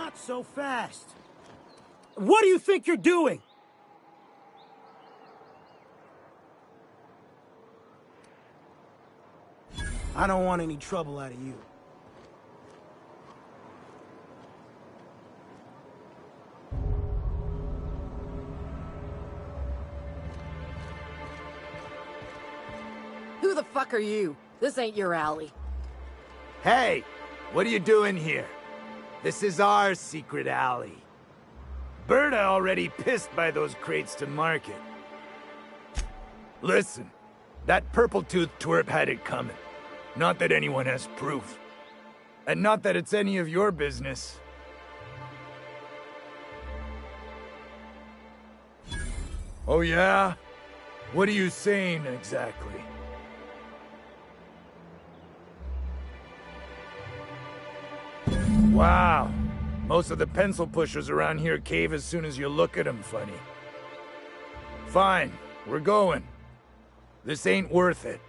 Not so fast. What do you think you're doing? I don't want any trouble out of you. Who the fuck are you? This ain't your alley. Hey, what are you doing here? This is our secret alley. Berta already pissed by those crates to market. Listen, that purple-toothed twerp had it coming. Not that anyone has proof. And not that it's any of your business. Oh yeah? What are you saying exactly? Wow. Most of the pencil pushers around here cave as soon as you look at them funny. Fine, we're going. This ain't worth it.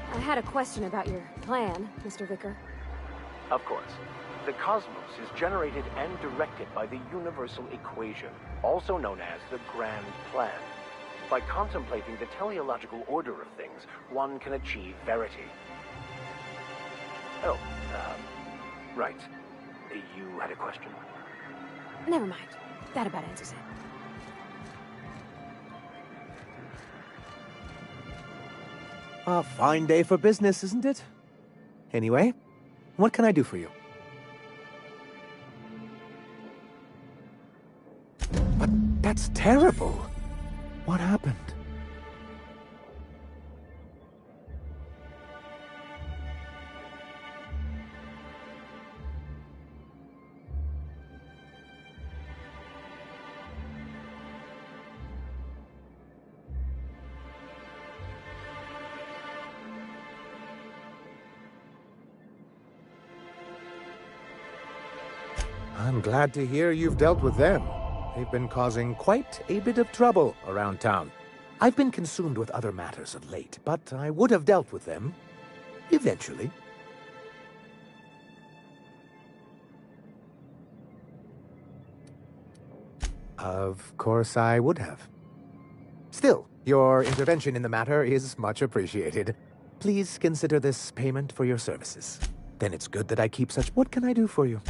I had a question about your plan, Mr. Vicar. Of course. The cosmos is generated and directed by the universal equation, also known as the Grand Plan. By contemplating the teleological order of things, one can achieve verity. Oh, right. You had a question? Never mind. That about answers it. A fine day for business, isn't it? Anyway, what can I do for you? But that's terrible. What happened? I'm glad to hear you've dealt with them. They've been causing quite a bit of trouble around town. I've been consumed with other matters of late, but I would have dealt with them eventually. Of course I would have. Still, your intervention in the matter is much appreciated. Please consider this payment for your services. Then it's good that I keep such... What can I do for you?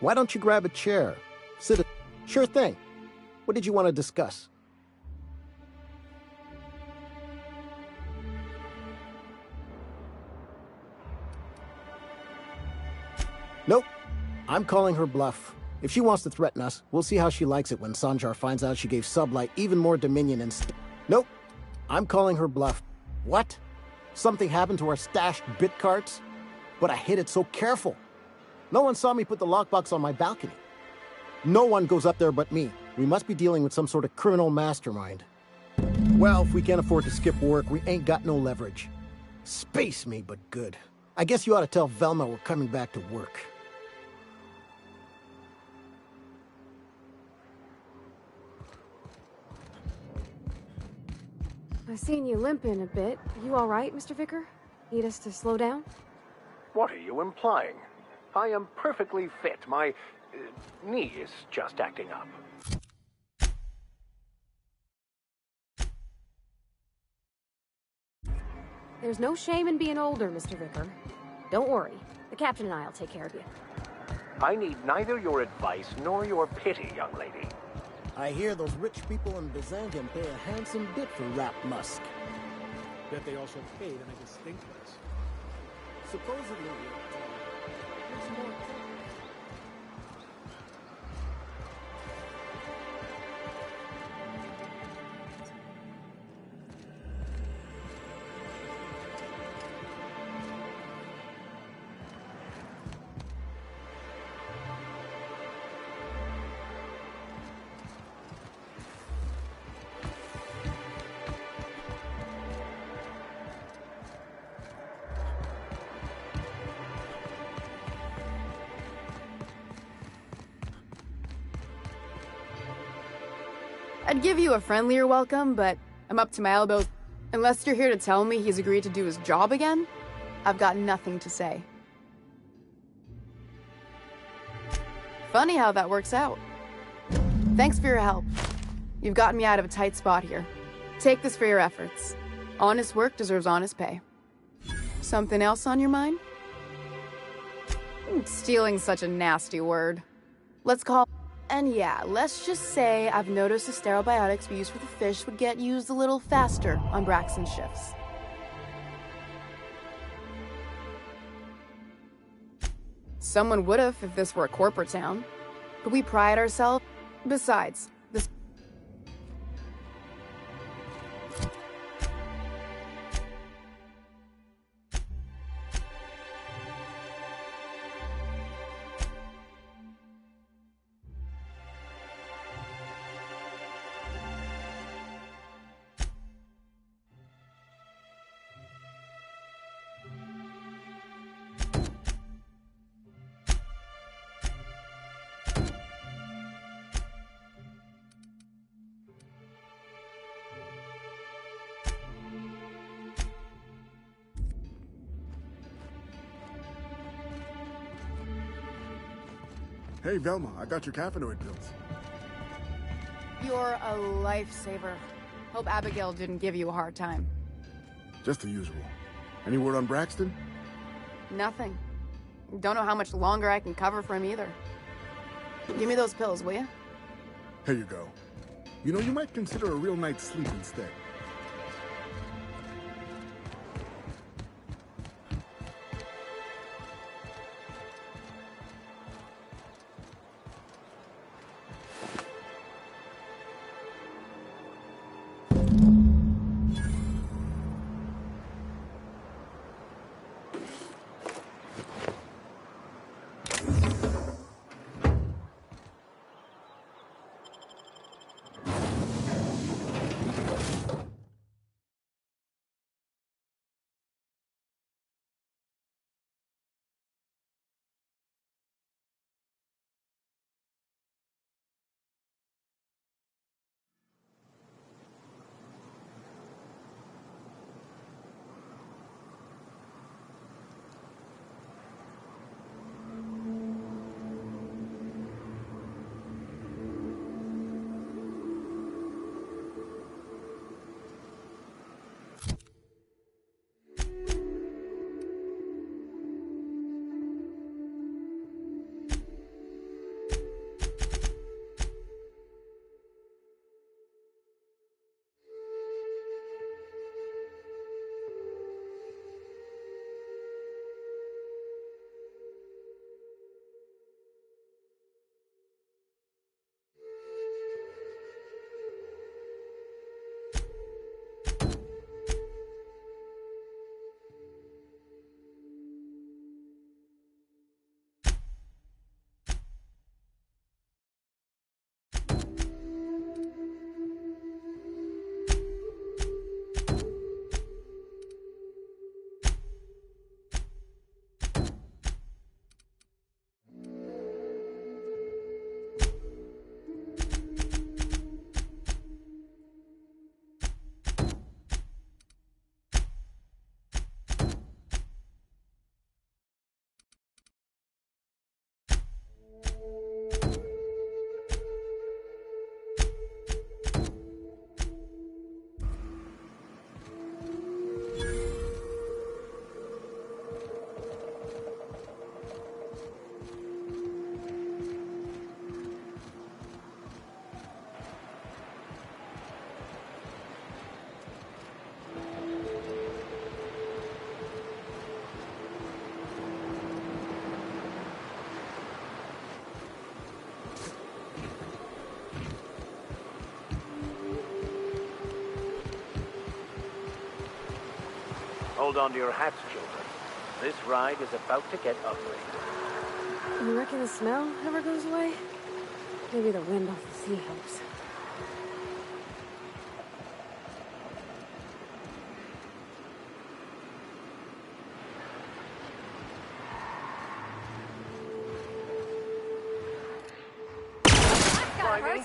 Why don't you grab a chair? Sure thing. What did you want to discuss? Nope. I'm calling her bluff. If she wants to threaten us, we'll see how she likes it when Sanjar finds out she gave Sublight even more dominion and Nope. I'm calling her bluff. What? Something happened to our stashed bit carts? But I hid it so careful. No one saw me put the lockbox on my balcony. No one goes up there but me. We must be dealing with some sort of criminal mastermind. Well, if we can't afford to skip work, we ain't got no leverage. Space me, but good. I guess you ought to tell Velma we're coming back to work. I've seen you limping a bit. You all right, Mr. Vicar? Need us to slow down? What are you implying? I am perfectly fit. My knee is just acting up. There's no shame in being older, Mr. Vicar. Don't worry. The captain and I'll take care of you. I need neither your advice nor your pity, young lady. I hear those rich people in Byzantium pay a handsome bit for Rap Musk. Bet they also paid in a distinct less. Supposedly, it's more... I'd give you a friendlier welcome, but I'm up to my elbows. Unless you're here to tell me he's agreed to do his job again, I've got nothing to say. Funny how that works out. Thanks for your help. You've gotten me out of a tight spot here. Take this for your efforts. Honest work deserves honest pay. Something else on your mind? Stealing's such a nasty word. Let's call... And yeah, let's just say I've noticed the stereobiotics we use for the fish would get used a little faster on Braxton shifts. Someone would've if this were a corporate town. But we pride ourselves... Besides, this... Hey, Velma, I got your caffeinoid pills. You're a lifesaver. Hope Abigail didn't give you a hard time. Just the usual. Any word on Braxton? Nothing. Don't know how much longer I can cover for him either. Give me those pills, will you? Here you go. You know, you might consider a real night's sleep instead. Hold on to your hats, children. This ride is about to get ugly. You reckon the smell ever goes away? Maybe the wind off the sea helps. Friday?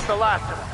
The last of them.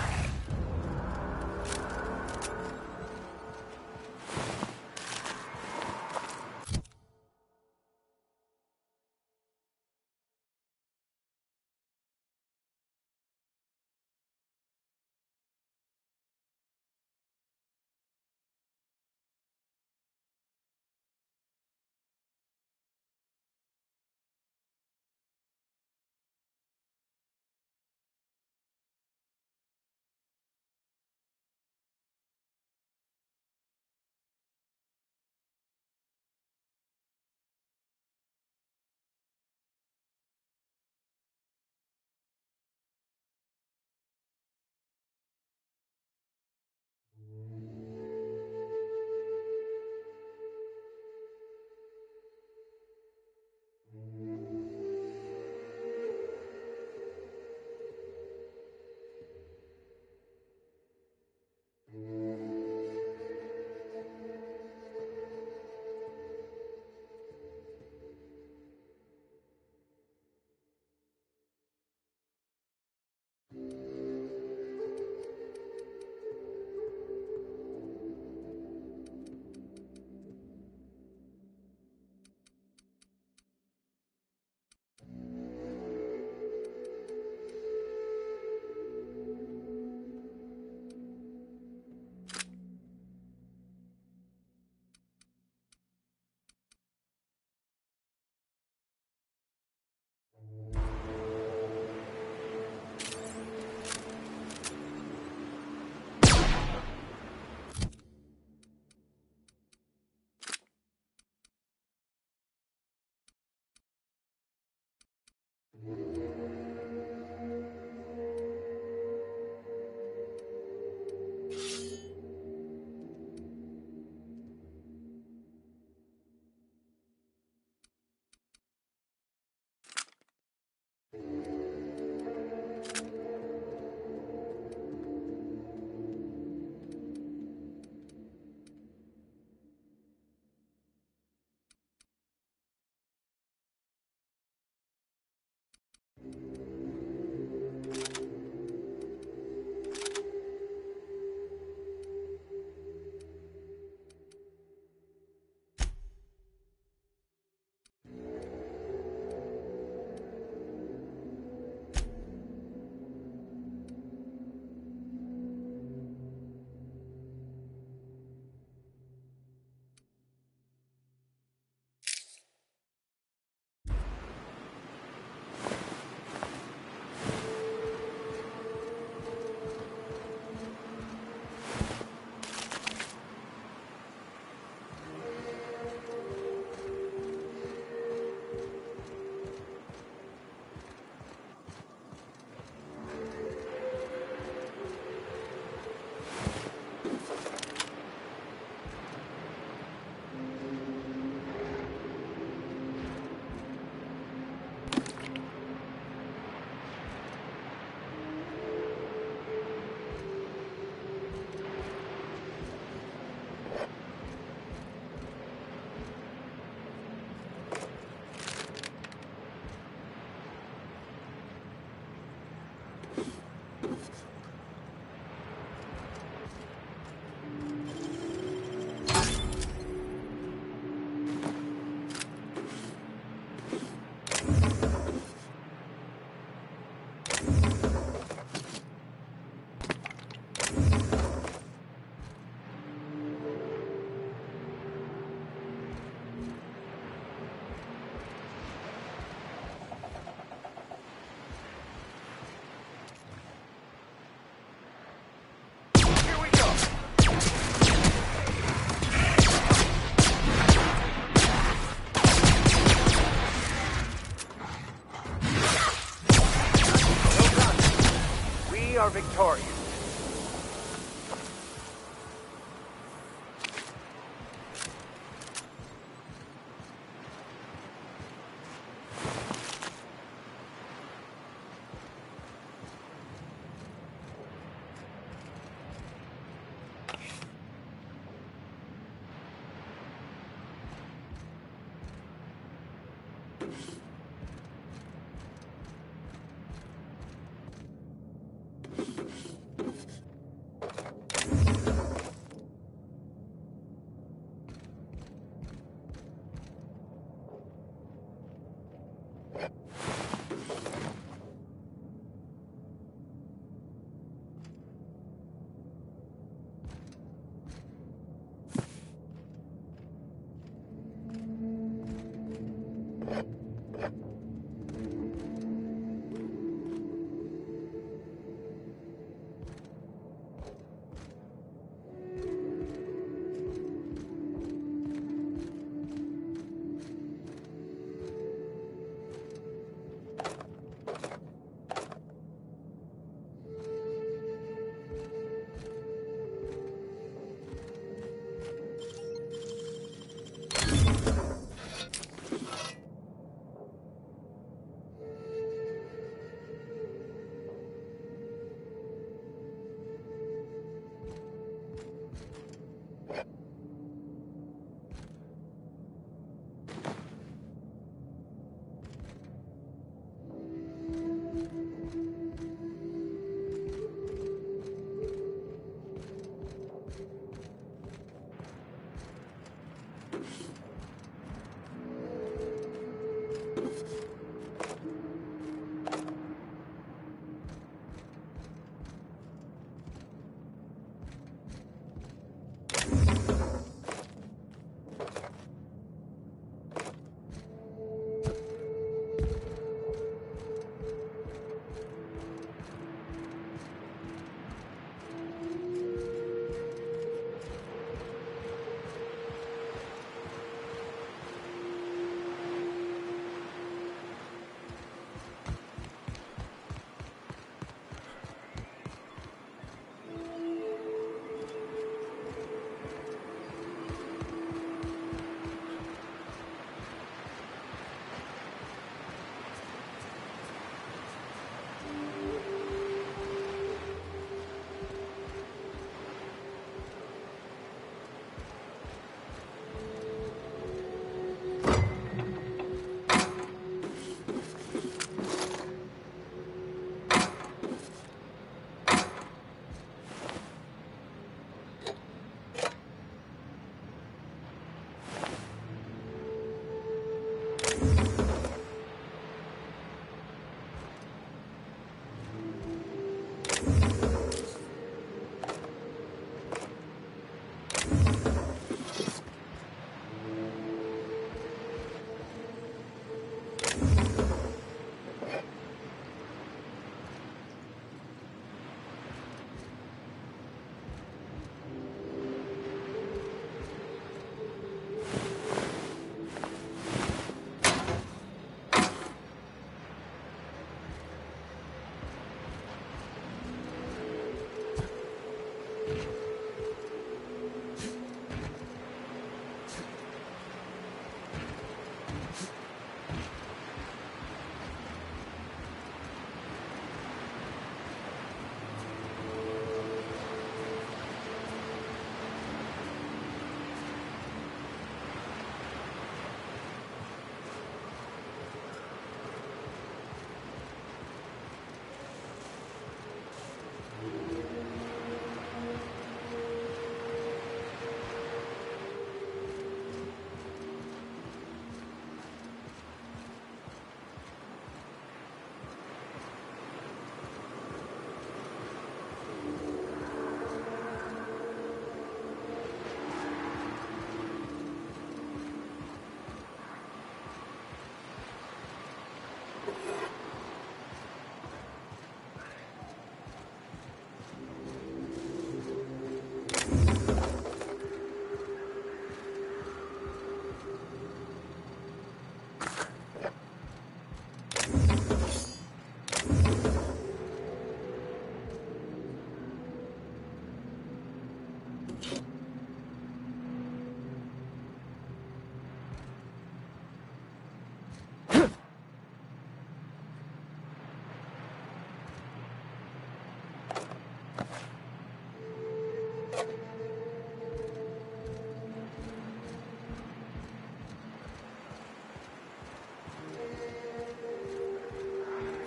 are victorious.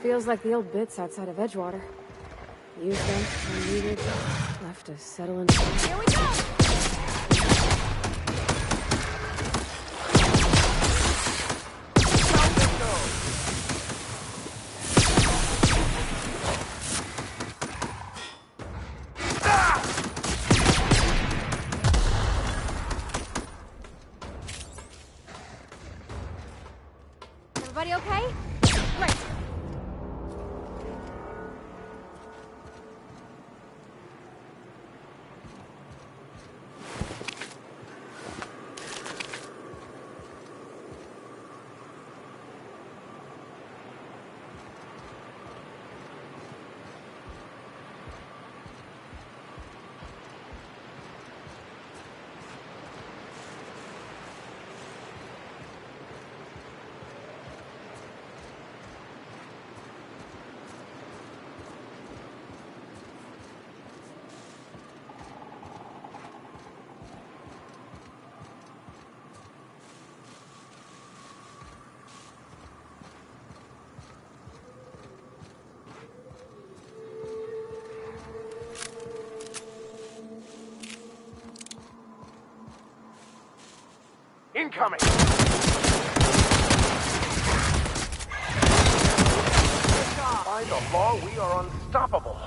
Feels like the old bits outside of Edgewater. Used them, unneeded, left to settle in. Here we go! Everybody okay? Great. Incoming! By the law, we are unstoppable.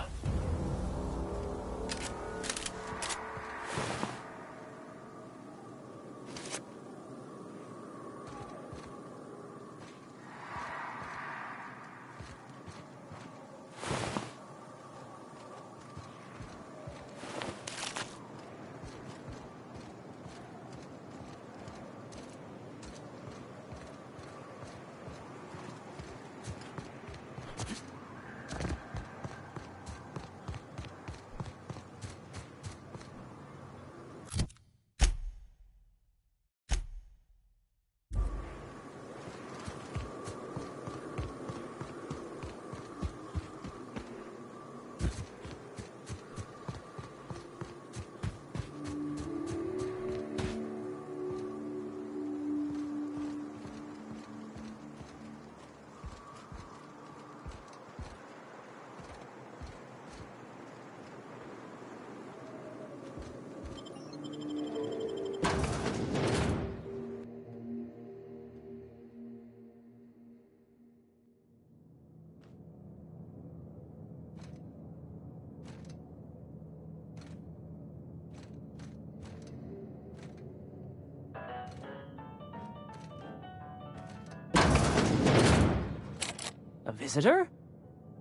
A visitor?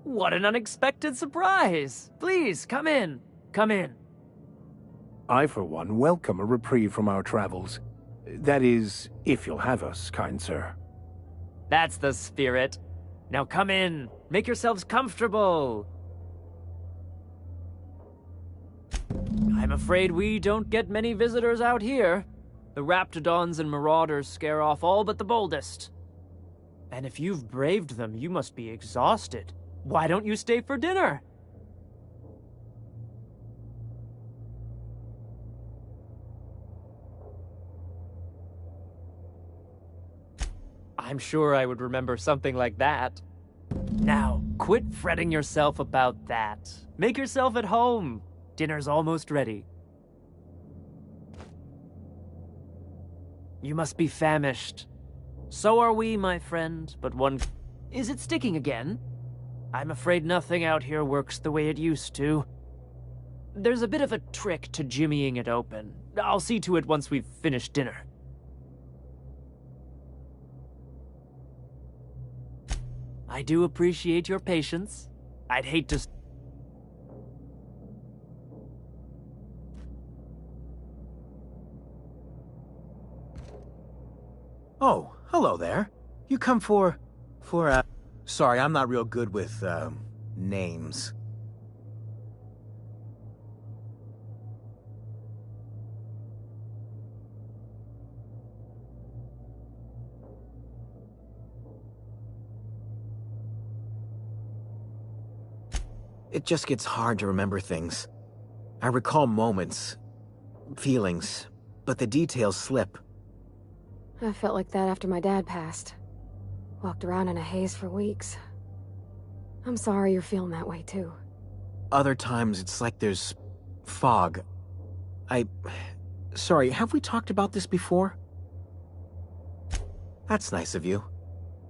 What an unexpected surprise! Please, come in. Come in. I, for one, welcome a reprieve from our travels. That is, if you'll have us, kind sir. That's the spirit. Now come in. Make yourselves comfortable. I'm afraid we don't get many visitors out here. The Raptidons and Marauders scare off all but the boldest. And if you've braved them, you must be exhausted. Why don't you stay for dinner? I'm sure I would remember something like that. Now, quit fretting yourself about that. Make yourself at home. Dinner's almost ready. You must be famished. So are we, my friend, but one... Is it sticking again? I'm afraid nothing out here works the way it used to. There's a bit of a trick to jimmying it open. I'll see to it once we've finished dinner. I do appreciate your patience. I'd hate to... Oh, hello there. You come for, sorry, I'm not real good with, names. It just gets hard to remember things. I recall moments, feelings, but the details slip. I felt like that after my dad passed. Walked around in a haze for weeks. I'm sorry you're feeling that way too. Other times it's like there's fog. Sorry, have we talked about this before? That's nice of you.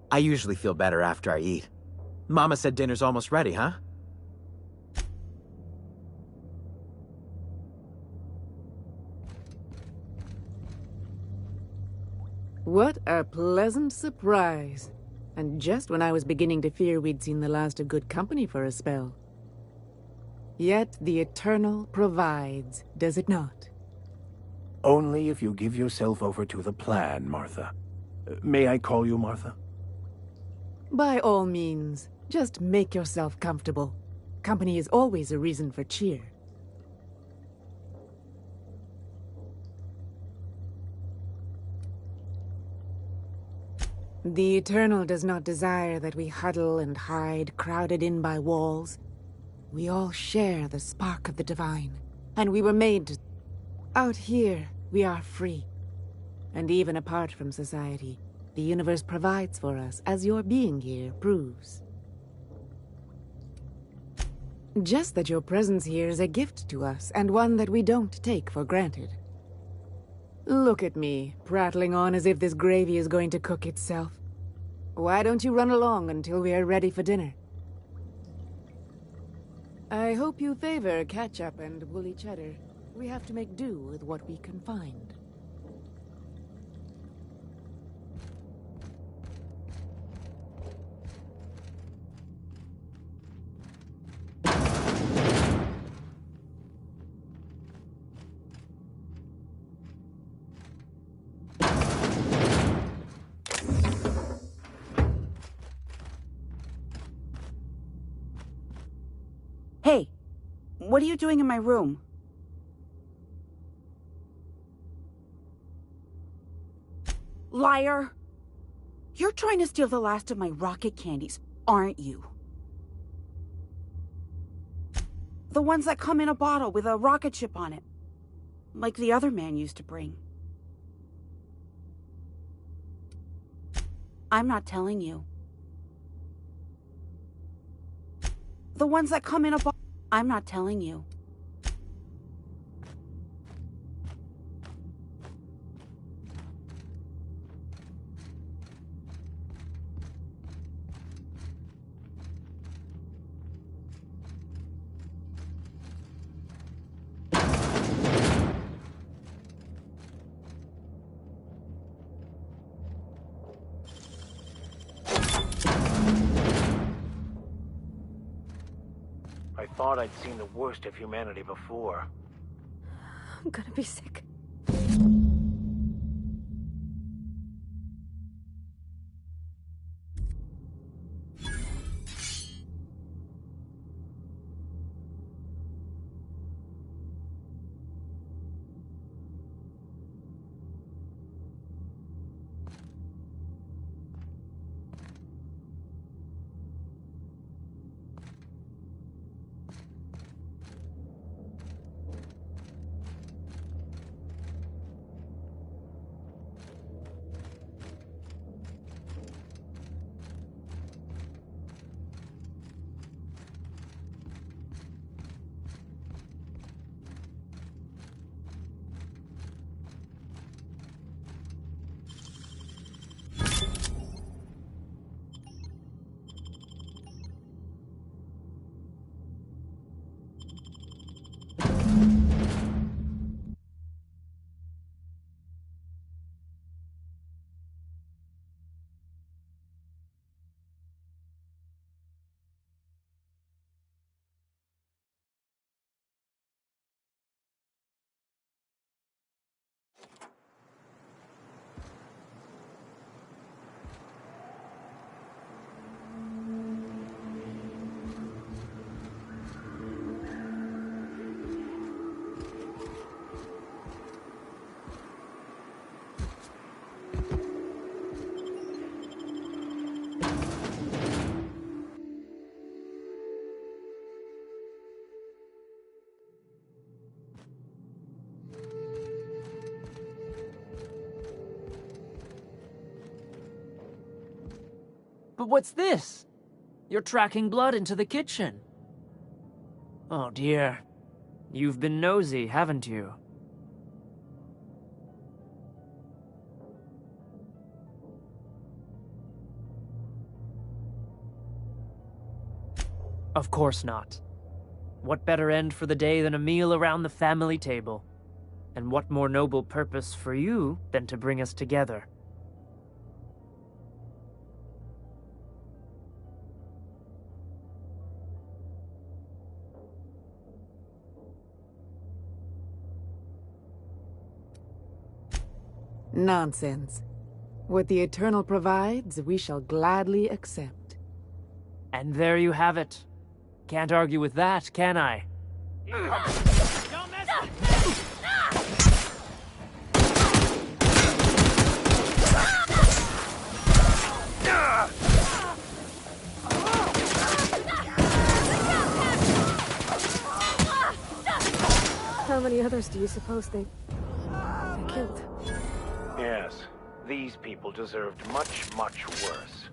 I usually feel better after I eat. Mama said dinner's almost ready, huh? What a pleasant surprise. And just when I was beginning to fear we'd seen the last of good company for a spell. Yet the Eternal provides, does it not? Only if you give yourself over to the plan, Martha. May I call you Martha? By all means, just make yourself comfortable. Company is always a reason for cheer. The Eternal does not desire that we huddle and hide, crowded in by walls. We all share the spark of the divine, and we were made to... Out here, we are free. And even apart from society, the universe provides for us, as your being here proves. Just that your presence here is a gift to us, and one that we don't take for granted. Look at me, prattling on as if this gravy is going to cook itself. Why don't you run along until we are ready for dinner? I hope you favor ketchup and woolly cheddar. We have to make do with what we can find. Hey, what are you doing in my room? Liar! You're trying to steal the last of my rocket candies, aren't you? The ones that come in a bottle with a rocket ship on it. Like the other man used to bring. I'm not telling you. The ones that come in a bottle. I'm not telling you. I thought I'd seen the worst of humanity before. I'm gonna be sick. But what's this? You're tracking blood into the kitchen. Oh dear. You've been nosy, haven't you? Of course not. What better end for the day than a meal around the family table? And what more noble purpose for you than to bring us together? Nonsense. What the Eternal provides, we shall gladly accept. And there you have it. Can't argue with that, can I? How many others do you suppose they killed? Yes, these people deserved much, much worse.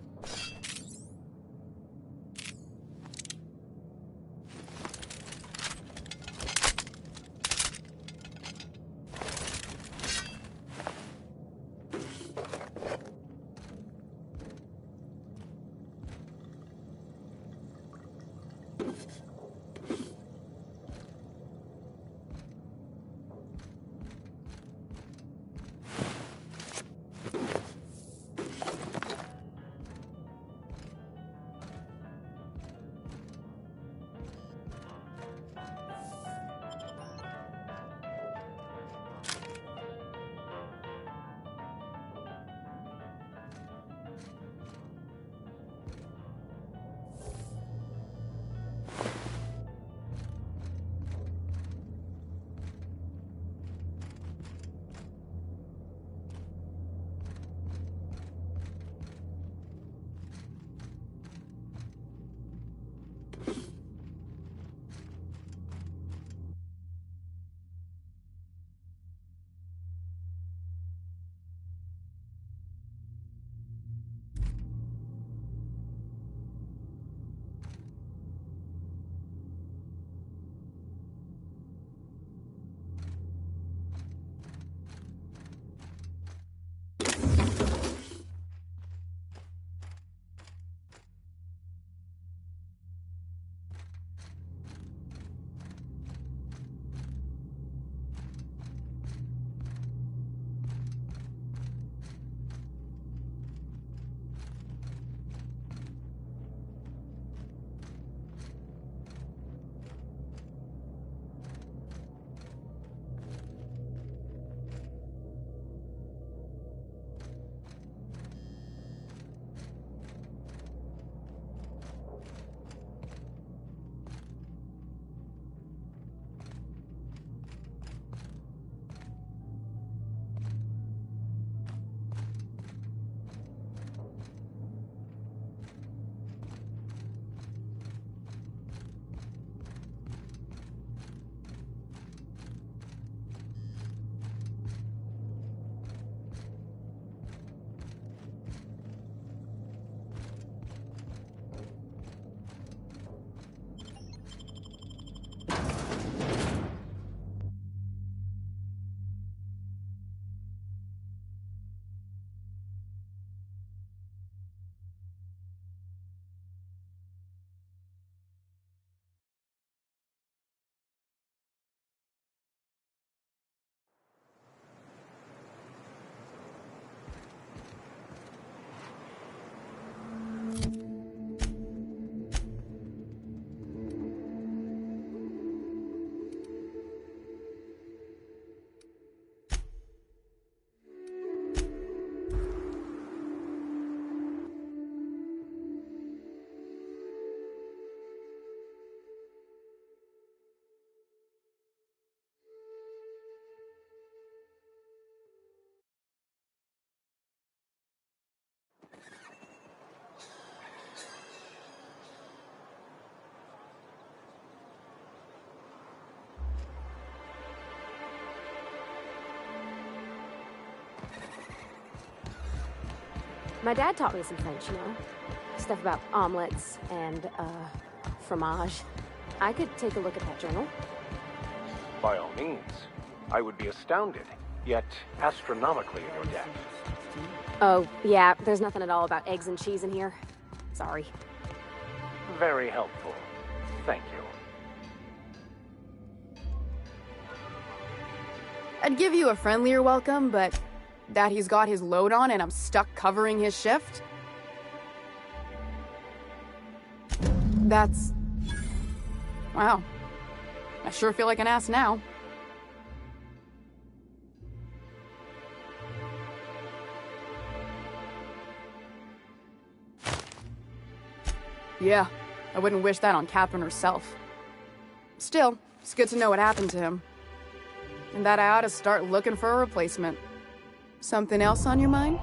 My dad taught me some French, stuff about omelets and, fromage. I could take a look at that journal. By all means. I would be astounded, yet astronomically in your debt. Oh, yeah, there's nothing at all about eggs and cheese in here. Sorry. Very helpful. Thank you. I'd give you a friendlier welcome, but that he's got his load on and I'm stuck covering his shift? That's... wow. I sure feel like an ass now. Yeah, I wouldn't wish that on Catherine herself. Still, it's good to know what happened to him. And that I ought to start looking for a replacement. Something else on your mind?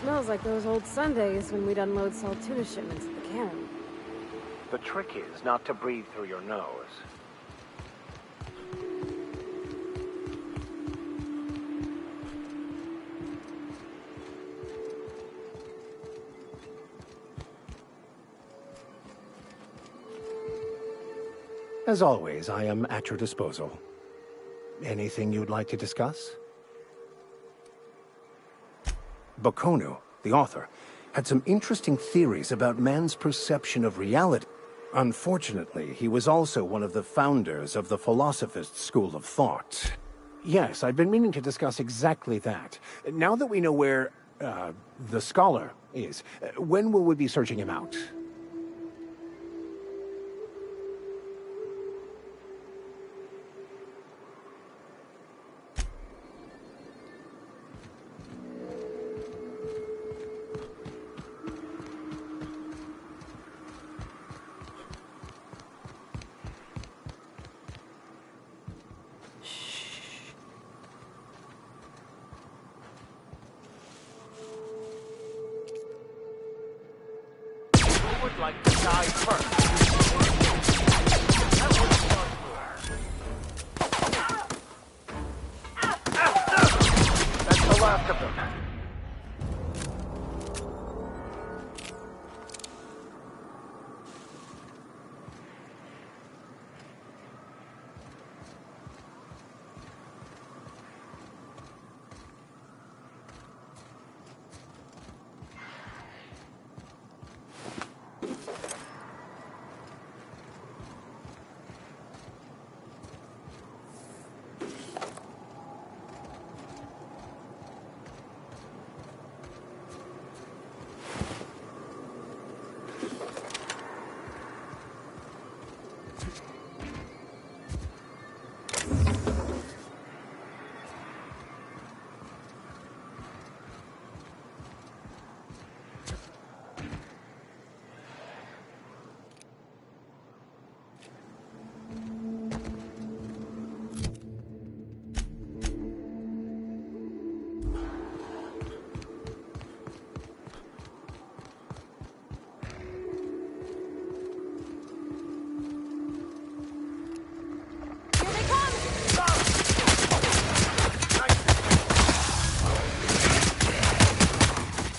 Smells like those old Sundays when we'd unload salt tuna shipments at the cannon. The trick is not to breathe through your nose. As always, I am at your disposal. Anything you'd like to discuss? Bokonu, the author, had some interesting theories about man's perception of reality. Unfortunately, he was also one of the founders of the Philosophist school of thought. Yes, I've been meaning to discuss exactly that. Now that we know where, the scholar is, when will we be searching him out?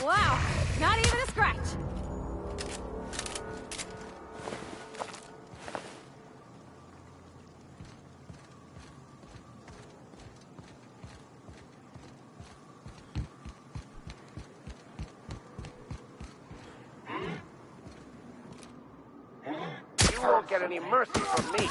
Wow, not even a scratch. You won't get any mercy from me.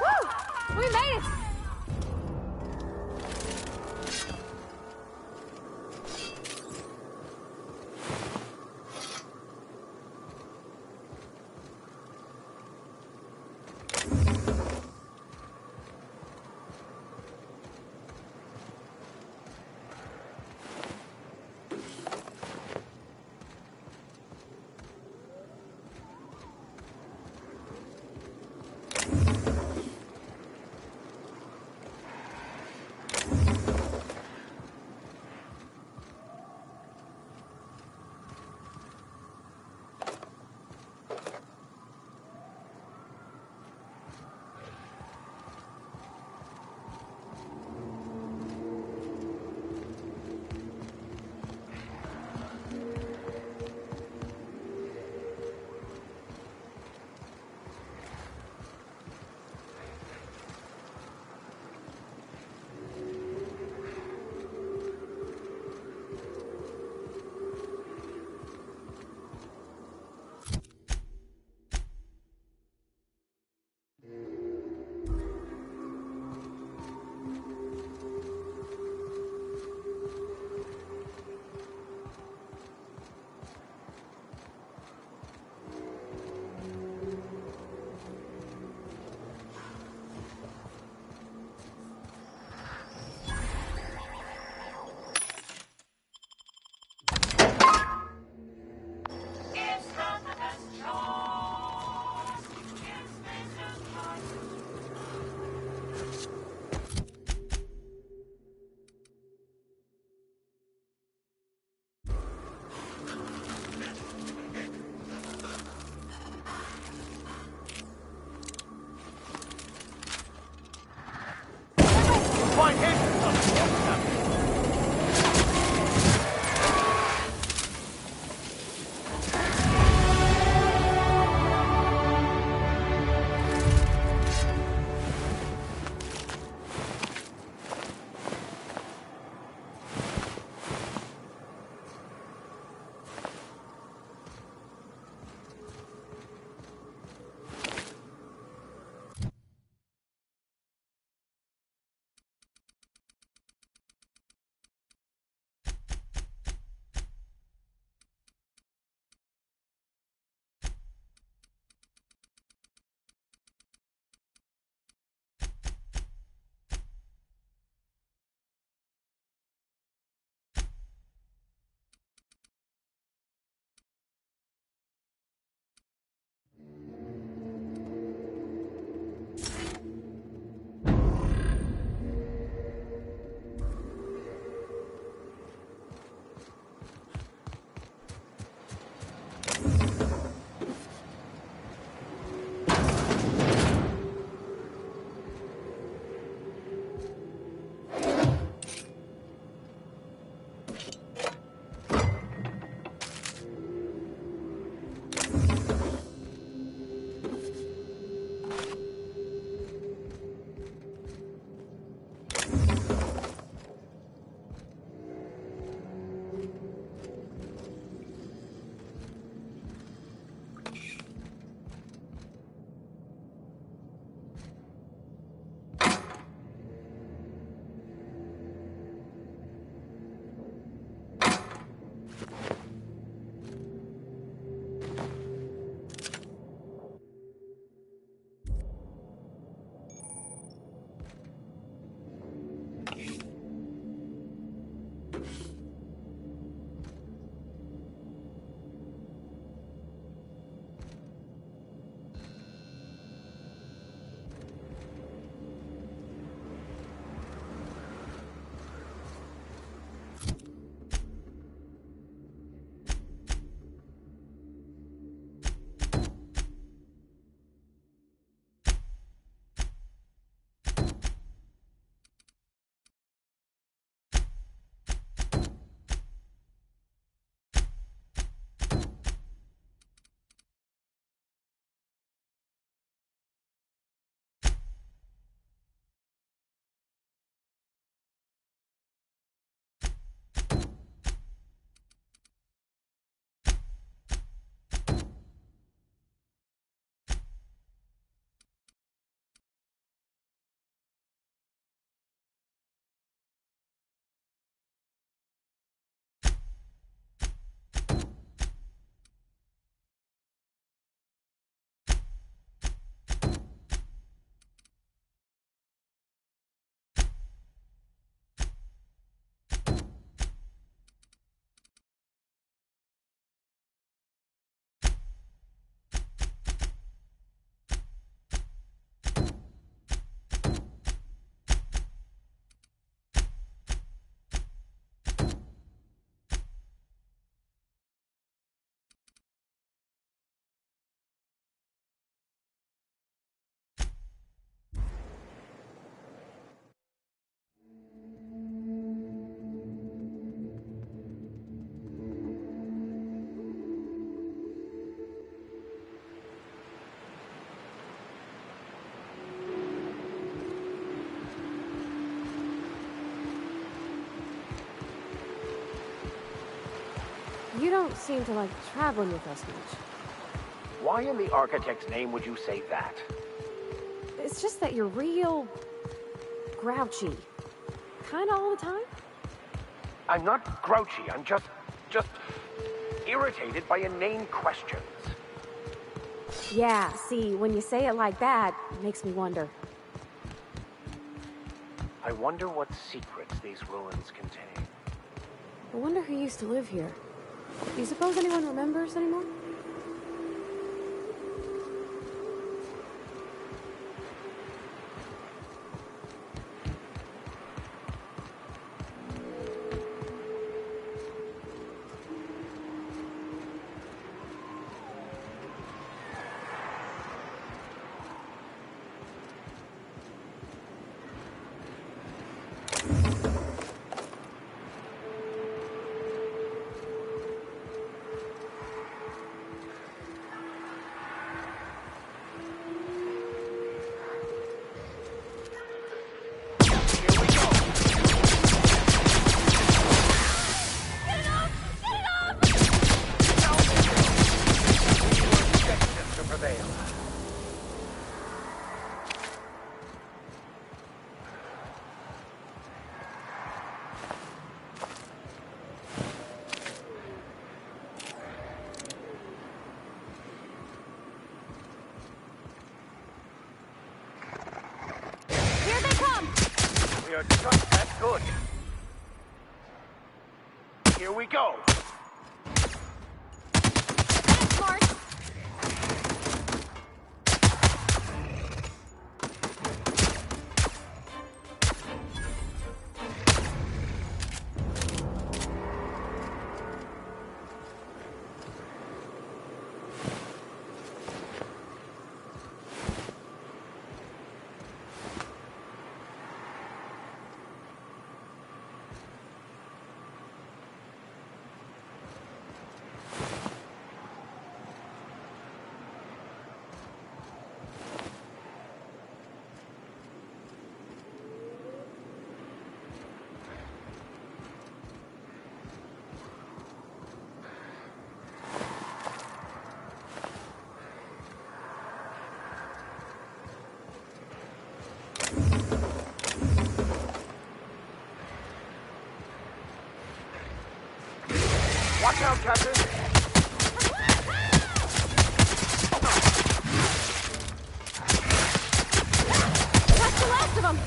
Woo! We made it! You don't seem to like traveling with us much. Why in the architect's name would you say that? It's just that you're real... grouchy. Kinda all the time? I'm not grouchy, I'm just irritated by inane questions. Yeah, see, when you say it like that, it makes me wonder. I wonder what secrets these ruins contain. I wonder who used to live here. Do you suppose anyone remembers anymore? We are just that good. Here we go. That's smart. Watch out, Captain! That's the last of them!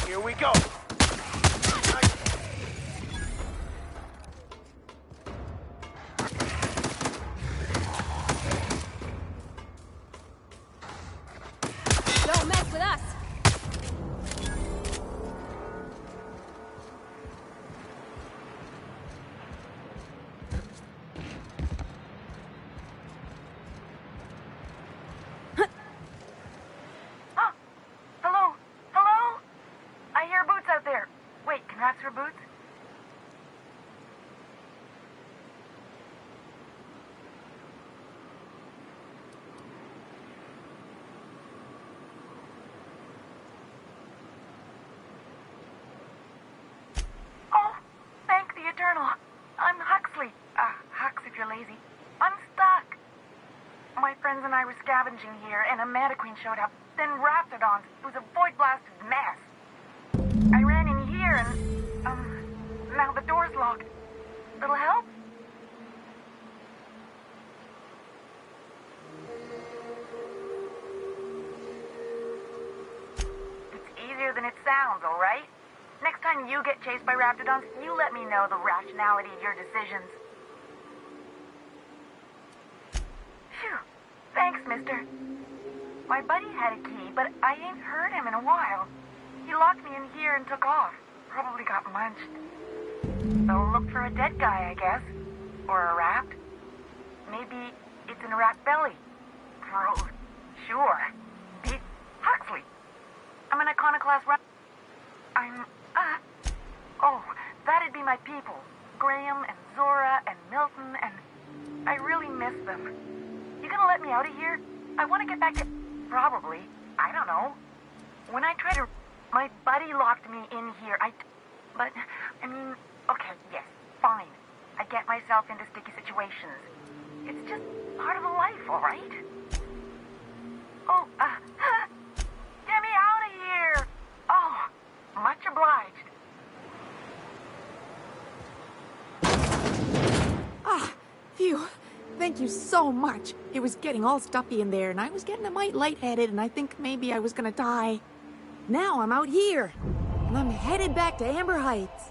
Here we go. Don't mess with us. Hello? Hello? I hear Boots out there. Wait, can rats hear Boots? Oh, thank the Eternal. I'm Huxley. Hux if you're lazy. I'm stuck. My friends and I were scavenging here, and a Manta Queen showed up. Then Raptidons. It was a void-blasted mess. I ran in here, and, now the door's locked. Little help? sounds, alright? Next time you get chased by Raptidons, you let me know the rationality of your decisions. Phew. Thanks, mister. My buddy had a key, but I ain't heard him in a while. He locked me in here and took off. Probably got munched. So look for a dead guy, I guess. Or a rat. Maybe it's in a rat belly. Gross. Sure. Pete Huxley. I'm an iconoclast rat. Oh, that'd be my people. Graham and Zora and Milton and... I really miss them. You gonna let me out of here? I want to get back to... Probably. I don't know. When I tried to... My buddy locked me in here. But, I mean... Okay, yes, fine. I get myself into sticky situations. It's just part of the life, all right? Oh, get me out of here! Oh, much obliged. Ah, phew. Thank you so much. It was getting all stuffy in there, and I was getting a mite lightheaded, and I think maybe I was gonna die. Now I'm out here, and I'm headed back to Amber Heights.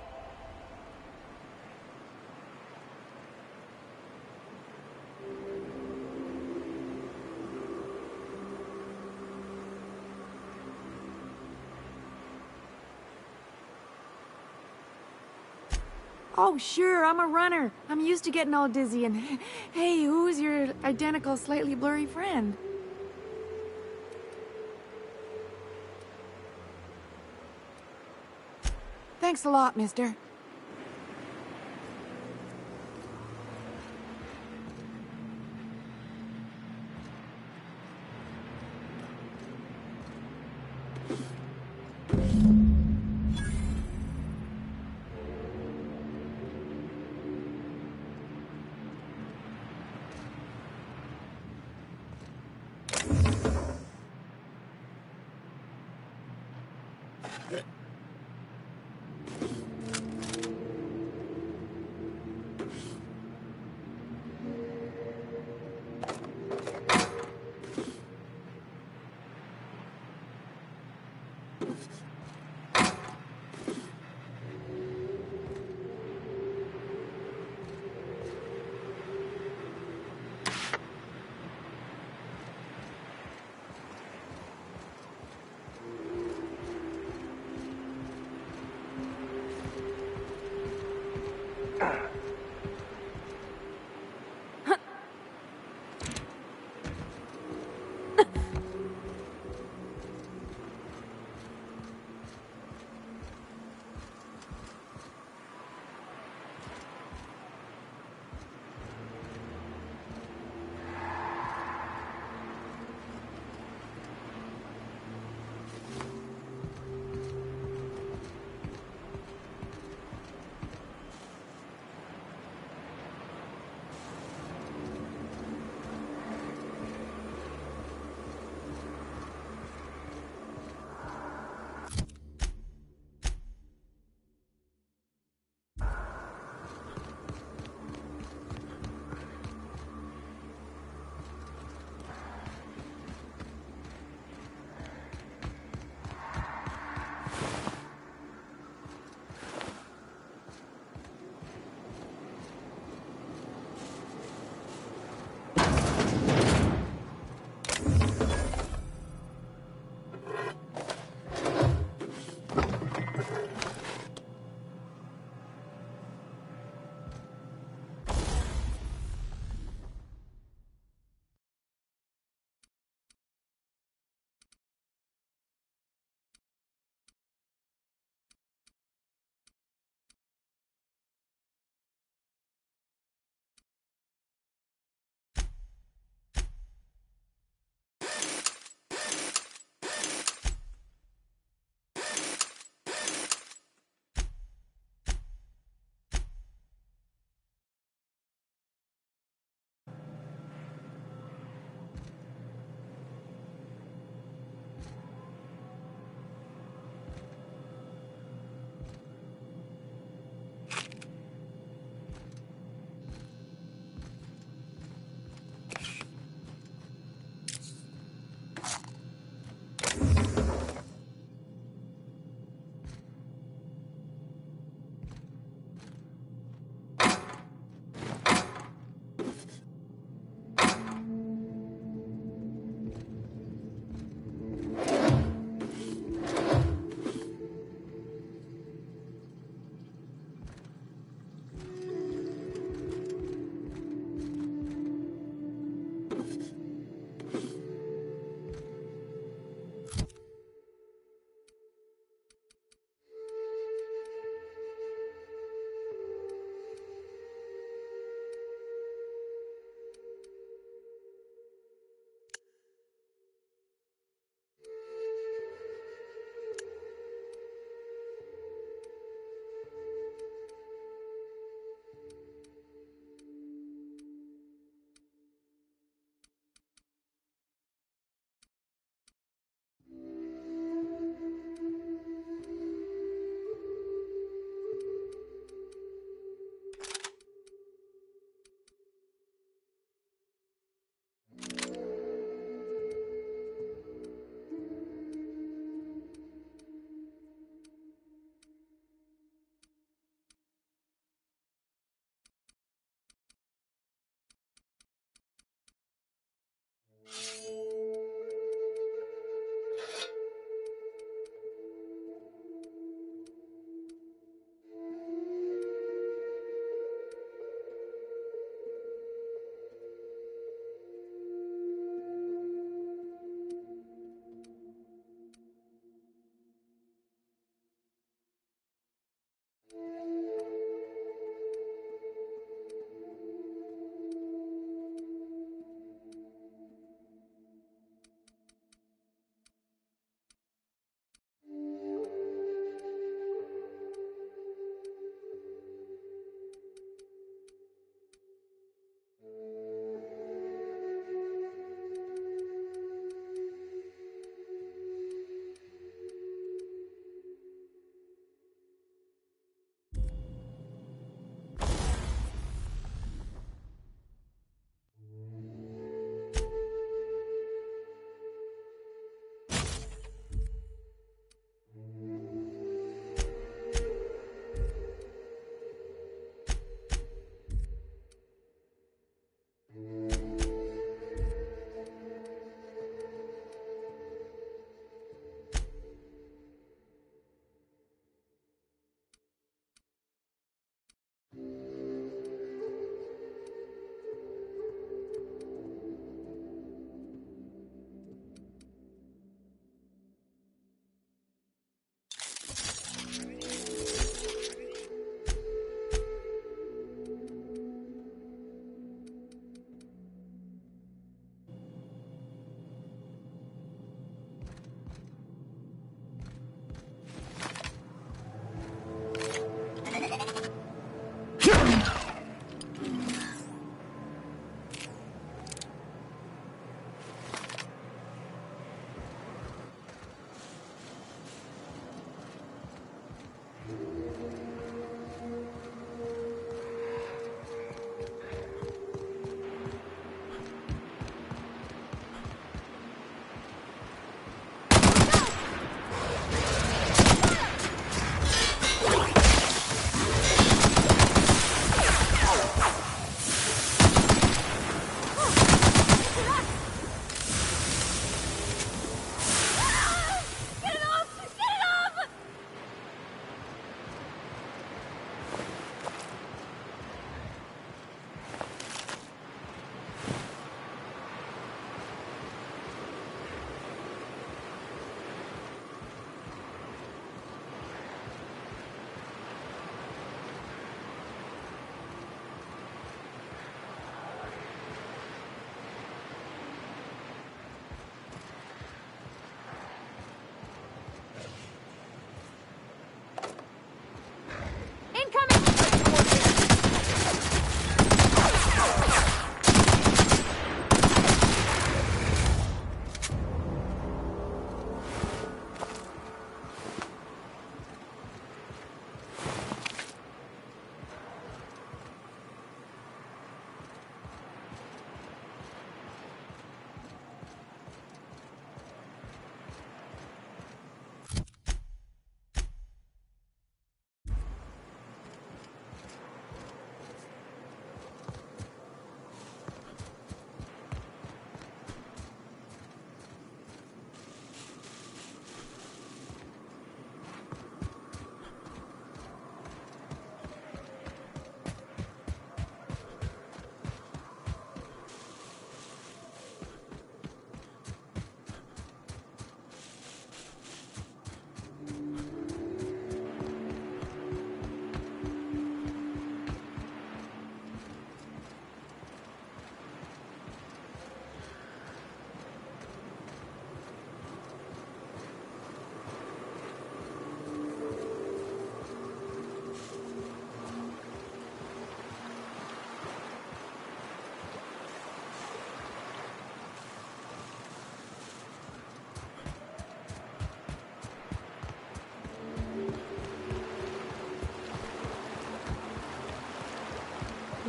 Oh, sure, I'm a runner. I'm used to getting all dizzy and... Hey, who's your identical, slightly blurry friend? Thanks a lot, mister.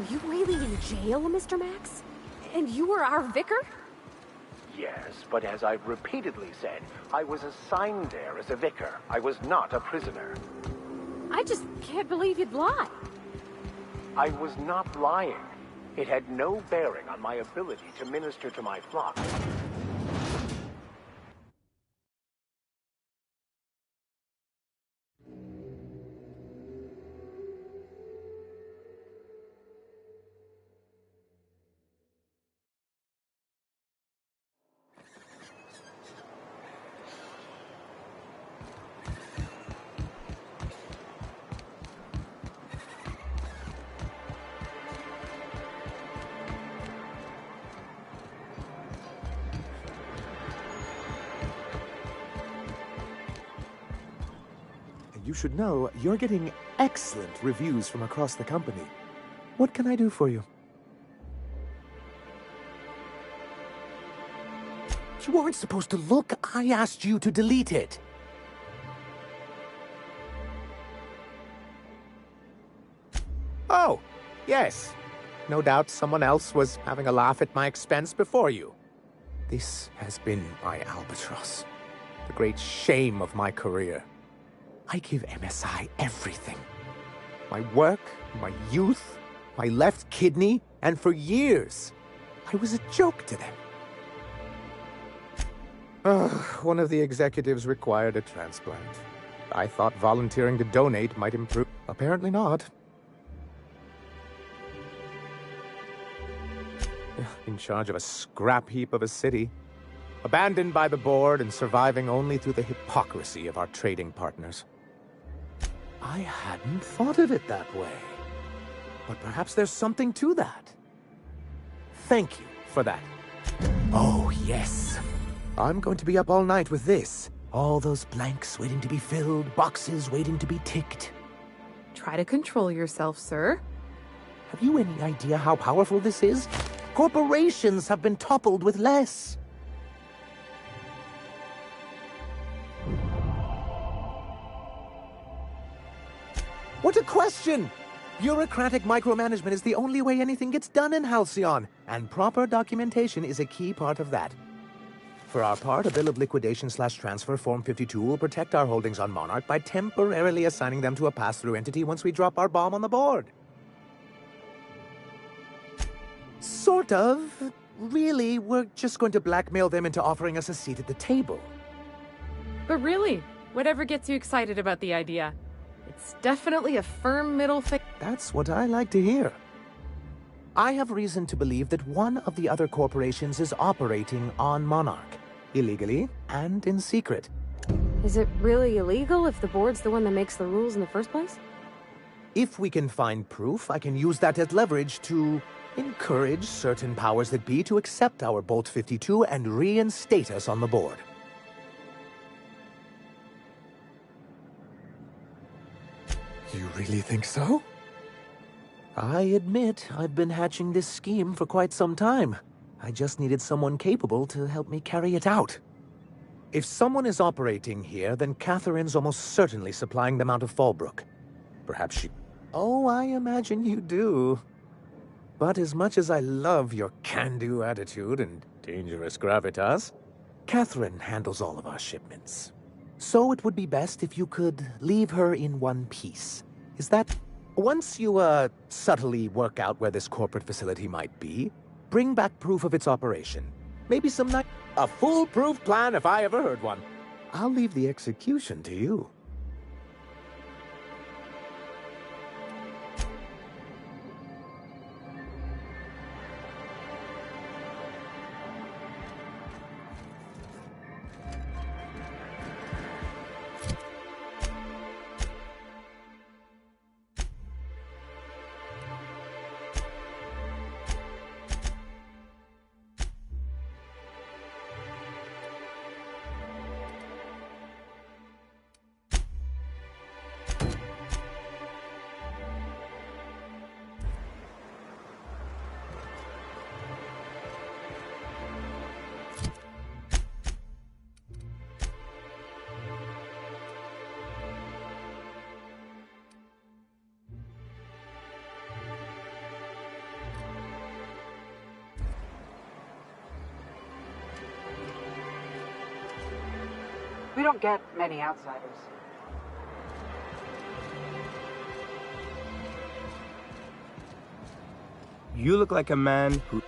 you really in jail, Mr. Max? And you were our vicar? Yes, but as I've repeatedly said, I was assigned there as a vicar. I was not a prisoner. I just can't believe you'd lie. I was not lying. It had no bearing on my ability to minister to my flock. You should know, you're getting excellent reviews from across the company. What can I do for you? You weren't supposed to look. I asked you to delete it. Oh, yes. No doubt someone else was having a laugh at my expense before you. This has been my albatross. The great shame of my career. I give MSI everything. My work, my youth, my left kidney, and for years, I was a joke to them. One of the executives required a transplant. I thought volunteering to donate might improve. Apparently not. In charge of a scrap heap of a city, abandoned by the board and surviving only through the hypocrisy of our trading partners. I hadn't thought of it that way. But perhaps there's something to that. Thank you for that. Oh, yes. I'm going to be up all night with this. All those blanks waiting to be filled, boxes waiting to be ticked. Try to control yourself, sir. Have you any idea how powerful this is? Corporations have been toppled with less. What a question! Bureaucratic micromanagement is the only way anything gets done in Halcyon, and proper documentation is a key part of that. For our part, a bill of liquidation/transfer Form 52 will protect our holdings on Monarch by temporarily assigning them to a pass-through entity once we drop our bomb on the board. Sort of. Really, we're just going to blackmail them into offering us a seat at the table. But really, whatever gets you excited about the idea? It's definitely a firm middle finger. That's what I like to hear. I have reason to believe that one of the other corporations is operating on Monarch, illegally and in secret. Is it really illegal if the board's the one that makes the rules in the first place? If we can find proof, I can use that as leverage to encourage certain powers that be to accept our Bolt 52 and reinstate us on the board. You really think so? I admit I've been hatching this scheme for quite some time. I just needed someone capable to help me carry it out. If someone is operating here, then Catherine's almost certainly supplying them out of Fallbrook. Perhaps she... Oh, I imagine you do. But as much as I love your can-do attitude and dangerous gravitas, Catherine handles all of our shipments. So it would be best if you could leave her in one piece. Is that... Once you, subtly work out where this corporate facility might be, bring back proof of its operation. Maybe some night... A foolproof plan if I ever heard one. I'll leave the execution to you. We don't get many outsiders. You look like a man who...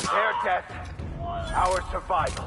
Their death, our survival.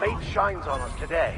Fate shines on us today.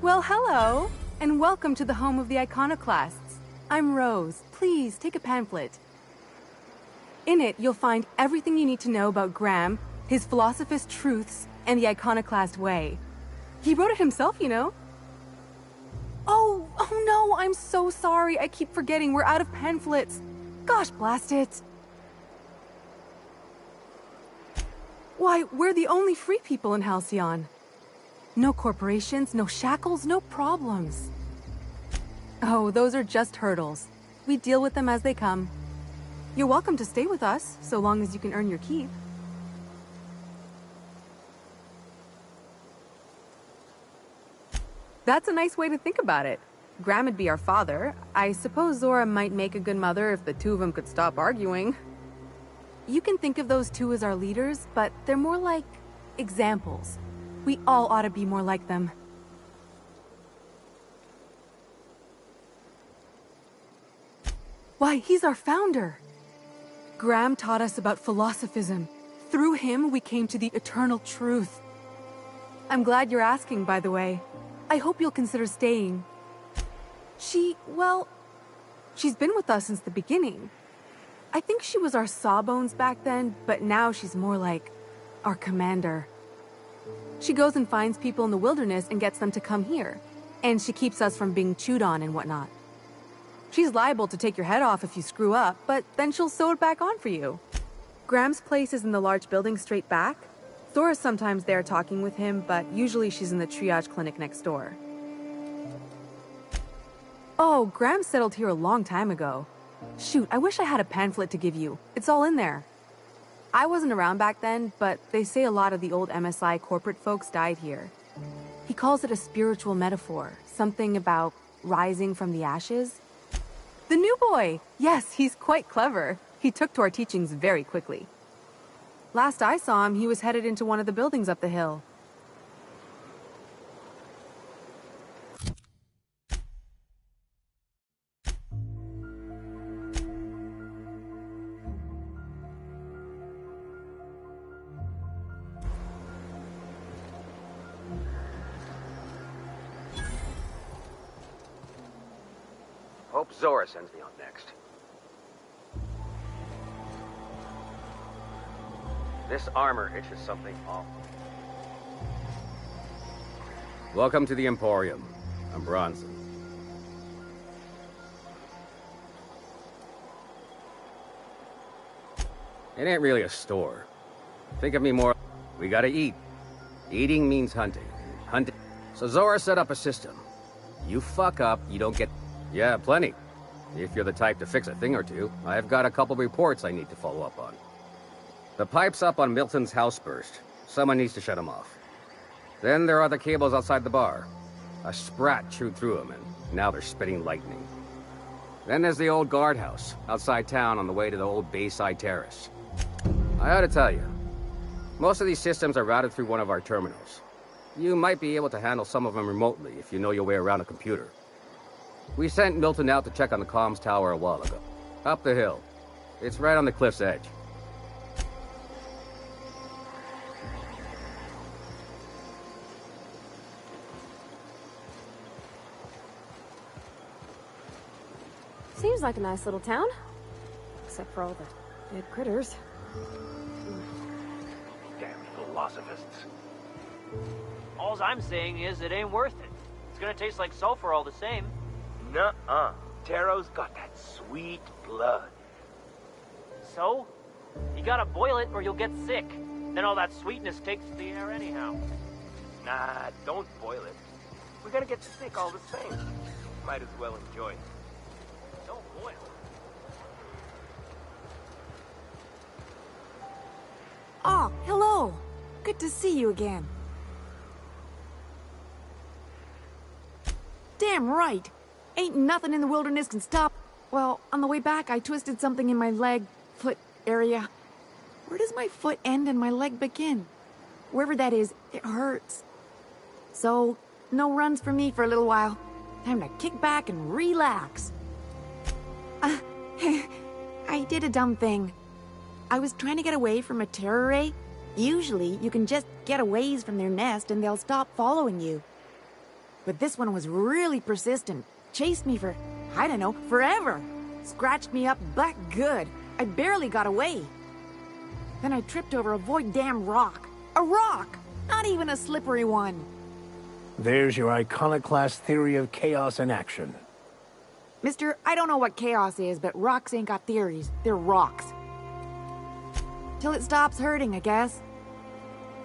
Well, hello, and welcome to the home of the Iconoclasts. I'm Rose. Please, take a pamphlet. In it, you'll find everything you need to know about Graham, his Philosophist truths, and the Iconoclast way. He wrote it himself, you know. Oh no, I'm so sorry. I keep forgetting we're out of pamphlets. Gosh, blast it. Why, we're the only free people in Halcyon. No corporations, no shackles, no problems. Oh, those are just hurdles. We deal with them as they come. You're welcome to stay with us, so long as you can earn your keep. That's a nice way to think about it. Graham would be our father. I suppose Zora might make a good mother if the two of them could stop arguing. You can think of those two as our leaders, but they're more like examples. We all ought to be more like them. Why, he's our founder. Graham taught us about philosophism. Through him, we came to the eternal truth. I'm glad you're asking, by the way. I hope you'll consider staying. She's been with us since the beginning. I think she was our sawbones back then, but now she's more like our commander. She goes and finds people in the wilderness and gets them to come here. And she keeps us from being chewed on and whatnot. She's liable to take your head off if you screw up, but then she'll sew it back on for you. Graham's place is in the large building straight back. Zora's sometimes there talking with him, but usually she's in the triage clinic next door. Oh, Graham settled here a long time ago. Shoot, I wish I had a pamphlet to give you. It's all in there. I wasn't around back then, but they say a lot of the old MSI corporate folks died here. He calls it a spiritual metaphor, something about rising from the ashes. The new boy! Yes, he's quite clever. He took to our teachings very quickly. Last I saw him, he was headed into one of the buildings up the hill. Hope Zora sends me on next. This armor itches something awful. Welcome to the Emporium. I'm Bronson. It ain't really a store. Think of me more... We gotta eat. Eating means hunting. Hunting... So Zora set up a system. You fuck up, you don't get... Yeah, plenty. If you're the type to fix a thing or two, I've got a couple reports I need to follow up on. The pipes up on Milton's house burst. Someone needs to shut them off. Then there are the cables outside the bar. A sprat chewed through them, and now they're spitting lightning. Then there's the old guardhouse, outside town on the way to the old Bayside Terrace. I ought to tell you, most of these systems are routed through one of our terminals. You might be able to handle some of them remotely if you know your way around a computer. We sent Milton out to check on the comms tower a while ago. Up the hill. It's right on the cliff's edge. Seems like a nice little town. Except for all the dead critters. Damn philosophists. Alls I'm saying is it ain't worth it. It's gonna taste like sulfur all the same. Nuh-uh. Taro's got that sweet blood. So? You gotta boil it or you'll get sick. Then all that sweetness takes the air anyhow. Nah, don't boil it. We're gonna get sick all the same. Might as well enjoy it. Don't boil. Oh, hello. Good to see you again. Damn right. Ain't nothing in the wilderness can stop. Well, on the way back, I twisted something in my leg, foot area. Where does my foot end and my leg begin? Wherever that is, it hurts. So, no runs for me for a little while. Time to kick back and relax. I did a dumb thing. I was trying to get away from a terror ray. Usually, you can just get away from their nest and they'll stop following you. But this one was really persistent. Chased me for, I don't know, forever. Scratched me up black good. I barely got away. Then I tripped over a void damn rock. A rock! Not even a slippery one. There's your iconoclast theory of chaos in action. Mister, I don't know what chaos is, but rocks ain't got theories. They're rocks. Till it stops hurting, I guess.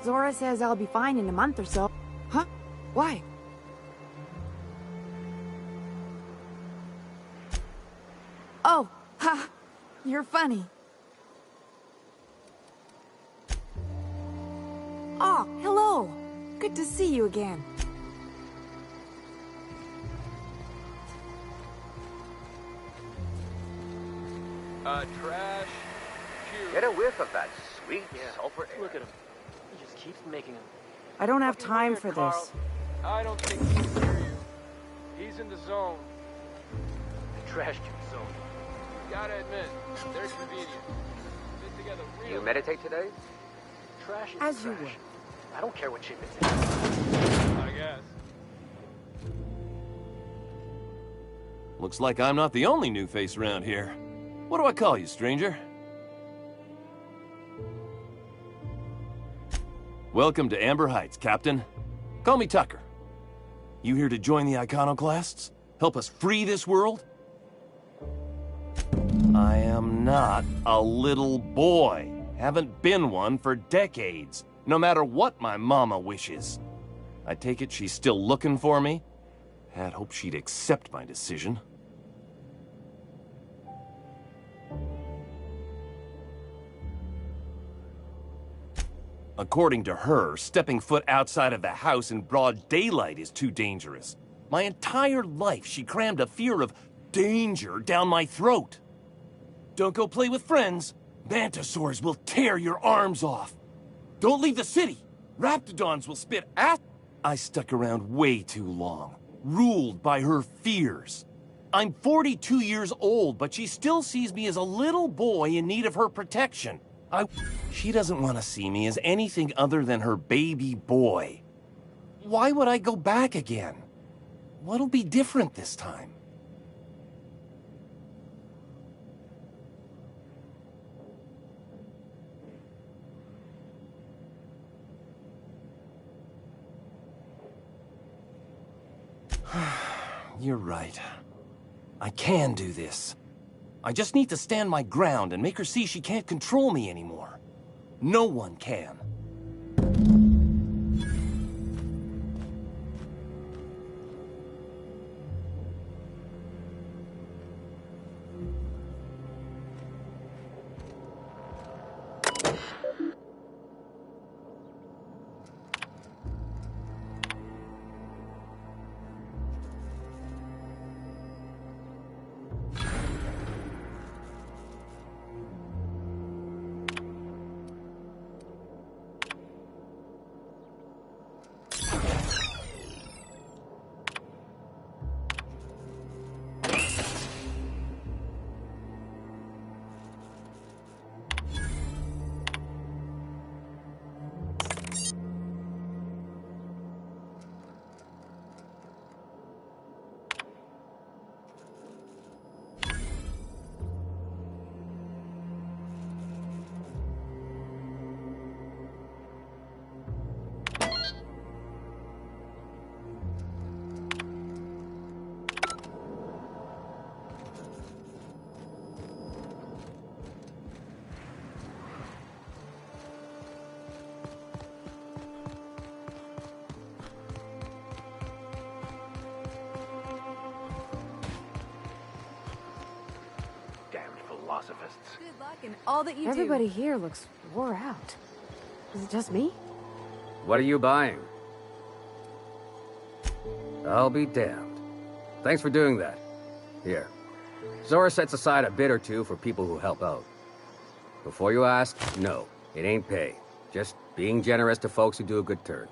Zora says I'll be fine in a month or so. Huh? Why? Oh, ha! You're funny. Oh, hello! Good to see you again. Trash. Get a whiff of that sweet sulfur air. Look at him. He just keeps making them. I don't have time for this. I don't think he can hear you. He's in the zone. The trash can zone. Gotta admit, they're convenient. Fit together real. You meditate today? Trash is As trash. you wish. I don't care what shape it's in. I guess. Looks like I'm not the only new face around here. What do I call you, stranger? Welcome to Amber Heights, Captain. Call me Tucker. You here to join the Iconoclasts? Help us free this world? I am not a little boy. Haven't been one for decades, no matter what my mama wishes. I take it she's still looking for me? Had hoped she'd accept my decision. According to her, stepping foot outside of the house in broad daylight is too dangerous. My entire life, she crammed a fear of danger down my throat. Don't go play with friends. Mantisaurs will tear your arms off. Don't leave the city. Raptidons will spit at... I stuck around way too long, ruled by her fears. I'm 42 years old, but she still sees me as a little boy in need of her protection. She doesn't want to see me as anything other than her baby boy. Why would I go back again? What'll be different this time? You're right. I can do this. I just need to stand my ground and make her see she can't control me anymore. No one can. Philosophists. Good luck in all that you Everybody here looks wore out. Is it just me? What are you buying? I'll be damned. Thanks for doing that. Here. Zora sets aside a bit or two for people who help out. Before you ask, no, it ain't pay. Just being generous to folks who do a good turn.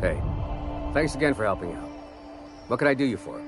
Hey, thanks again for helping out. What can I do you for?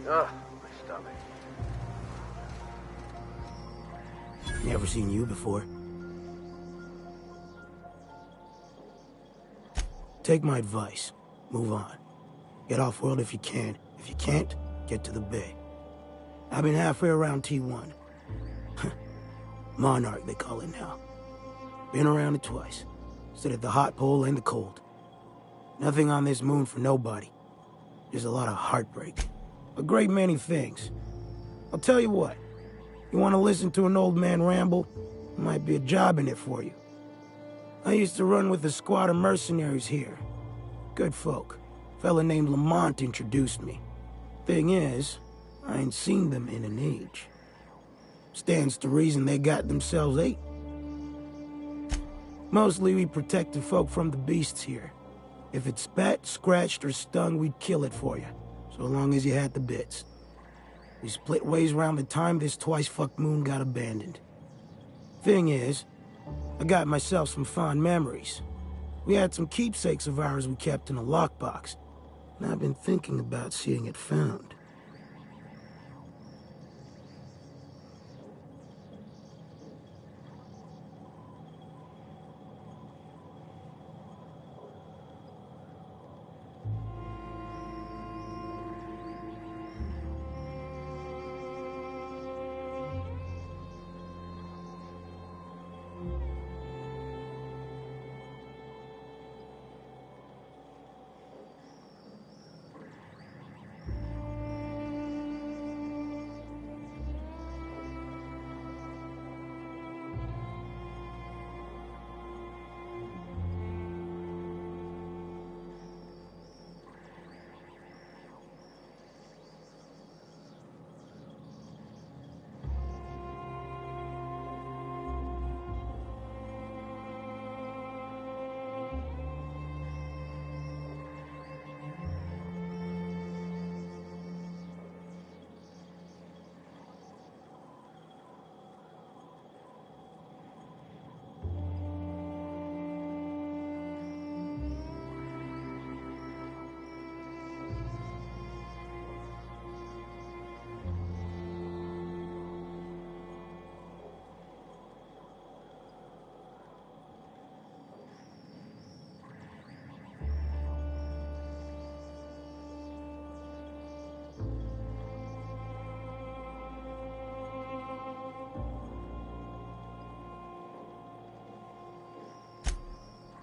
Ugh, my stomach. Never seen you before. Take my advice. Move on. Get off-world if you can. If you can't, get to the bay. I've been halfway around T1. Monarch, they call it now. Been around it twice. Stood at the hot pole and the cold. Nothing on this moon for nobody. Just a lot of heartbreak. A great many things. I'll tell you what. You want to listen to an old man ramble? There might be a job in it for you. I used to run with a squad of mercenaries here. Good folk. A fella named Lamont introduced me. Thing is, I ain't seen them in an age. Stands to reason they got themselves ate. Mostly we protected folk from the beasts here. If it spat, scratched, or stung, we'd kill it for you. So long as you had the bits. We split ways around the time this twice-fucked moon got abandoned. Thing is, I got myself some fond memories. We had some keepsakes of ours we kept in a lockbox, and I've been thinking about seeing it found.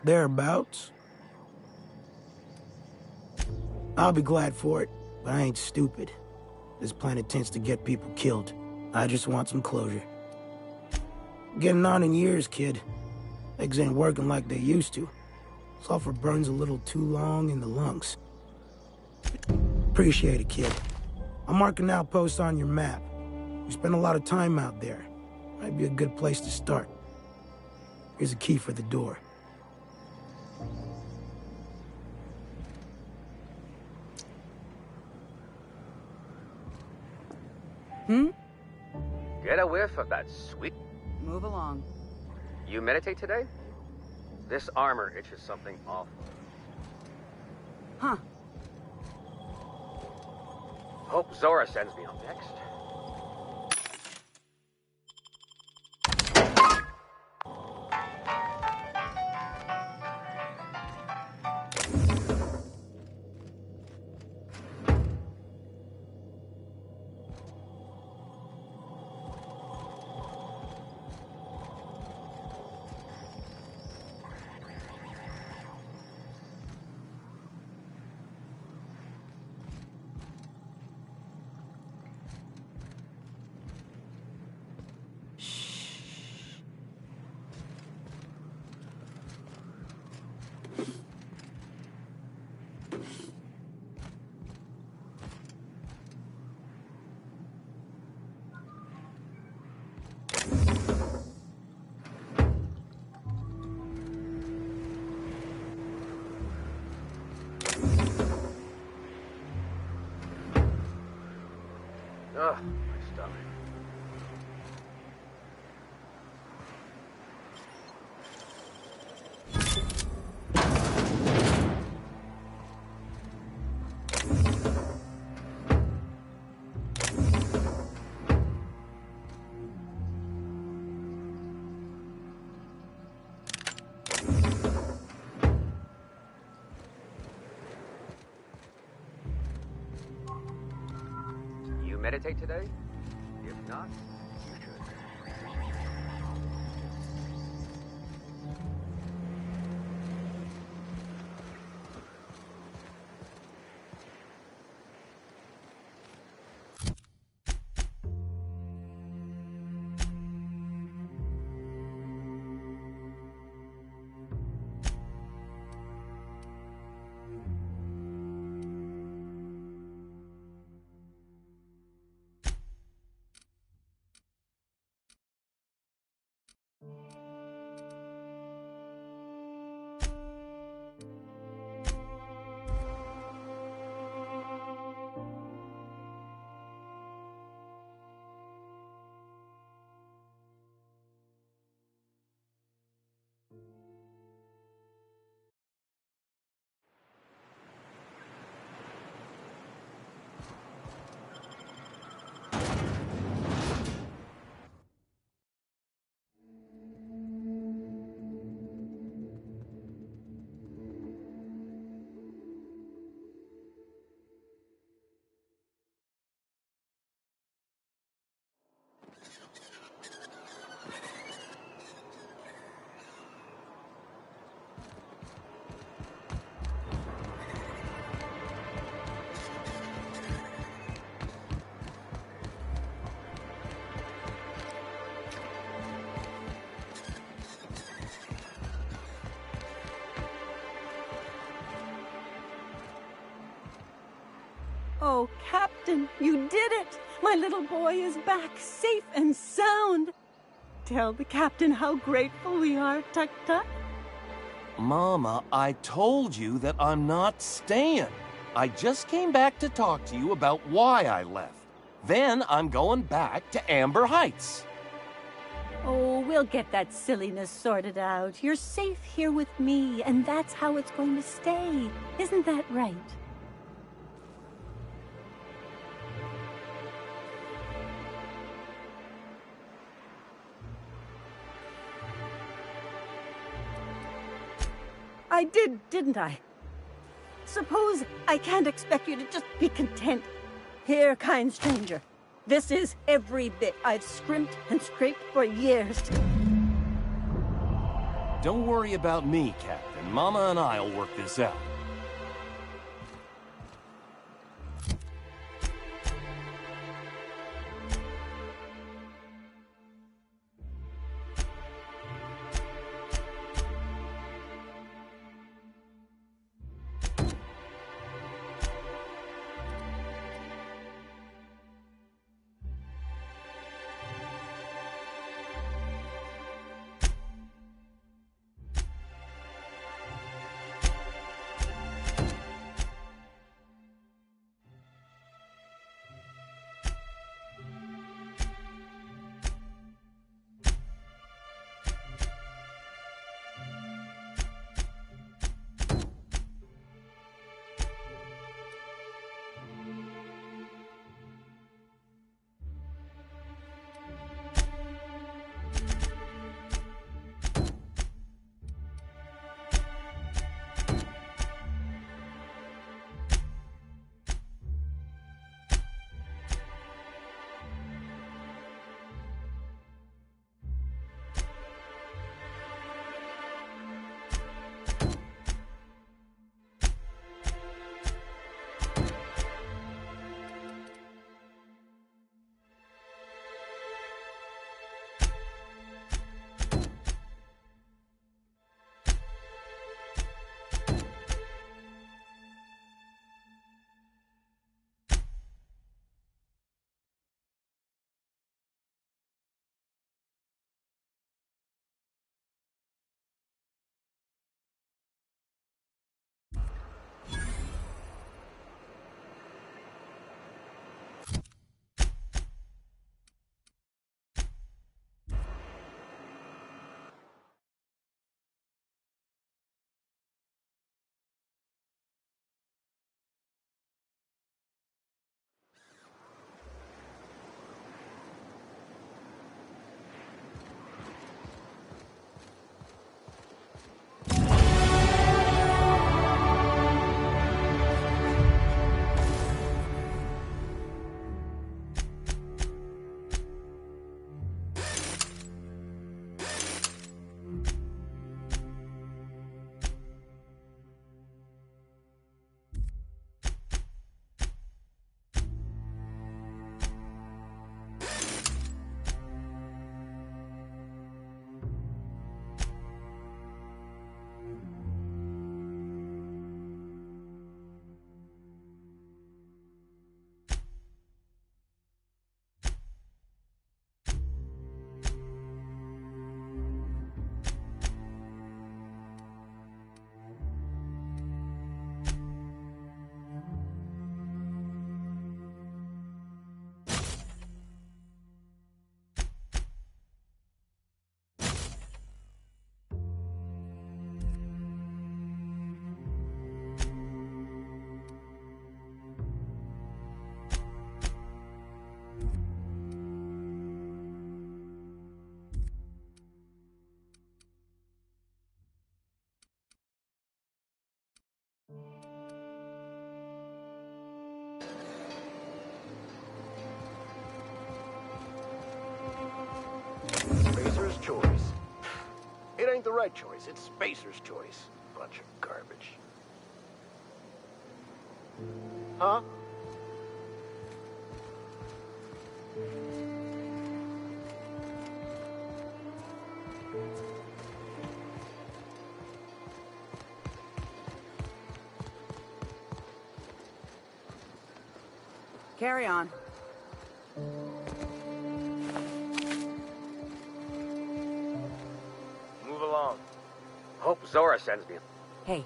Thereabouts. I'll be glad for it, but I ain't stupid. This planet tends to get people killed. I just want some closure. Getting on in years, kid. Legs ain't working like they used to. Sulfur burns a little too long in the lungs. Appreciate it, kid. I'm marking outposts on your map. We spend a lot of time out there. Might be a good place to start. Here's a key for the door. Get a whiff of that sweet... Move along. You meditate today? This armor itches something awful. Huh. Hope Zora sends me up next. Ugh, my stomach. meditate today? If not, you should. Oh, Captain, you did it! My little boy is back, safe and sound! Tell the Captain how grateful we are, Tuk-Tuk. Mama, I told you that I'm not staying. I just came back to talk to you about why I left. Then I'm going back to Amber Heights. Oh, we'll get that silliness sorted out. You're safe here with me, and that's how it's going to stay. Isn't that right? I did, didn't I? Suppose I can't expect you to just be content. Here, kind stranger. This is every bit I've scrimped and scraped for years. Don't worry about me, Captain. Mama and I'll work this out. ain't the right choice. It's Spacer's choice. Bunch of garbage. Huh? Carry on. Move along. Hope Zora sends me. Hey.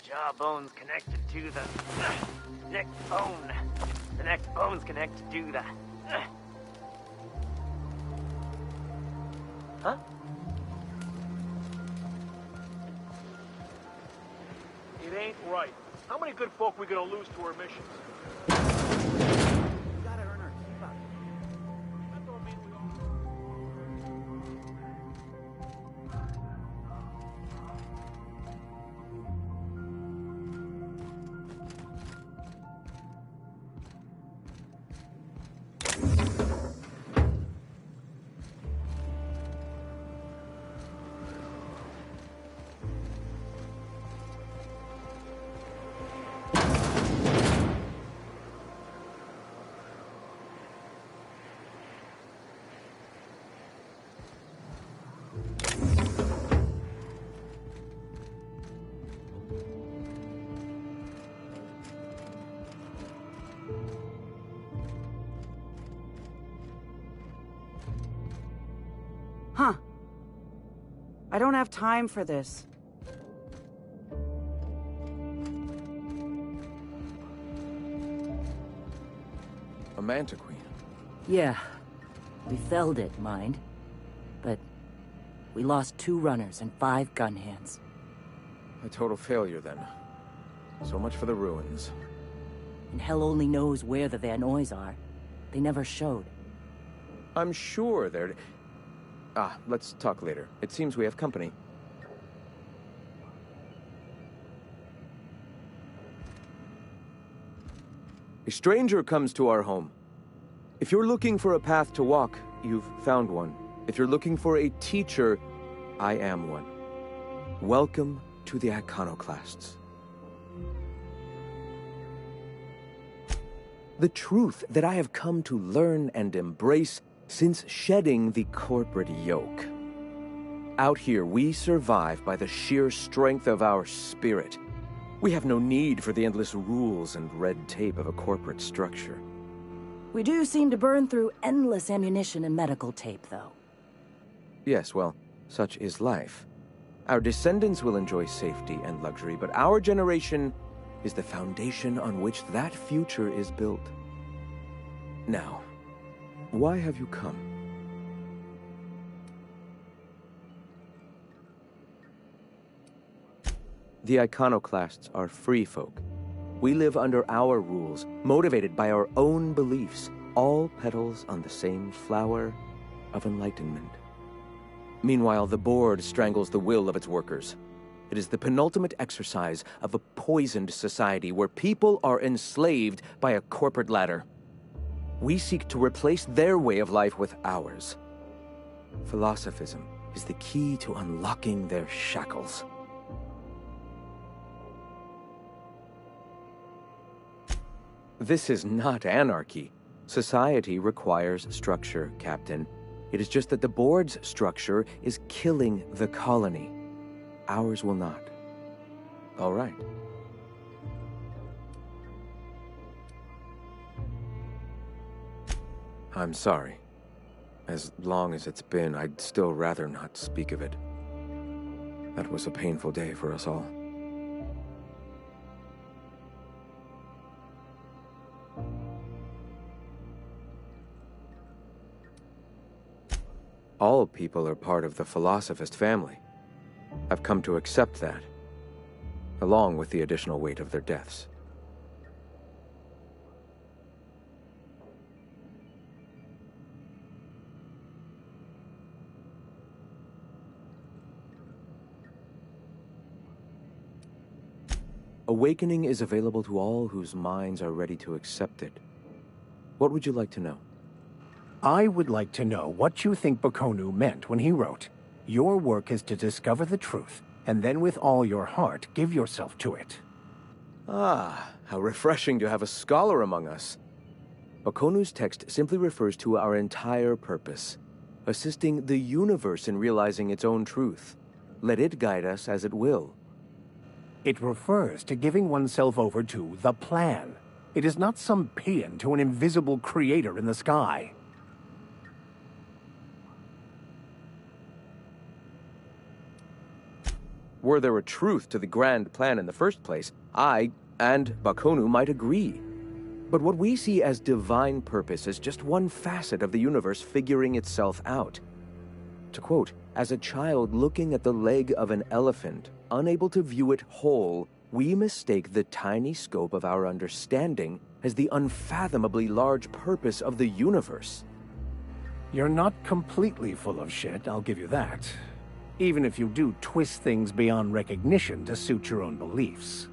Jawbone's connected to the neck bone. The neck bone's connected to the... Huh? It ain't right. How many good folk we gonna lose to our missions? Huh. I don't have time for this. A Mantiqueen. Yeah. We felled it, mind. But we lost 2 runners and 5 gun hands. A total failure, then. So much for the ruins. And hell only knows where the Van Oys are. They never showed. I'm sure they're... let's talk later. It seems we have company. A stranger comes to our home. If you're looking for a path to walk, you've found one. If you're looking for a teacher, I am one. Welcome to the Iconoclasts. The truth that I have come to learn and embrace since shedding the corporate yoke. Out here, we survive by the sheer strength of our spirit. We have no need for the endless rules and red tape of a corporate structure. We do seem to burn through endless ammunition and medical tape, though. Yes, well, such is life. Our descendants will enjoy safety and luxury, but our generation is the foundation on which that future is built. Now, why have you come? The Iconoclasts are free folk. We live under our rules, motivated by our own beliefs, all petals on the same flower of enlightenment. Meanwhile, the board strangles the will of its workers. It is the penultimate exercise of a poisoned society where people are enslaved by a corporate ladder. We seek to replace their way of life with ours. Philosophism is the key to unlocking their shackles. This is not anarchy. Society requires structure, Captain. It is just that the board's structure is killing the colony. Ours will not. All right. I'm sorry. As long as it's been, I'd still rather not speak of it. That was a painful day for us all. All people are part of the Philosophist family. I've come to accept that, along with the additional weight of their deaths. Awakening is available to all whose minds are ready to accept it. What would you like to know? I would like to know what you think Bokonu meant when he wrote, "Your work is to discover the truth, and then with all your heart give yourself to it." Ah, how refreshing to have a scholar among us. Bokonu's text simply refers to our entire purpose, assisting the universe in realizing its own truth. Let it guide us as it will. It refers to giving oneself over to the plan. It is not some paean to an invisible creator in the sky. Were there a truth to the grand plan in the first place, I and Bokonu might agree. But what we see as divine purpose is just one facet of the universe figuring itself out. To quote, "As a child looking at the leg of an elephant, unable to view it whole, we mistake the tiny scope of our understanding as the unfathomably large purpose of the universe." You're not completely full of shit, I'll give you that. Even if you do twist things beyond recognition to suit your own beliefs.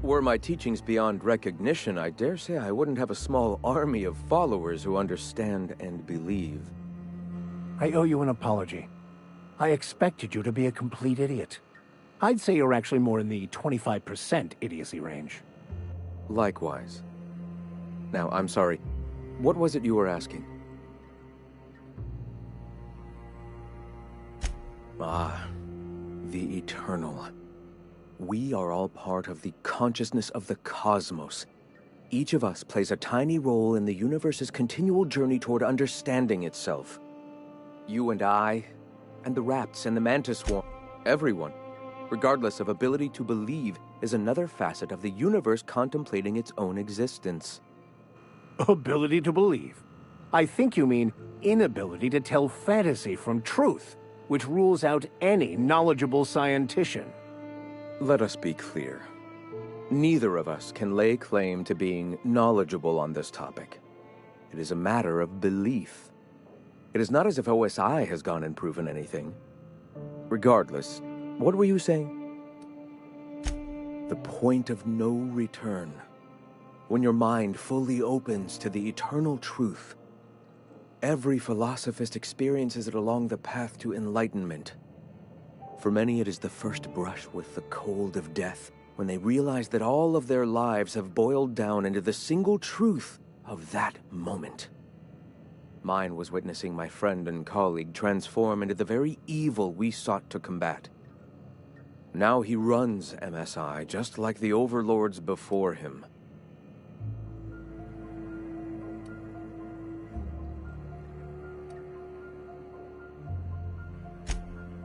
Were my teachings beyond recognition, I dare say I wouldn't have a small army of followers who understand and believe. I owe you an apology. I expected you to be a complete idiot. I'd say you're actually more in the 25% idiocy range. Likewise. Now, I'm sorry. What was it you were asking? Ah, the Eternal. We are all part of the consciousness of the cosmos. Each of us plays a tiny role in the universe's continual journey toward understanding itself. You and I, and the rats and the mantis swarm, everyone, regardless of ability to believe, is another facet of the universe contemplating its own existence. Ability to believe? I think you mean inability to tell fantasy from truth, which rules out any knowledgeable scientician. Let us be clear. Neither of us can lay claim to being knowledgeable on this topic. It is a matter of belief. It is not as if OSI has gone and proven anything. Regardless, what were you saying? The point of no return. When your mind fully opens to the eternal truth. Every philosophist experiences it along the path to enlightenment. For many, it is the first brush with the cold of death, when they realize that all of their lives have boiled down into the single truth of that moment. Mine was witnessing my friend and colleague transform into the very evil we sought to combat. Now he runs MSI just like the overlords before him.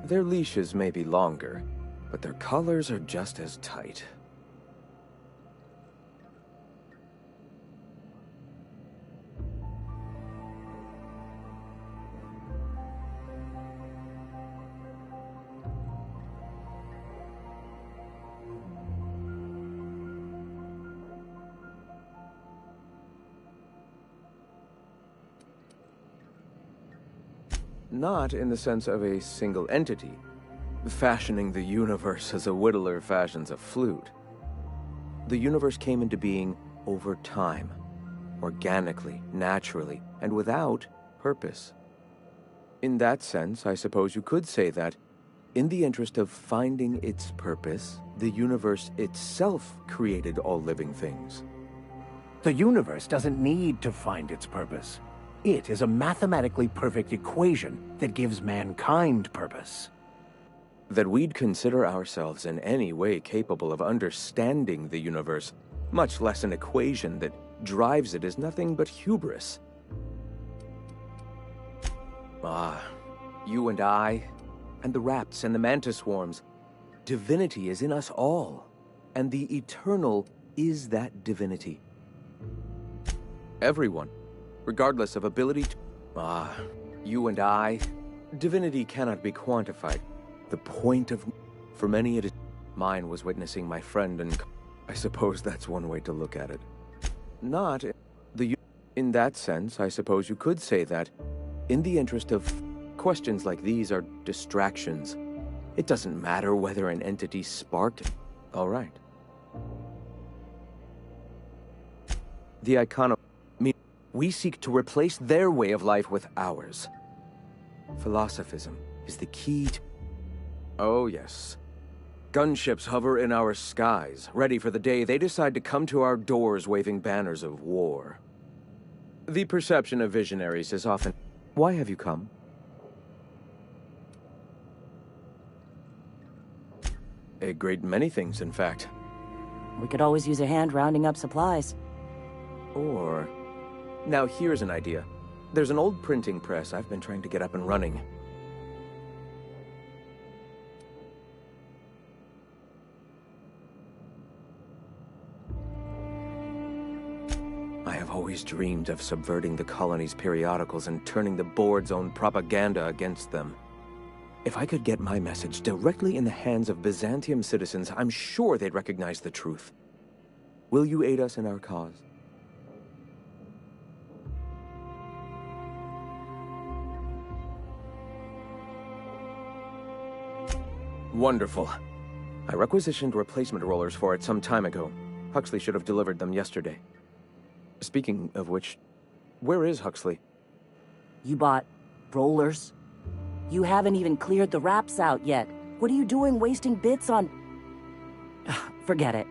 Their leashes may be longer, but their collars are just as tight. Not in the sense of a single entity, fashioning the universe as a whittler fashions a flute. The universe came into being over time, organically, naturally, and without purpose. In that sense, I suppose you could say that In the interest of finding its purpose, the universe itself created all living things. The universe doesn't need to find its purpose. It is a mathematically perfect equation that gives mankind purpose. That we'd consider ourselves in any way capable of understanding the universe, much less an equation that drives it, is nothing but hubris. Ah, you and I, and the rats and the mantis swarms. Divinity is in us all, and the eternal is that divinity. Everyone, regardless of ability to... Ah, you and I, divinity cannot be quantified. The point of... For many it is... Mine was witnessing my friend, and I suppose that's one way to look at it. Not the... In that sense, I suppose you could say that, in the interest of... Questions like these are distractions. It doesn't matter whether an entity sparked... All right. The Icono... We seek to replace their way of life with ours. Philosophism is the key to... Oh, yes. Gunships hover in our skies, ready for the day they decide to come to our doors waving banners of war. The perception of visionaries is often... Why have you come? A great many things, in fact. We could always use a hand rounding up supplies. Or... Now here's an idea. There's an old printing press I've been trying to get up and running. I have always dreamed of subverting the colony's periodicals and turning the board's own propaganda against them. If I could get my message directly in the hands of Byzantium citizens, I'm sure they'd recognize the truth. Will you aid us in our cause? Wonderful. I requisitioned replacement rollers for it some time ago. Huxley should have delivered them yesterday. Speaking of which, where is Huxley? You bought rollers? You haven't even cleared the wraps out yet. What are you doing wasting bits on... Forget it.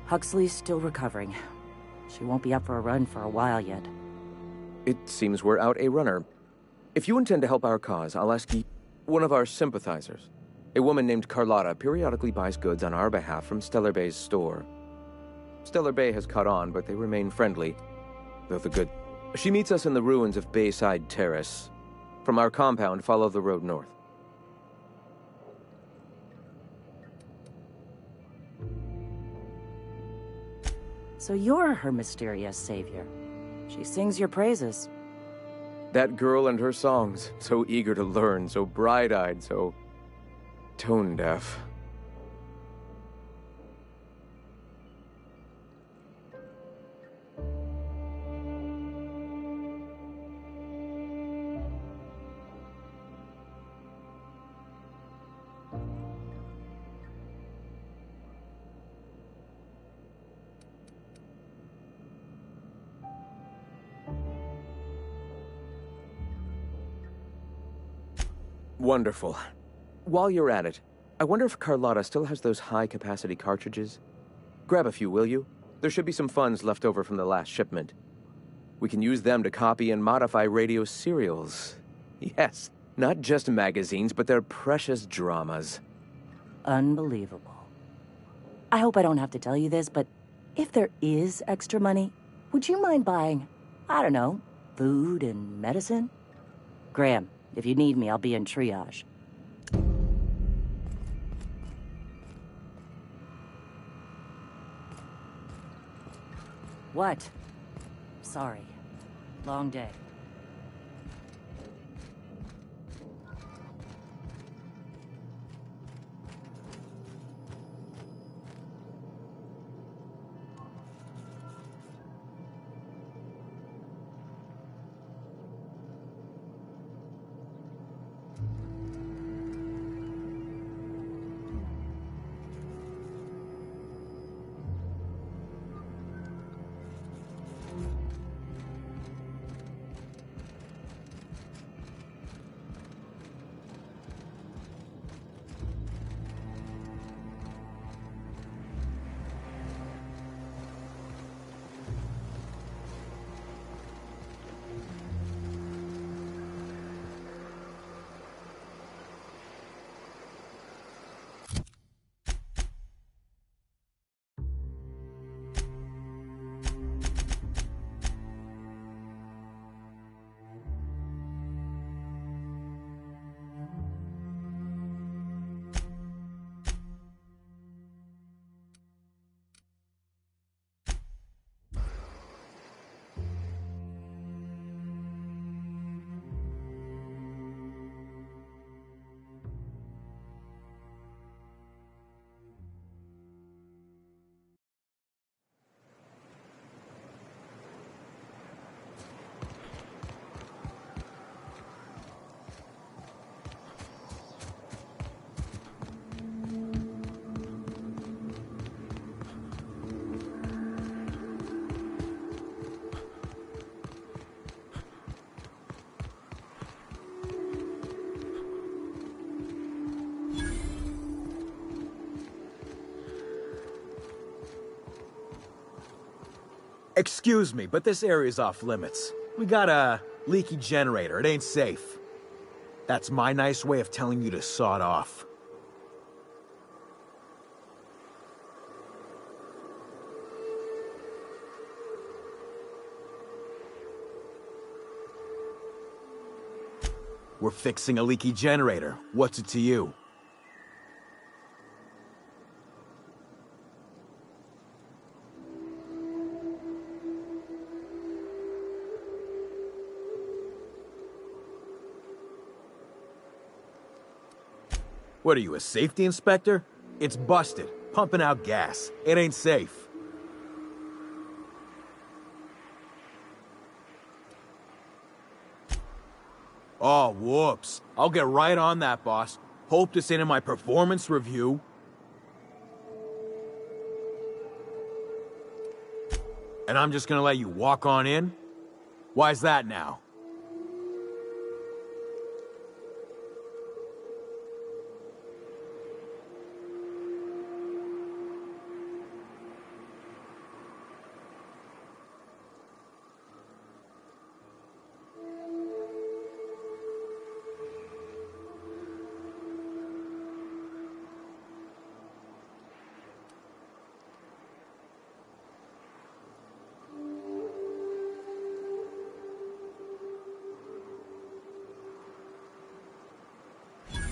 Huxley's still recovering. She won't be up for a run for a while yet. It seems we're out a runner. If you intend to help our cause, I'll ask you... One of our sympathizers. A woman named Carlotta periodically buys goods on our behalf from Stellar Bay's store. Stellar Bay has caught on, but they remain friendly, though the good... She meets us in the ruins of Bayside Terrace. From our compound, follow the road north. So you're her mysterious savior. She sings your praises. That girl and her songs, so eager to learn, so bright-eyed, so... tone-deaf. Wonderful. While you're at it, I wonder if Carlotta still has those high-capacity cartridges? Grab a few, will you? There should be some funds left over from the last shipment. We can use them to copy and modify radio serials. Yes, not just magazines, but their precious dramas. Unbelievable. I hope I don't have to tell you this, but if there is extra money, would you mind buying, I don't know, food and medicine? Graham, if you need me, I'll be in triage. What? Sorry. Long day. Excuse me, but this area's off limits. We got a leaky generator. It ain't safe. That's my nice way of telling you to sod off. We're fixing a leaky generator. What's it to you? What are you, a safety inspector? It's busted, pumping out gas. It ain't safe. Oh, whoops. I'll get right on that, boss. Hope this ain't in my performance review. And I'm just gonna let you walk on in? Why's that now?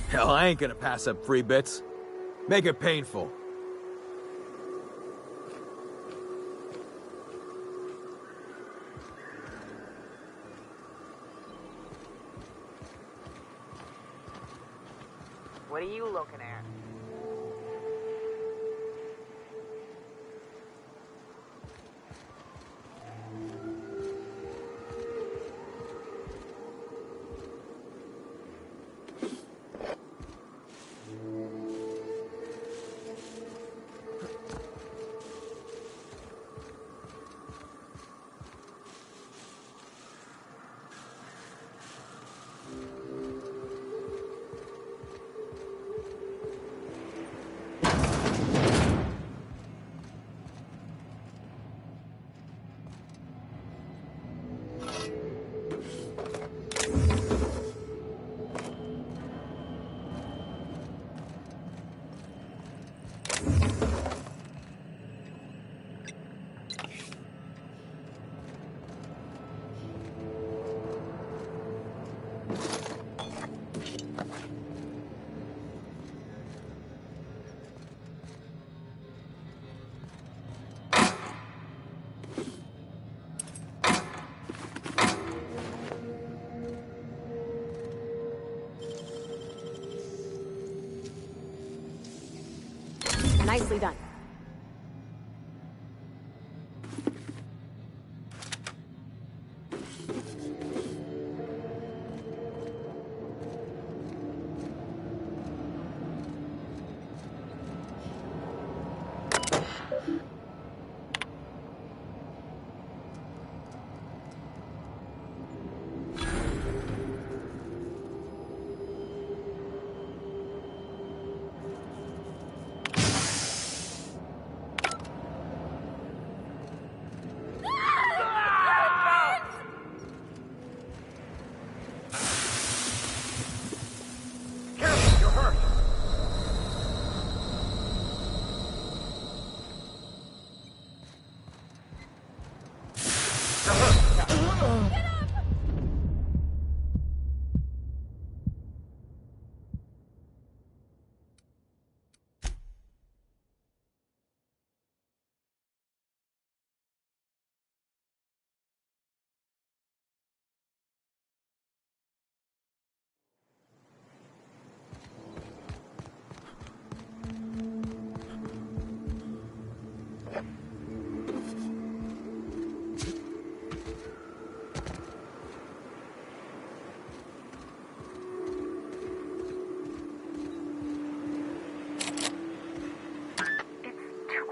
Hell, I ain't gonna pass up free bits. Make it painful. What are you looking at? Nicely done.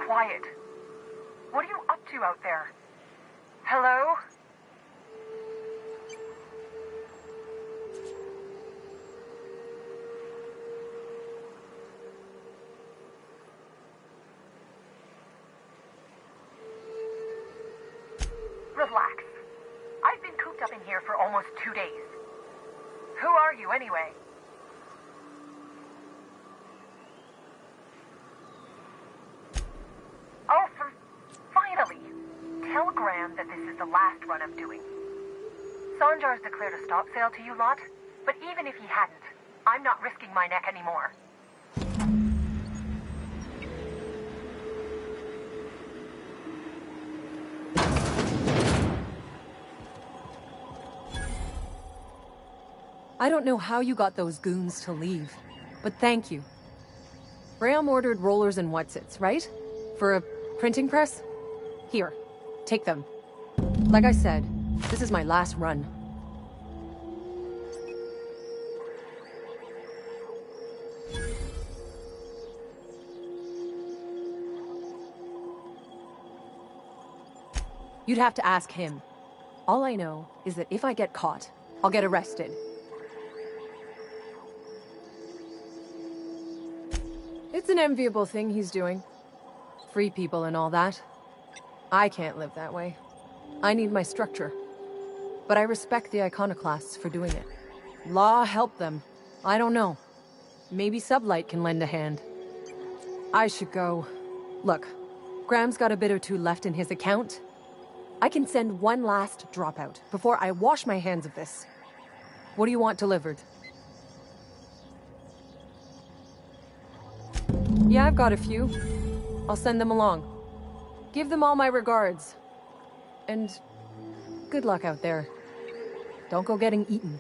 Quiet. What are you up to out there? Hello? here for almost 2 days. Who are you, anyway? Oh, finally! Tell Graham that this is the last run I'm doing. Sanjar's declared a stop sale to you lot, but even if he hadn't, I'm not risking my neck anymore. I don't know how you got those goons to leave, but thank you. Graham ordered rollers and whatsits, right? For a printing press? Here, take them. Like I said, this is my last run. You'd have to ask him. All I know is that if I get caught, I'll get arrested. It's an enviable thing he's doing. Free people and all that. I can't live that way. I need my structure. But I respect the iconoclasts for doing it. Law helped them. I don't know. Maybe Sublight can lend a hand. I should go. Look, Graham's got a bit or two left in his account. I can send one last dropout before I wash my hands of this. What do you want delivered? Yeah, I've got a few. I'll send them along. Give them all my regards. And good luck out there. Don't go getting eaten.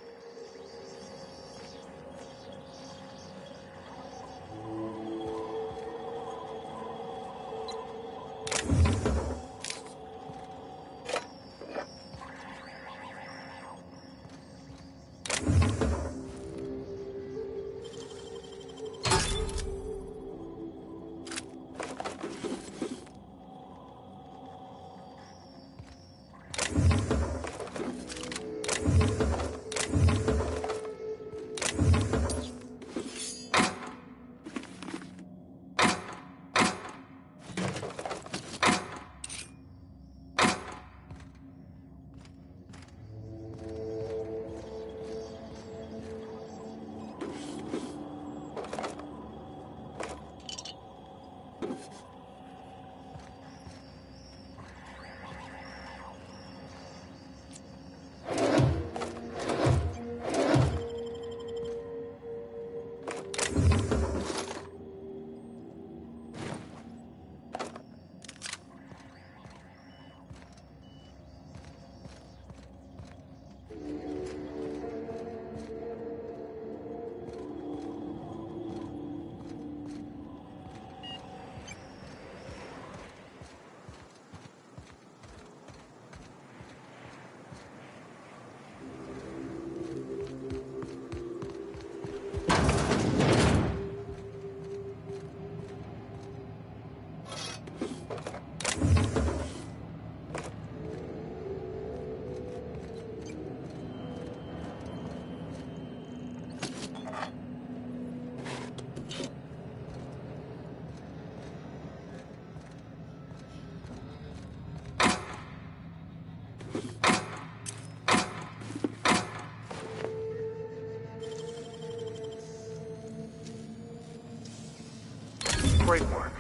Great work.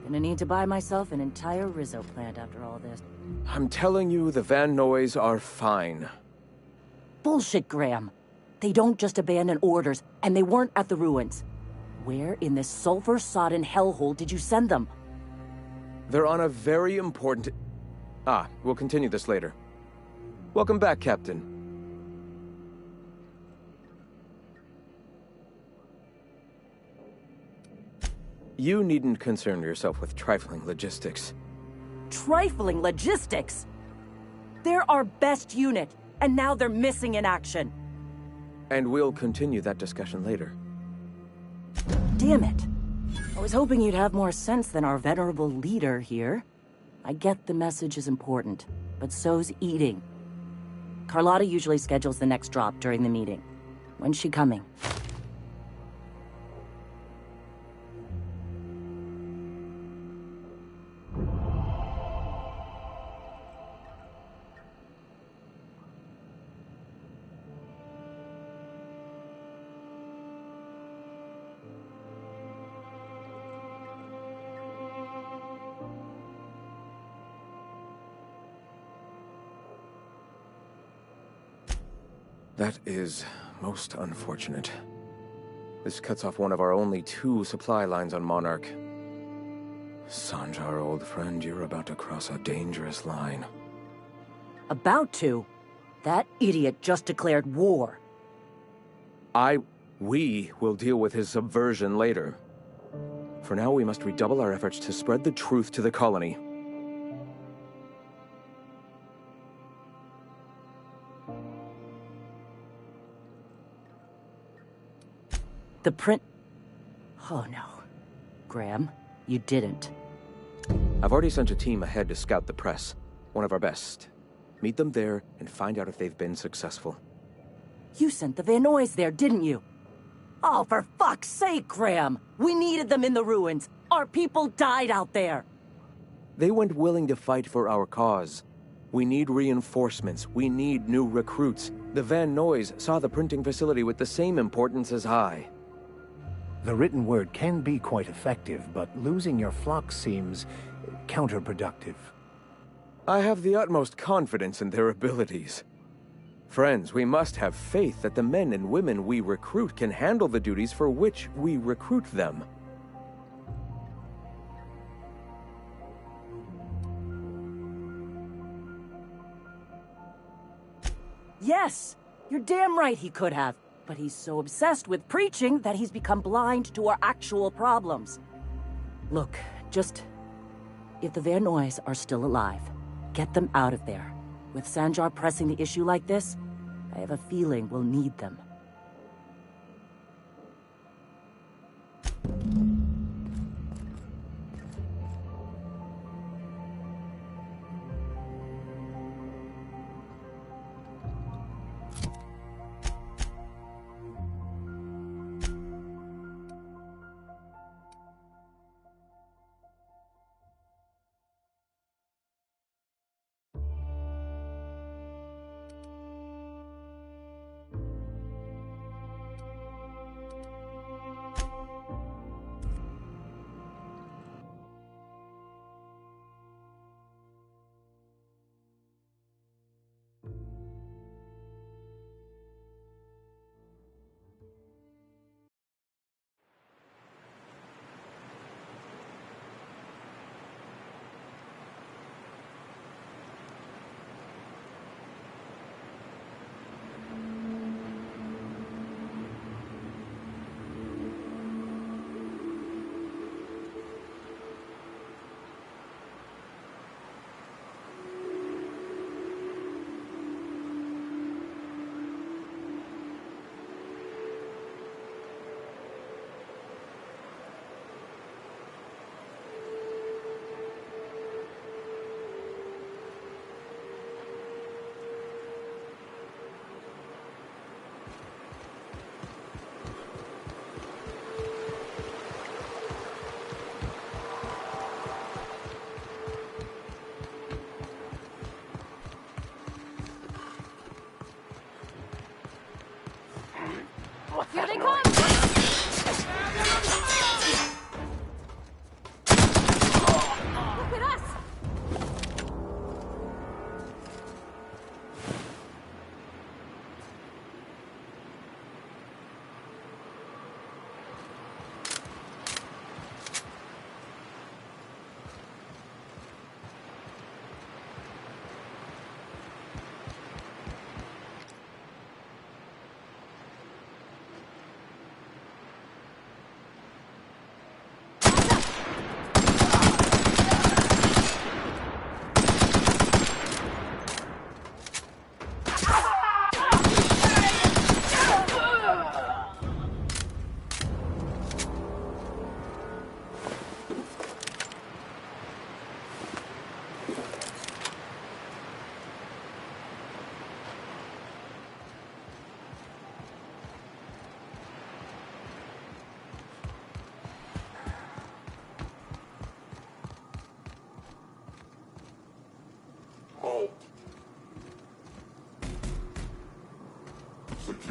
Gonna need to buy myself an entire Rizzo plant after all this. I'm telling you, the Van Noys are fine. Bullshit, Graham. They don't just abandon orders, and they weren't at the ruins. Where in this sulfur-sodden hellhole did you send them? They're on a very important... we'll continue this later. Welcome back, Captain. You needn't concern yourself with trifling logistics. Trifling logistics? They're our best unit, and now they're missing in action. And we'll continue that discussion later. Damn it. I was hoping you'd have more sense than our venerable leader here. I get the message is important, but so's eating. Carlotta usually schedules the next drop during the meeting. When's she coming? That is most unfortunate. This cuts off one of our only 2 supply lines on Monarch. Sanjar, old friend, you're about to cross a dangerous line. About to? That idiot just declared war. We will deal with his subversion later. For now, we must redouble our efforts to spread the truth to the colony. The print... Oh no. Graham, you didn't. I've already sent a team ahead to scout the press. One of our best. Meet them there and find out if they've been successful. You sent the Van Noys there, didn't you? Oh, for fuck's sake, Graham! We needed them in the ruins! Our people died out there! They went willing to fight for our cause. We need reinforcements. We need new recruits. The Van Noys saw the printing facility with the same importance as I. The written word can be quite effective, but losing your flock seems counterproductive. I have the utmost confidence in their abilities. Friends, we must have faith that the men and women we recruit can handle the duties for which we recruit them. Yes! You're damn right he could have. But he's so obsessed with preaching that he's become blind to our actual problems. Look, just... If the Van Noys are still alive, get them out of there. With Sanjar pressing the issue like this, I have a feeling we'll need them.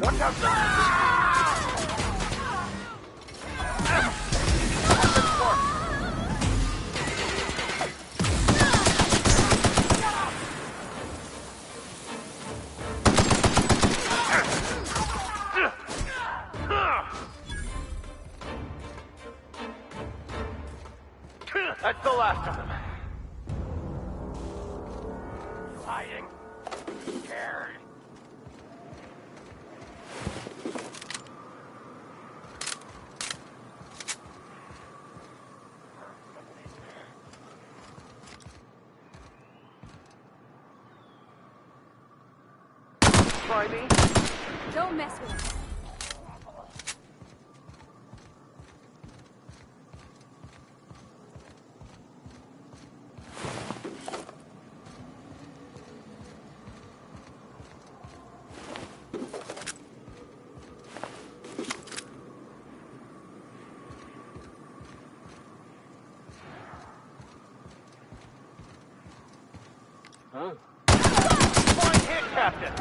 Watch out! That's the last of them. Hiding. Scared. Try me? Don't mess with us. Huh? Fine hit, Captain!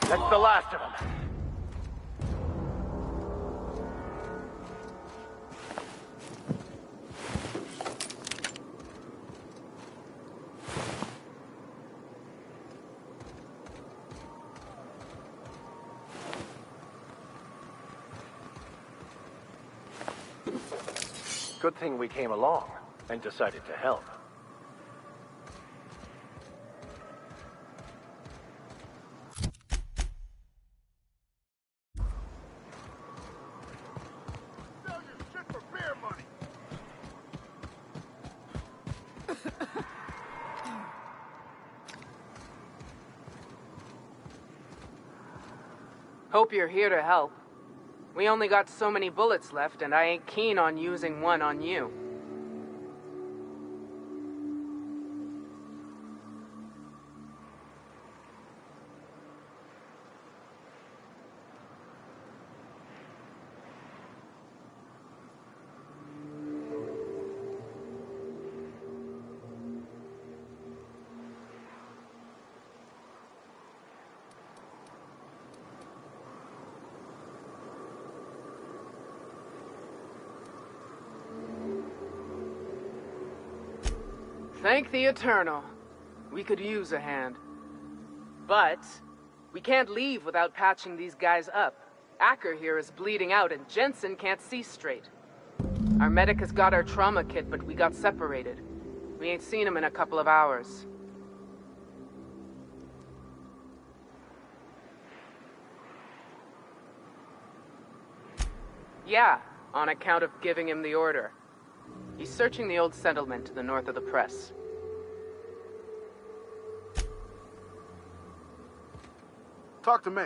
That's the last of them. Good thing we came along and decided to help. Hope you're here to help. We only got so many bullets left, and I ain't keen on using one on you. Thank the Eternal. We could use a hand. But we can't leave without patching these guys up. Acker here is bleeding out and Jensen can't see straight. Our medic has got our trauma kit, but we got separated. We ain't seen him in a couple of hours. Yeah, on account of giving him the order. He's searching the old settlement to the north of the press. Talk to me.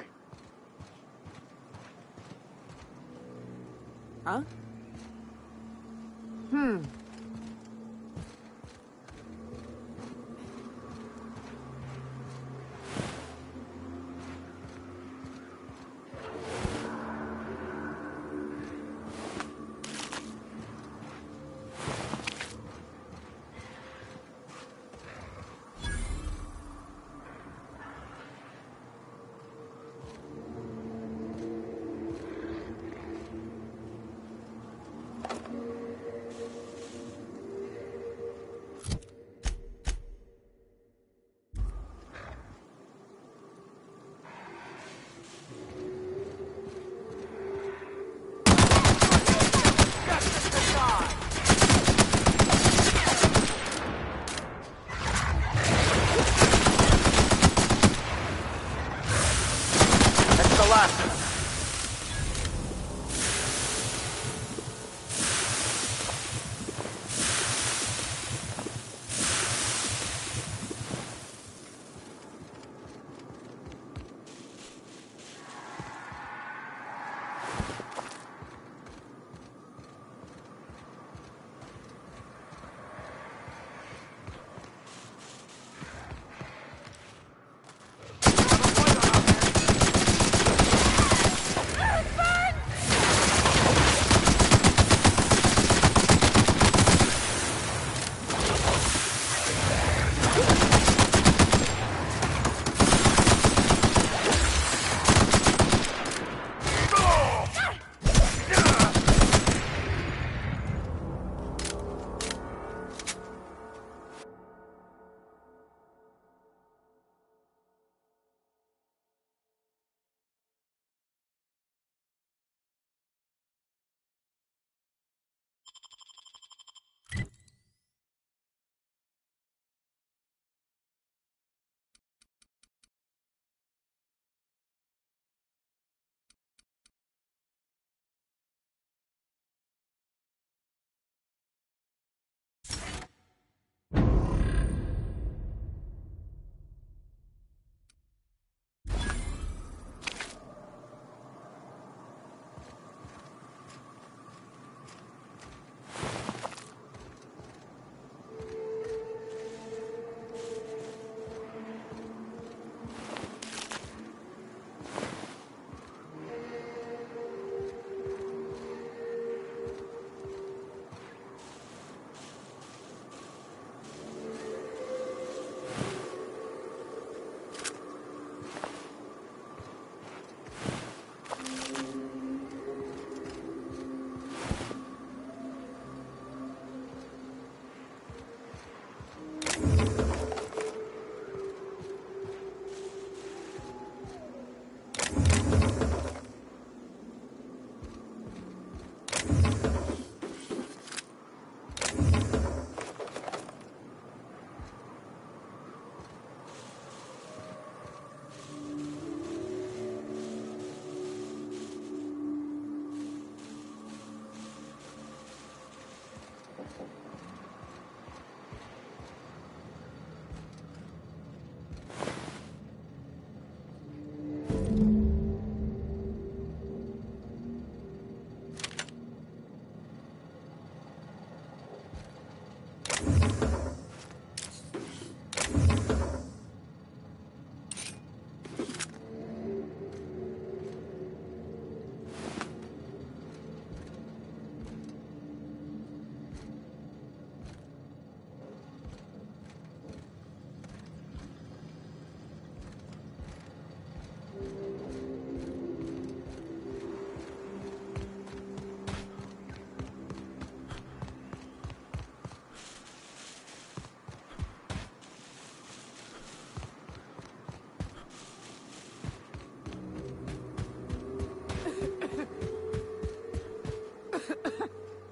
Huh?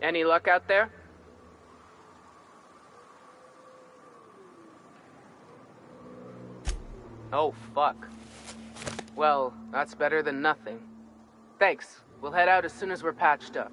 Any luck out there? Oh, fuck. Well, that's better than nothing. Thanks. We'll head out as soon as we're patched up.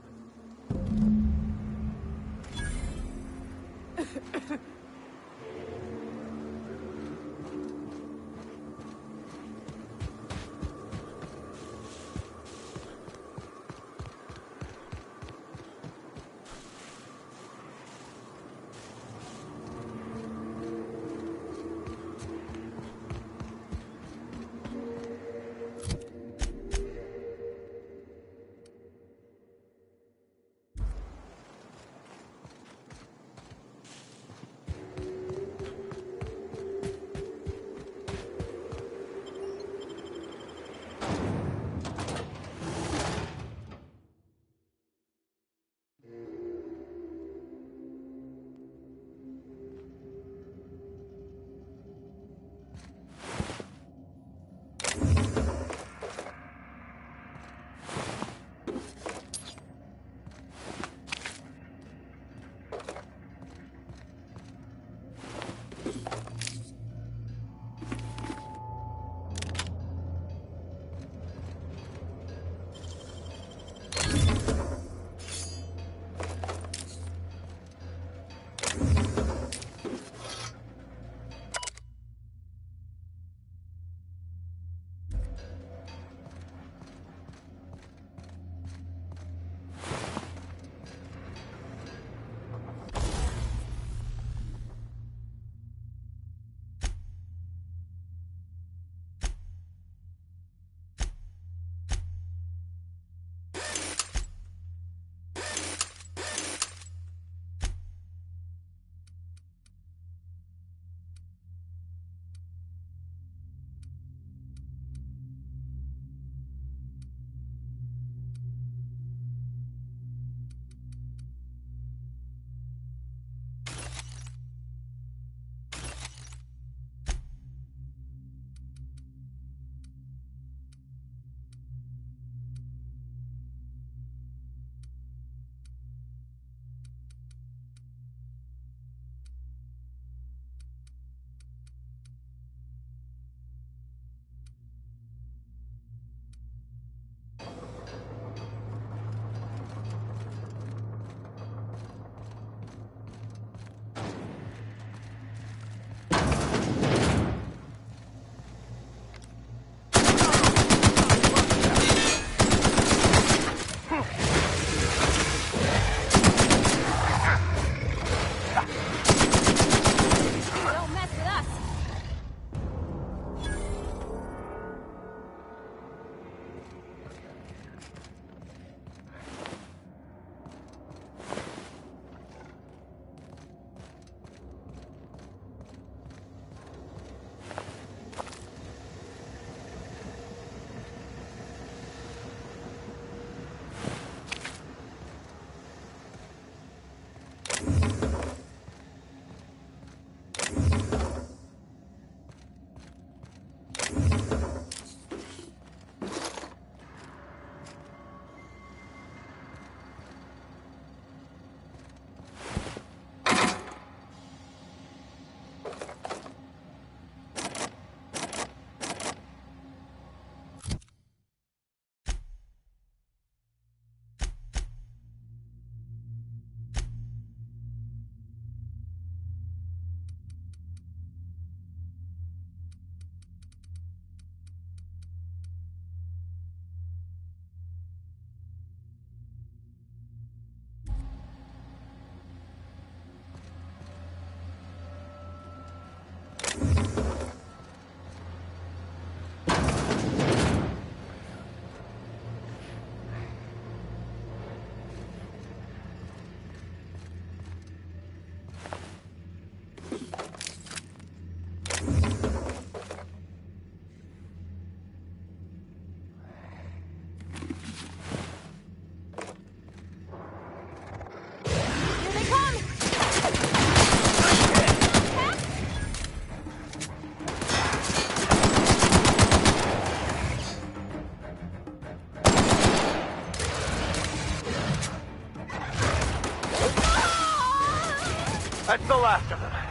That's the last of them.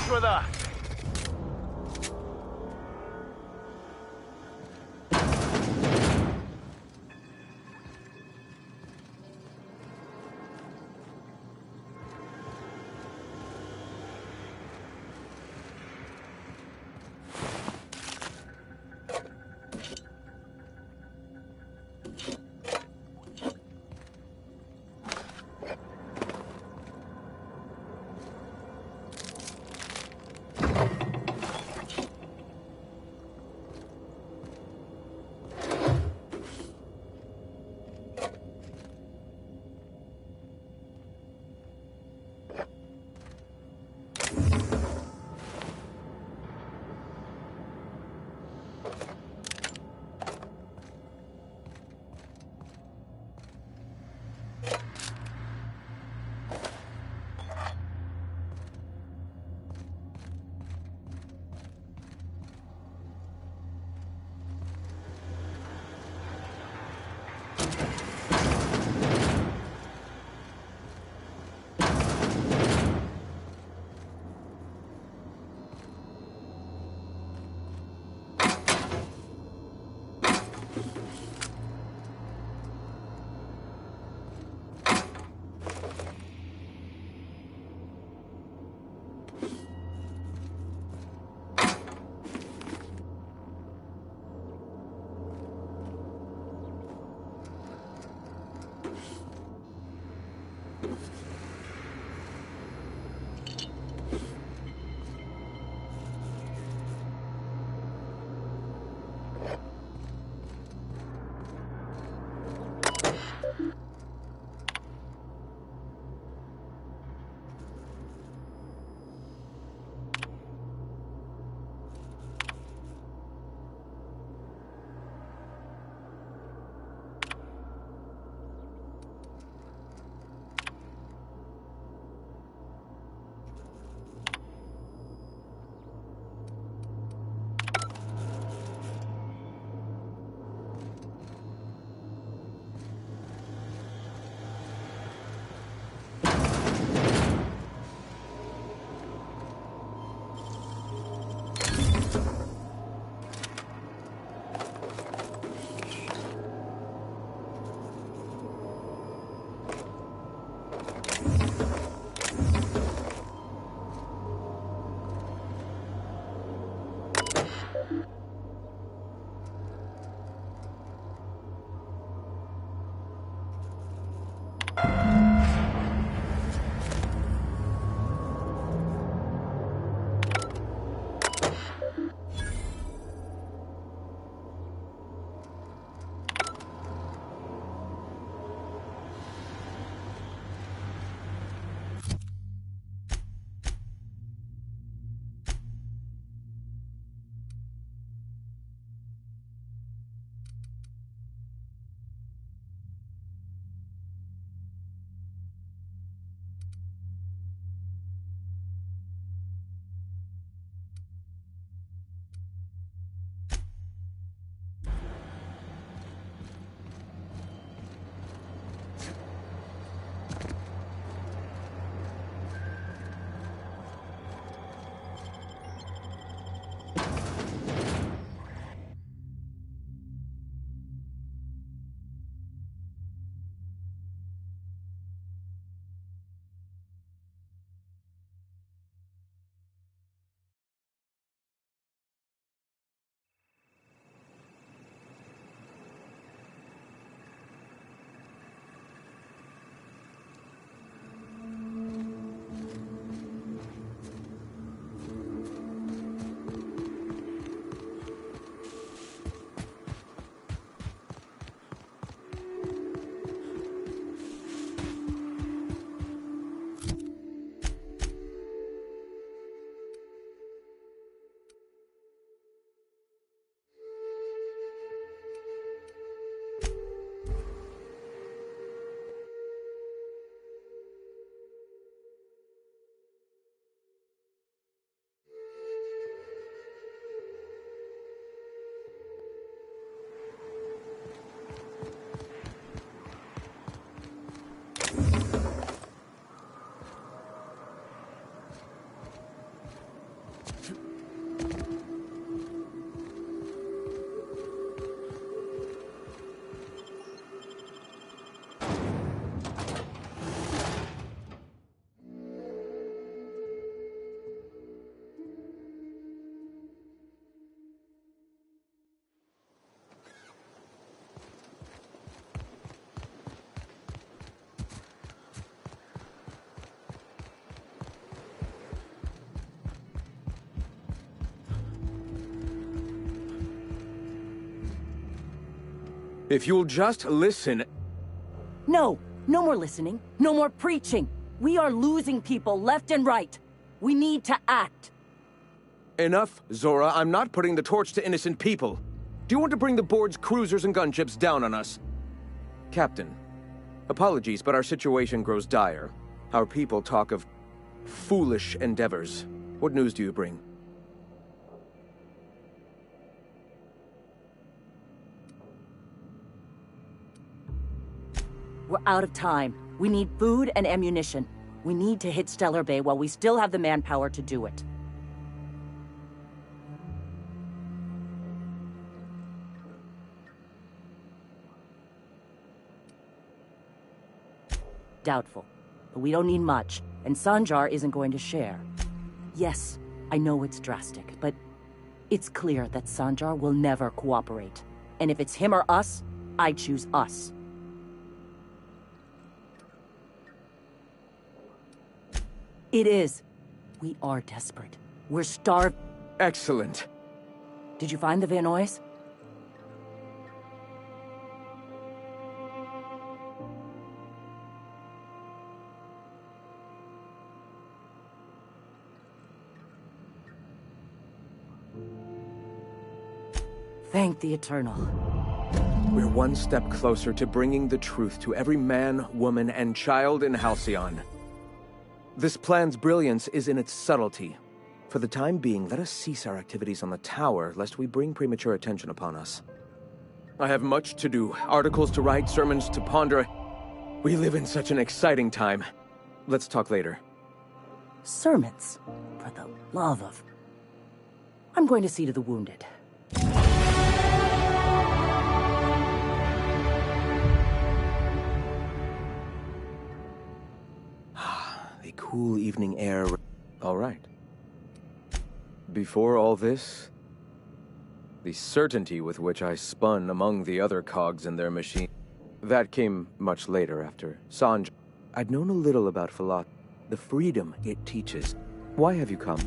March with us. If you'll just listen... No! No more listening. No more preaching. We are losing people left and right. We need to act. Enough, Zora. I'm not putting the torch to innocent people. Do you want to bring the board's cruisers and gunships down on us? Captain, apologies, but our situation grows dire. Our people talk of foolish endeavors. What news do you bring? We're out of time. We need food and ammunition. We need to hit Stellar Bay while we still have the manpower to do it. Doubtful. But we don't need much, and Sanjar isn't going to share. Yes, I know it's drastic, but it's clear that Sanjar will never cooperate. And if it's him or us, I choose us. It is. We are desperate. We're starved. Excellent. Did you find the Vanoys? Thank the Eternal. We're one step closer to bringing the truth to every man, woman, and child in Halcyon. This plan's brilliance is in its subtlety. For the time being, let us cease our activities on the tower, lest we bring premature attention upon us. I have much to do, articles to write, sermons to ponder. We live in such an exciting time. Let's talk later. Sermons? For the love of... I'm going to see to the wounded. The cool evening air... All right. Before all this, the certainty with which I spun among the other cogs in their machine, that came much later after Sanj. I'd known a little about philosophy, the freedom it teaches. Why have you come?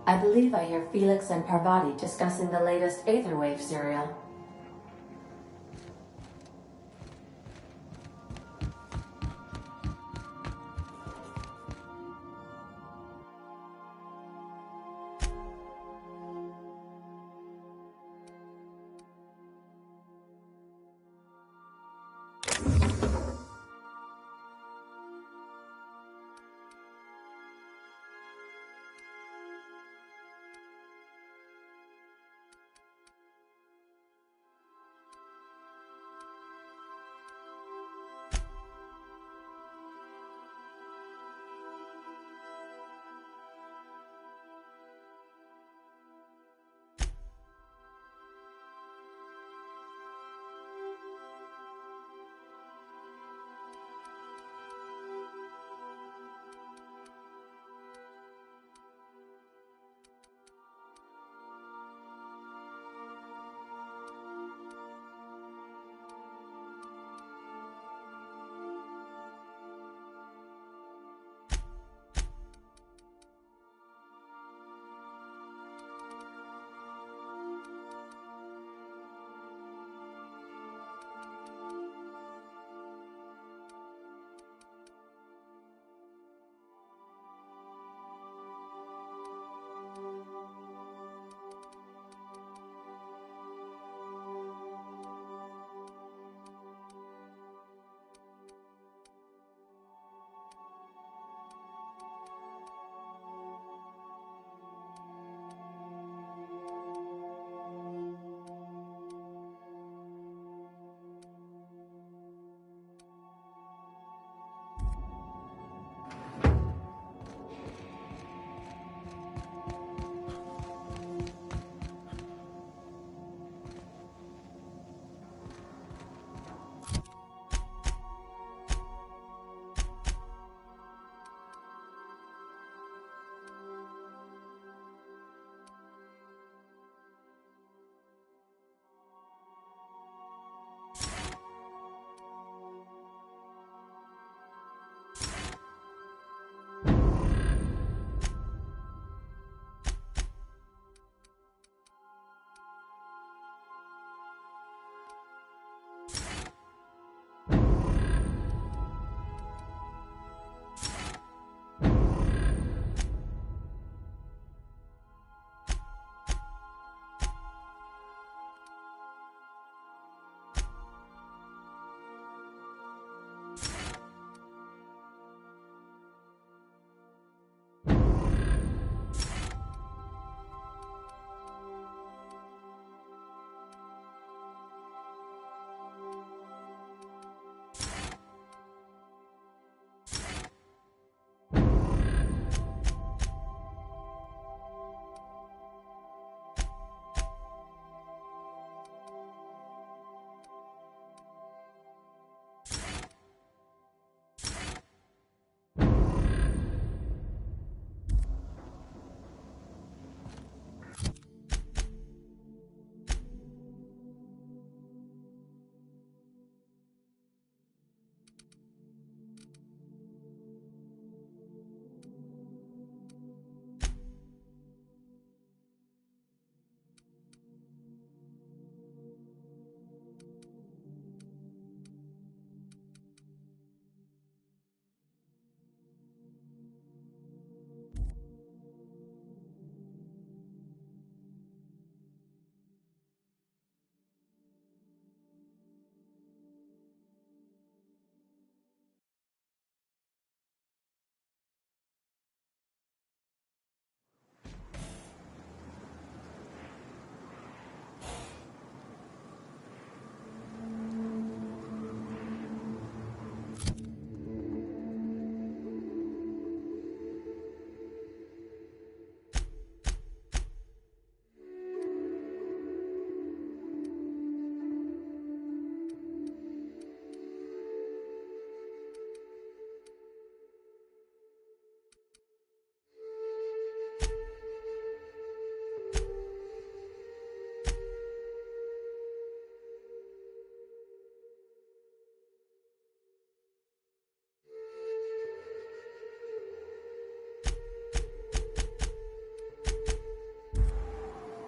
I believe I hear Felix and Parvati discussing the latest Aetherwave serial.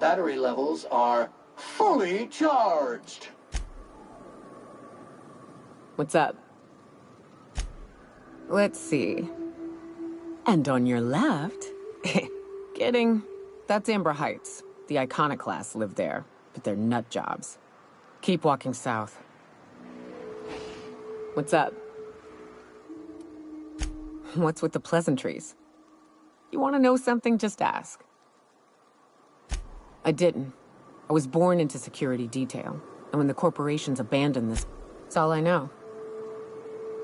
battery levels are fully charged. What's up? Let's see. And on your left... Kidding. That's Amber Heights. The Iconoclasts live there, but they're nut jobs. Keep walking south. What's up? What's with the pleasantries? You want to know something? Just ask. I didn't. I was born into security detail, and when the corporations abandoned this, that's all I know.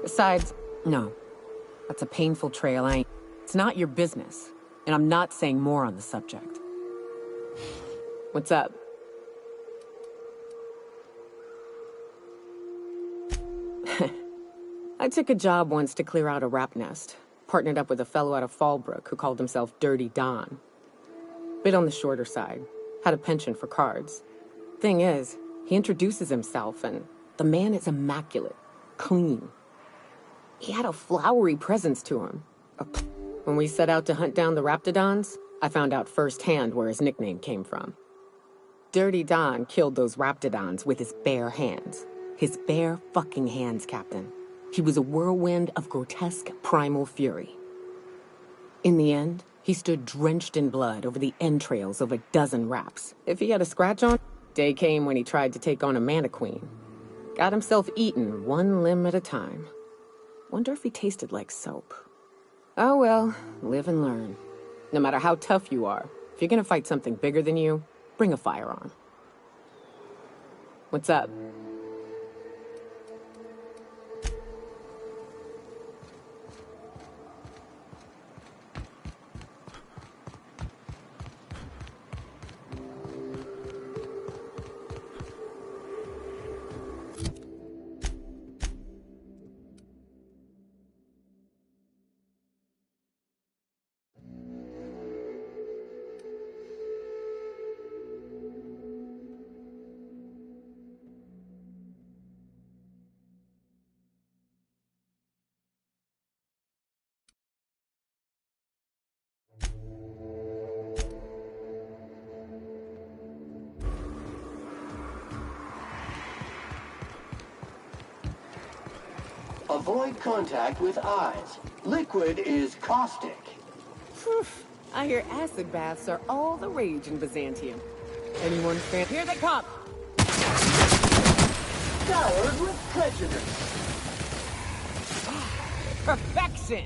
Besides, no. That's a painful trail. It's not your business, and I'm not saying more on the subject. What's up? I took a job once to clear out a rap nest. Partnered up with a fellow out of Fallbrook who called himself Dirty Don. Bit on the shorter side. Had a penchant for cards. Thing is, he introduces himself and the man is immaculate. Clean. He had a flowery presence to him. When we set out to hunt down the Raptidons, I found out firsthand where his nickname came from. Dirty Don killed those Raptidons with his bare hands. His bare fucking hands, Captain. He was a whirlwind of grotesque primal fury. In the end, he stood drenched in blood over the entrails of a dozen raps. If he had a scratch on, day came when he tried to take on a Mantiqueen. Got himself eaten one limb at a time. Wonder if he tasted like soap. Oh well, live and learn. No matter how tough you are, if you're gonna fight something bigger than you, bring a firearm. What's up? Avoid contact with eyes. Liquid is caustic. Whew. I hear acid baths are all the rage in Byzantium. Anyone fan? Here they come! Scoured with prejudice. Perfection!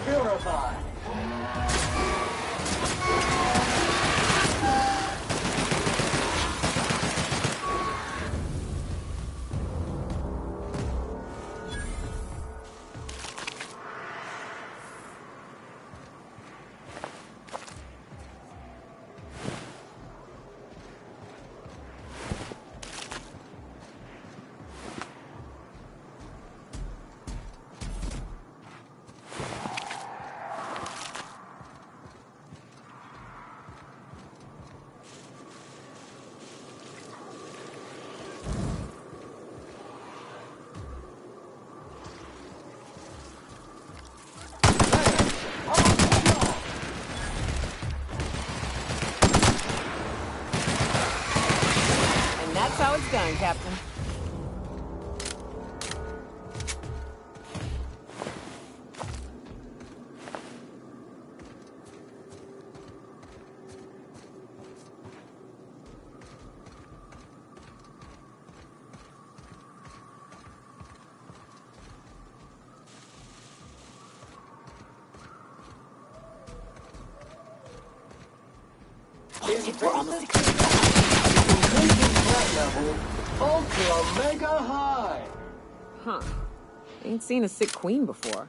Purified. That's how it's done, Captain. We're almost level, ultra mega high. Huh. Ain't seen a sick queen before.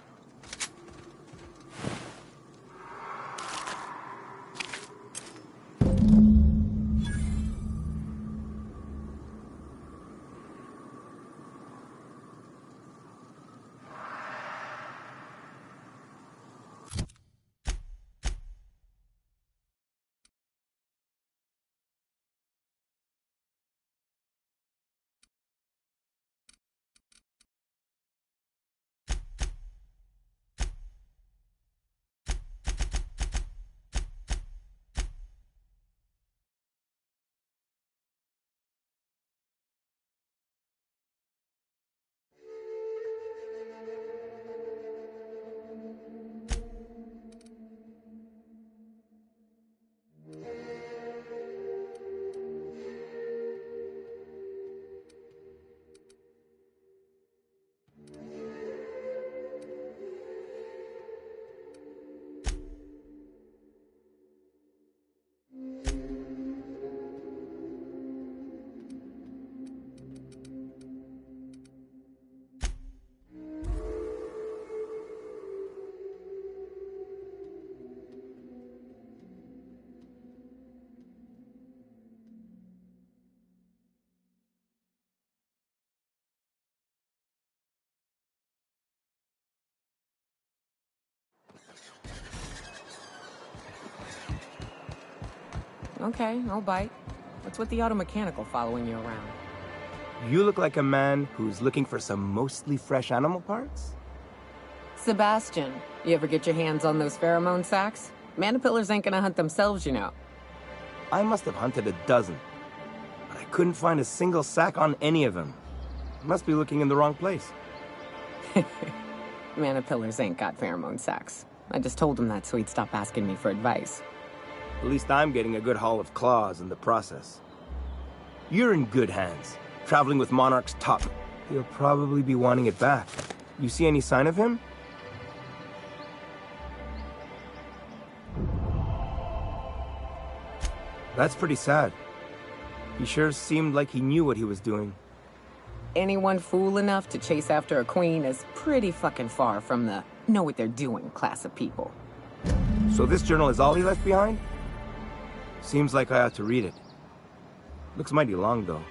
Okay, I'll bite. What's with the auto mechanical following you around? You look like a man who's looking for some mostly fresh animal parts? Sebastian, you ever get your hands on those pheromone sacs? Manipillars ain't gonna hunt themselves, you know. I must have hunted a dozen, but I couldn't find a single sack on any of them. Must be looking in the wrong place. Manipillars ain't got pheromone sacs. I just told him that so he'd stop asking me for advice. At least I'm getting a good haul of claws in the process. You're in good hands, traveling with Monarch's top. He'll probably be wanting it back. You see any sign of him? That's pretty sad. He sure seemed like he knew what he was doing. Anyone fool enough to chase after a queen is pretty fucking far from the know what they're doing class of people. So this journal is all he left behind? Seems like I ought to read it. Looks mighty long, though.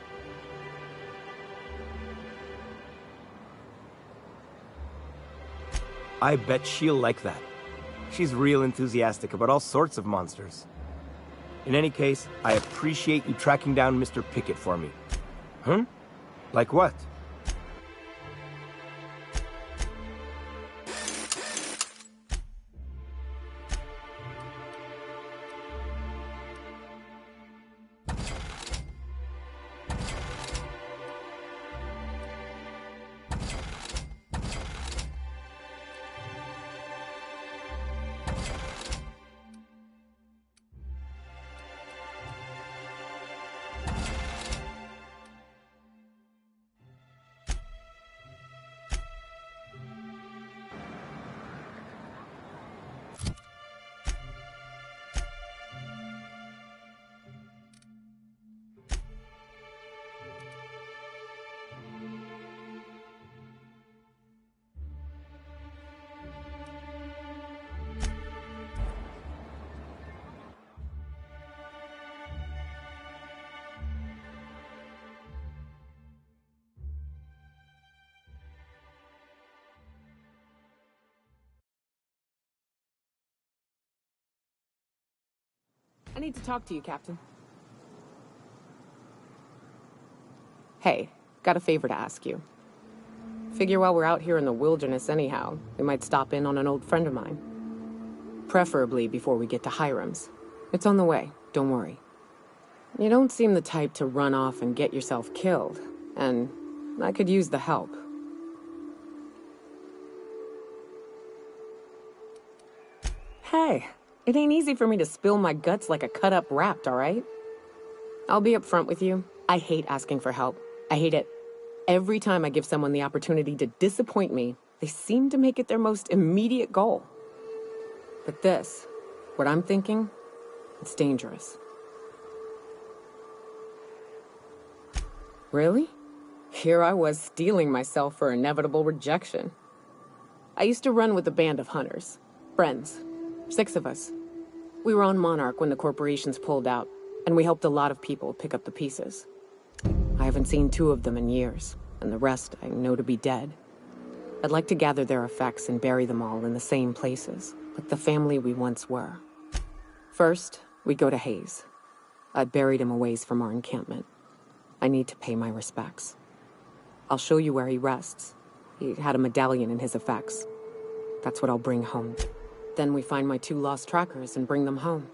I bet she'll like that. She's real enthusiastic about all sorts of monsters. In any case, I appreciate you tracking down Mr. Pickett for me. Huh? Like what? I need to talk to you, Captain. Hey, got a favor to ask you. Figure while we're out here in the wilderness anyhow, we might stop in on an old friend of mine. Preferably before we get to Hiram's. It's on the way, don't worry. You don't seem the type to run off and get yourself killed, and I could use the help. Hey, it ain't easy for me to spill my guts like a cut-up rat, all right? I'll be upfront with you. I hate asking for help. I hate it. Every time I give someone the opportunity to disappoint me, they seem to make it their most immediate goal. But this, what I'm thinking, it's dangerous. Really? Here I was steeling myself for inevitable rejection. I used to run with a band of hunters. Friends. 6 of us. We were on Monarch when the corporations pulled out, and we helped a lot of people pick up the pieces. I haven't seen 2 of them in years, and the rest I know to be dead. I'd like to gather their effects and bury them all in the same places, like the family we once were. First, we go to Hayes. I'd buried him a ways from our encampment. I need to pay my respects. I'll show you where he rests. He had a medallion in his effects. That's what I'll bring home. Then we find my 2 lost trackers and bring them home.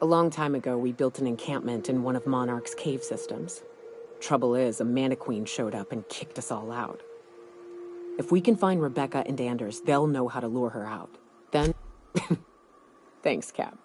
A long time ago, we built an encampment in one of Monarch's cave systems. Trouble is, a Mantiqueen showed up and kicked us all out. If we can find Rebecca and Anders, they'll know how to lure her out. Then... Thanks, Cap.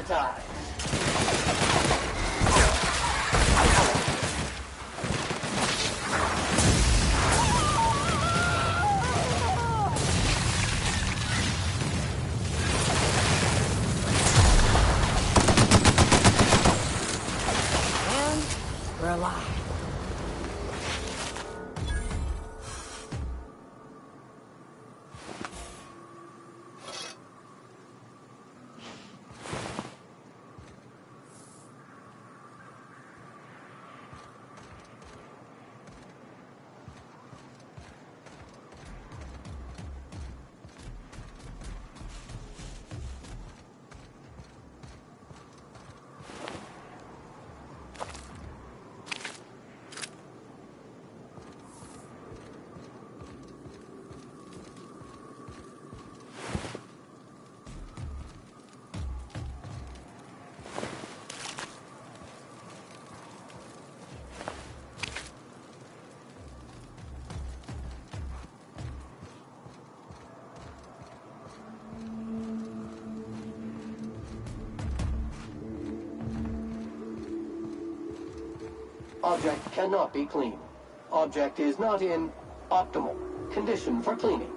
Hypnotize. We're alive. Object cannot be cleaned. Object is not in optimal condition for cleaning.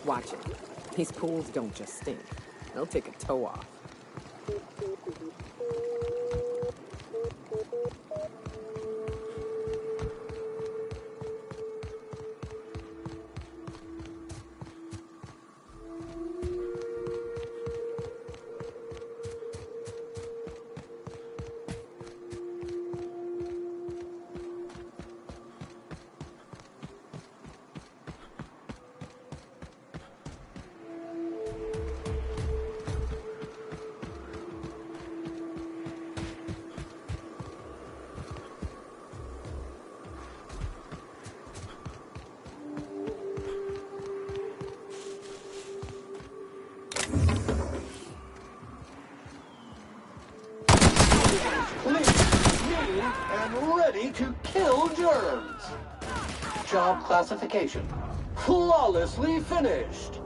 Watch it. These pools don't just stink. They'll take a toe off. And ready to kill germs. Job classification. Flawlessly finished.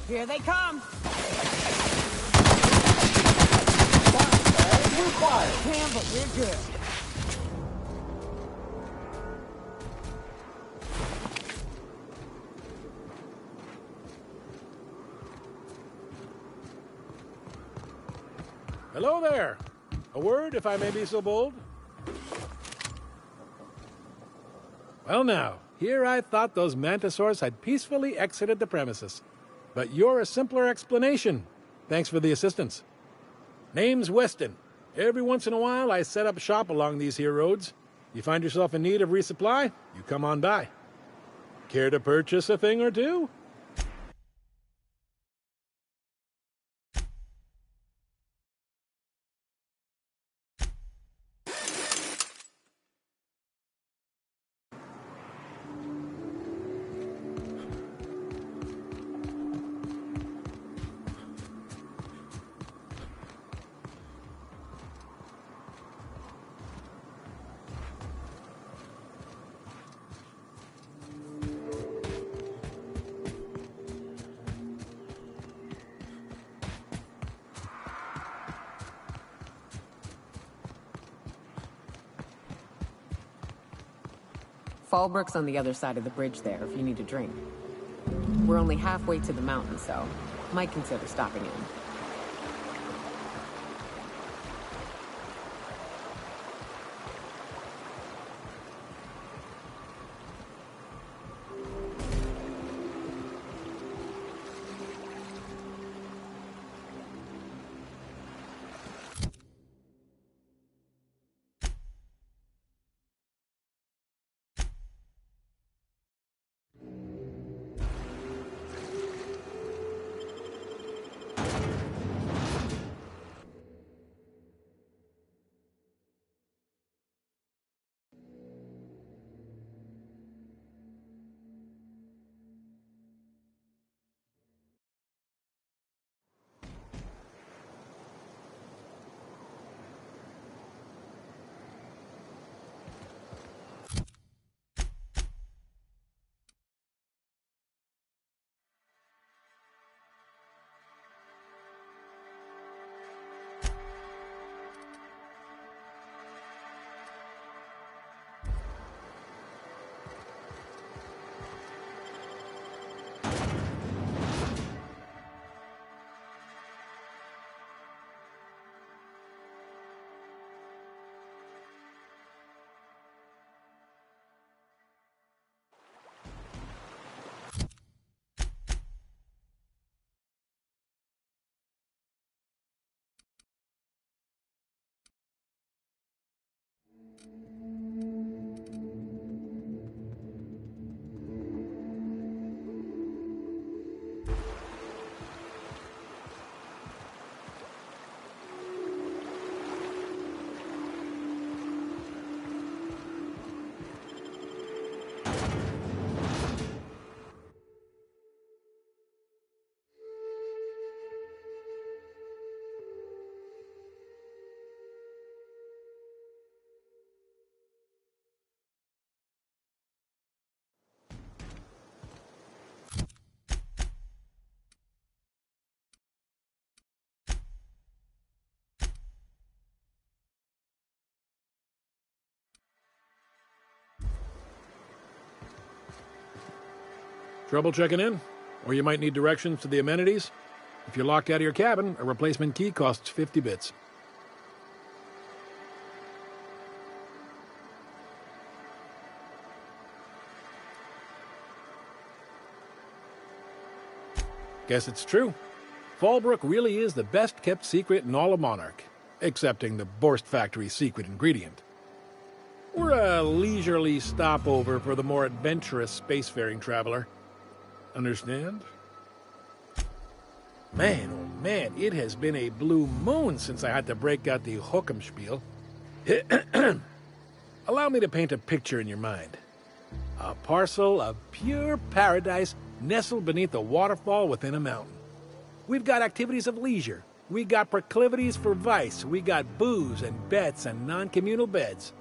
Here they come! Can, but we're good. Hello there. A word, if I may be so bold? Well now, here I thought those mantisaurs had peacefully exited the premises. But you're a simpler explanation. Thanks for the assistance. Name's Weston. Every once in a while I set up shop along these here roads. You find yourself in need of resupply, you come on by. Care to purchase a thing or two? Fallbrook's on the other side of the bridge there if you need a drink. We're only halfway to the mountain, so might consider stopping in. Trouble checking in? Or you might need directions to the amenities? If you're locked out of your cabin, a replacement key costs 50 bits. Guess it's true. Fallbrook really is the best-kept secret in all of Monarch, excepting the Borst Factory's secret ingredient. We're a leisurely stopover for the more adventurous spacefaring traveler. Understand? Man, oh man, it has been a blue moon since I had to break out the Hookem-spiel. Allow me to paint a picture in your mind. A parcel of pure paradise nestled beneath a waterfall within a mountain. We've got activities of leisure. We got proclivities for vice. We got booze and bets and non-communal beds.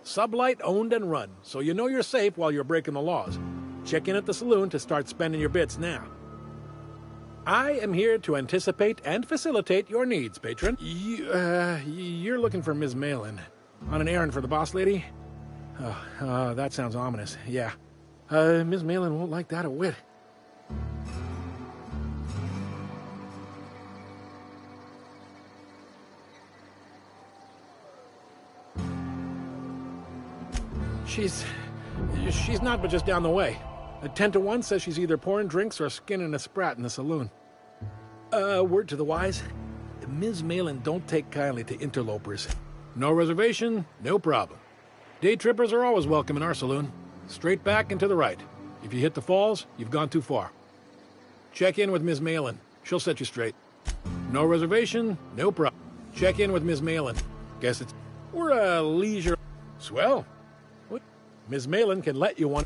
Sublight owned and run, so you know you're safe while you're breaking the laws. Check in at the saloon to start spending your bits now. I am here to anticipate and facilitate your needs, patron. You're looking for Ms. Malin. On an errand for the boss lady? That sounds ominous, yeah. Ms. Malin won't like that a whit. She's not, but just down the way. A 10-to-1 says she's either pouring drinks or skinning a sprat in the saloon. Word to the wise. Ms. Malin don't take kindly to interlopers. No reservation, no problem. Day trippers are always welcome in our saloon. Straight back and to the right. If you hit the falls, you've gone too far. Check in with Ms. Malin. She'll set you straight. No reservation, no problem. Check in with Ms. Malin. Guess it's... We're a leisure... Swell. What? Ms. Malin can let you one...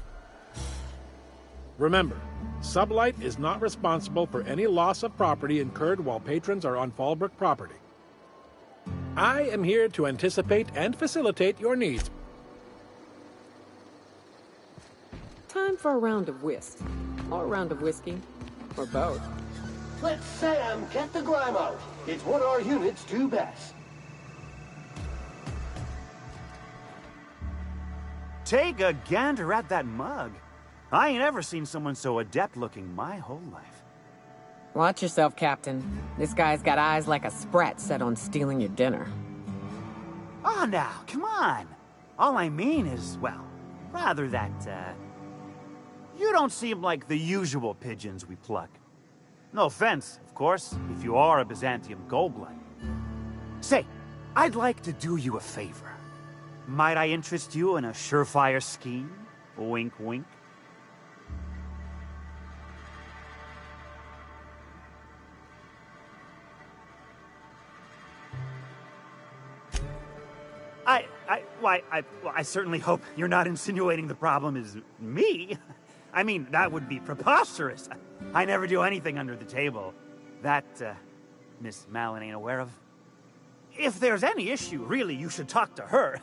Remember, Sublight is not responsible for any loss of property incurred while patrons are on Fallbrook property. I am here to anticipate and facilitate your needs. Time for a round of whist. Or a round of whiskey. Or both. Let Sam get the grime out. It's what our units do best. Take a gander at that mug. I ain't ever seen someone so adept-looking my whole life. Watch yourself, Captain. This guy's got eyes like a sprat set on stealing your dinner. Oh, now, come on. All I mean is, well, rather that, you don't seem like the usual pigeons we pluck. No offense, of course, if you are a Byzantium Goldblood. Say, I'd like to do you a favor. Might I interest you in a surefire scheme? Wink, wink. I certainly hope you're not insinuating the problem is me. I mean, that would be preposterous. I never do anything under the table. That, Miss Malin ain't aware of. If there's any issue, really, you should talk to her.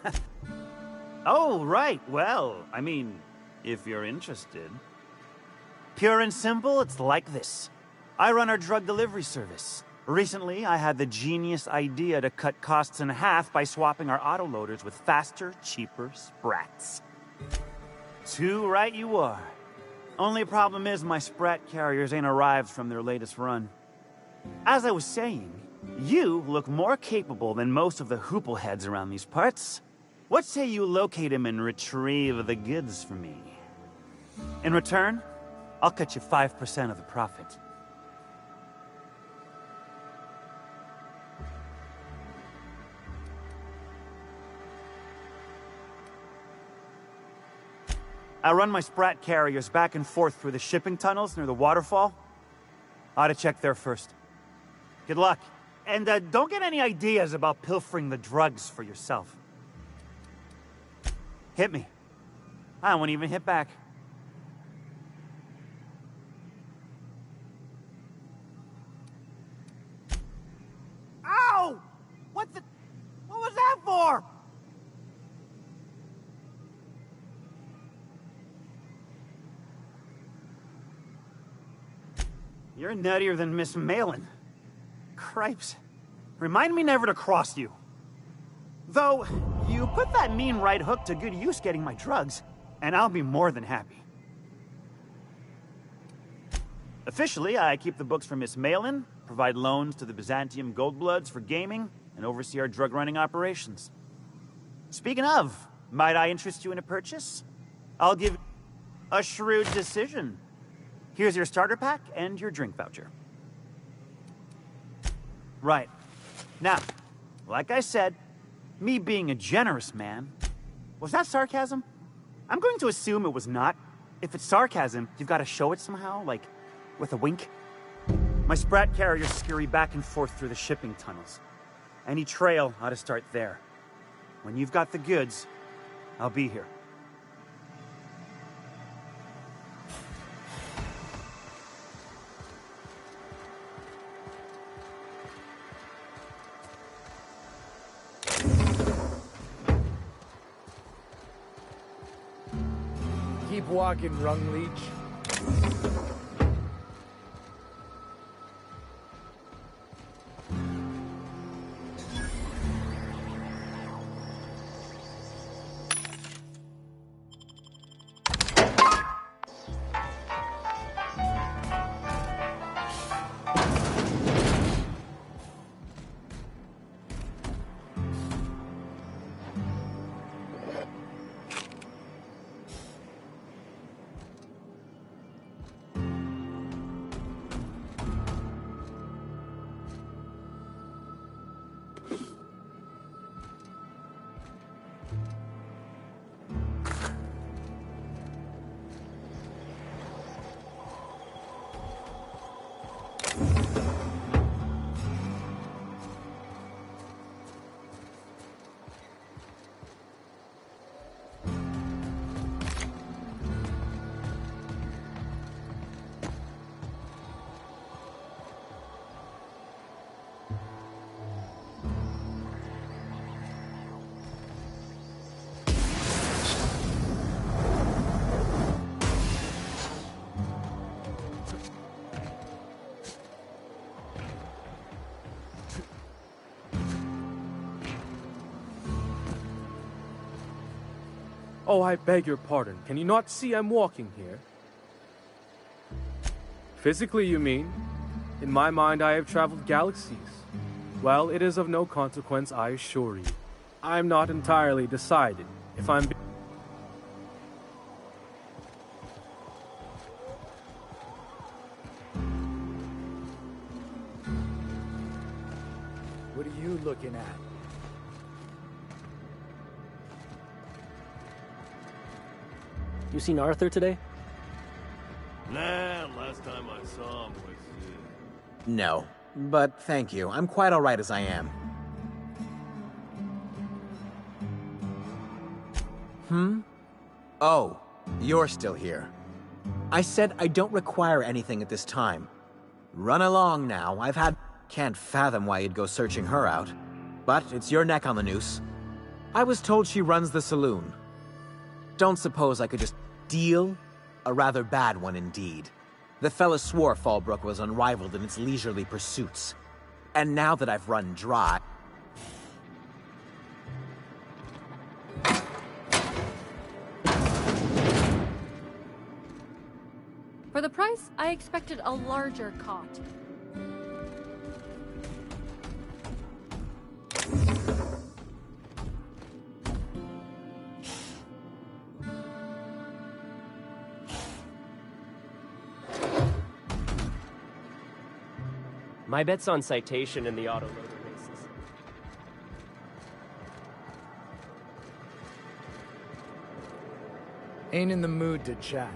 Oh, right. Well, I mean, if you're interested. Pure and simple, it's like this. I run our drug delivery service. Recently, I had the genius idea to cut costs in half by swapping our autoloaders with faster, cheaper sprats. Too right you are. Only problem is my sprat carriers ain't arrived from their latest run. As I was saying, you look more capable than most of the hoople heads around these parts. What say you locate him and retrieve the goods for me? In return, I'll cut you 5% of the profit. I run my sprat carriers back and forth through the shipping tunnels near the waterfall. Ought to check there first. Good luck. And don't get any ideas about pilfering the drugs for yourself. Hit me. I won't even hit back. Ow! What was that for? You're nuttier than Miss Malin. Cripes. Remind me never to cross you. Though, you put that mean right hook to good use getting my drugs, and I'll be more than happy. Officially, I keep the books for Miss Malin, provide loans to the Byzantium Goldbloods for gaming, and oversee our drug running operations. Speaking of, might I interest you in a purchase? I'll give a shrewd decision. Here's your starter pack and your drink voucher. Right. Now, like I said, me being a generous man... Was that sarcasm? I'm going to assume it was not. If it's sarcasm, you've got to show it somehow, like, with a wink. My sprat carriers scurry back and forth through the shipping tunnels. Any trail ought to start there. When you've got the goods, I'll be here. Keep walking, Rung Leech. Oh, I beg your pardon. Can you not see I'm walking here? Physically, you mean? In my mind, I have traveled galaxies. Well, it is of no consequence, I assure you. I'm not entirely decided if I'm... What are you looking at? You seen Arthur today? Nah, last time I saw him was... No, but thank you. I'm quite alright as I am. Oh, you're still here. I said I don't require anything at this time. Run along now. Can't fathom why you'd go searching her out. But it's your neck on the noose. I was told she runs the saloon. Don't suppose I could just deal? A rather bad one indeed. The fella swore Fallbrook was unrivaled in its leisurely pursuits. And now that I've run dry... For the price, I expected a larger cot. My bet's on Citation in the autoloader races. Ain't in the mood to chat.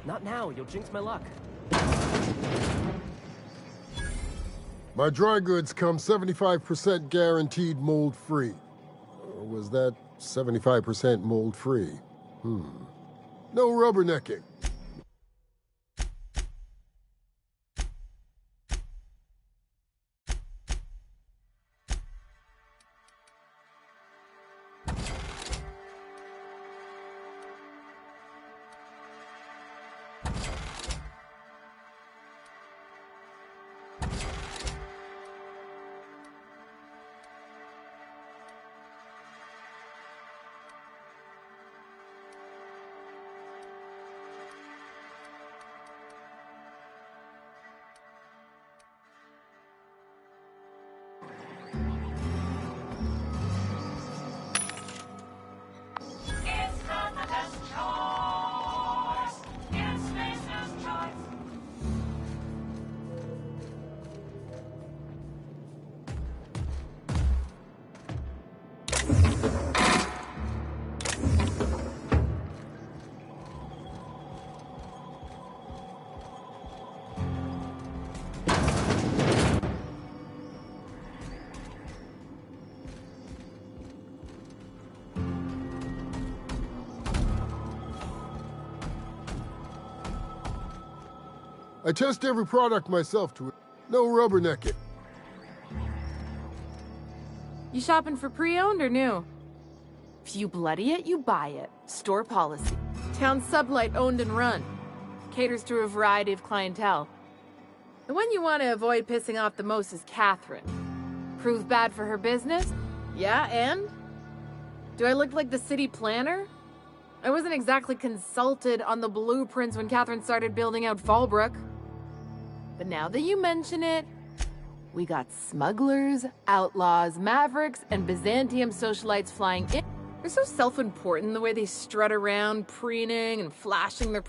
Not now, you'll jinx my luck. My dry goods come 75% guaranteed mold-free. Or was that 75% mold-free? No rubbernecking. I test every product myself to it. No rubbernecking. You shopping for pre-owned or new? If you bloody it, you buy it. Store policy. Town Sublight owned and run. Caters to a variety of clientele. The one you want to avoid pissing off the most is Catherine. Prove bad for her business? Yeah, and? Do I look like the city planner? I wasn't exactly consulted on the blueprints when Catherine started building out Fallbrook. But now that you mention it, we got smugglers, outlaws, mavericks, and Byzantium socialites flying in. They're so self-important the way they strut around, preening and flashing their...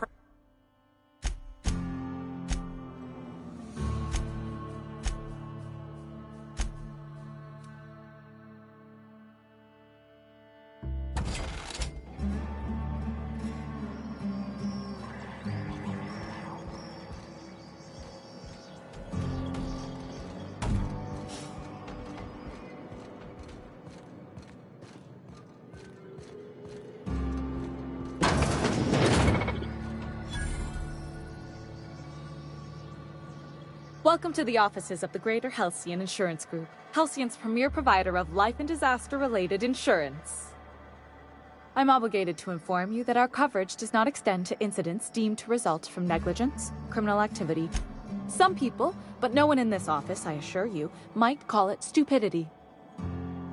Welcome to the offices of the Greater Halcyon Insurance Group, Halcyon's premier provider of life and disaster-related insurance. I'm obligated to inform you that our coverage does not extend to incidents deemed to result from negligence, criminal activity. Some people, but no one in this office, I assure you, might call it stupidity.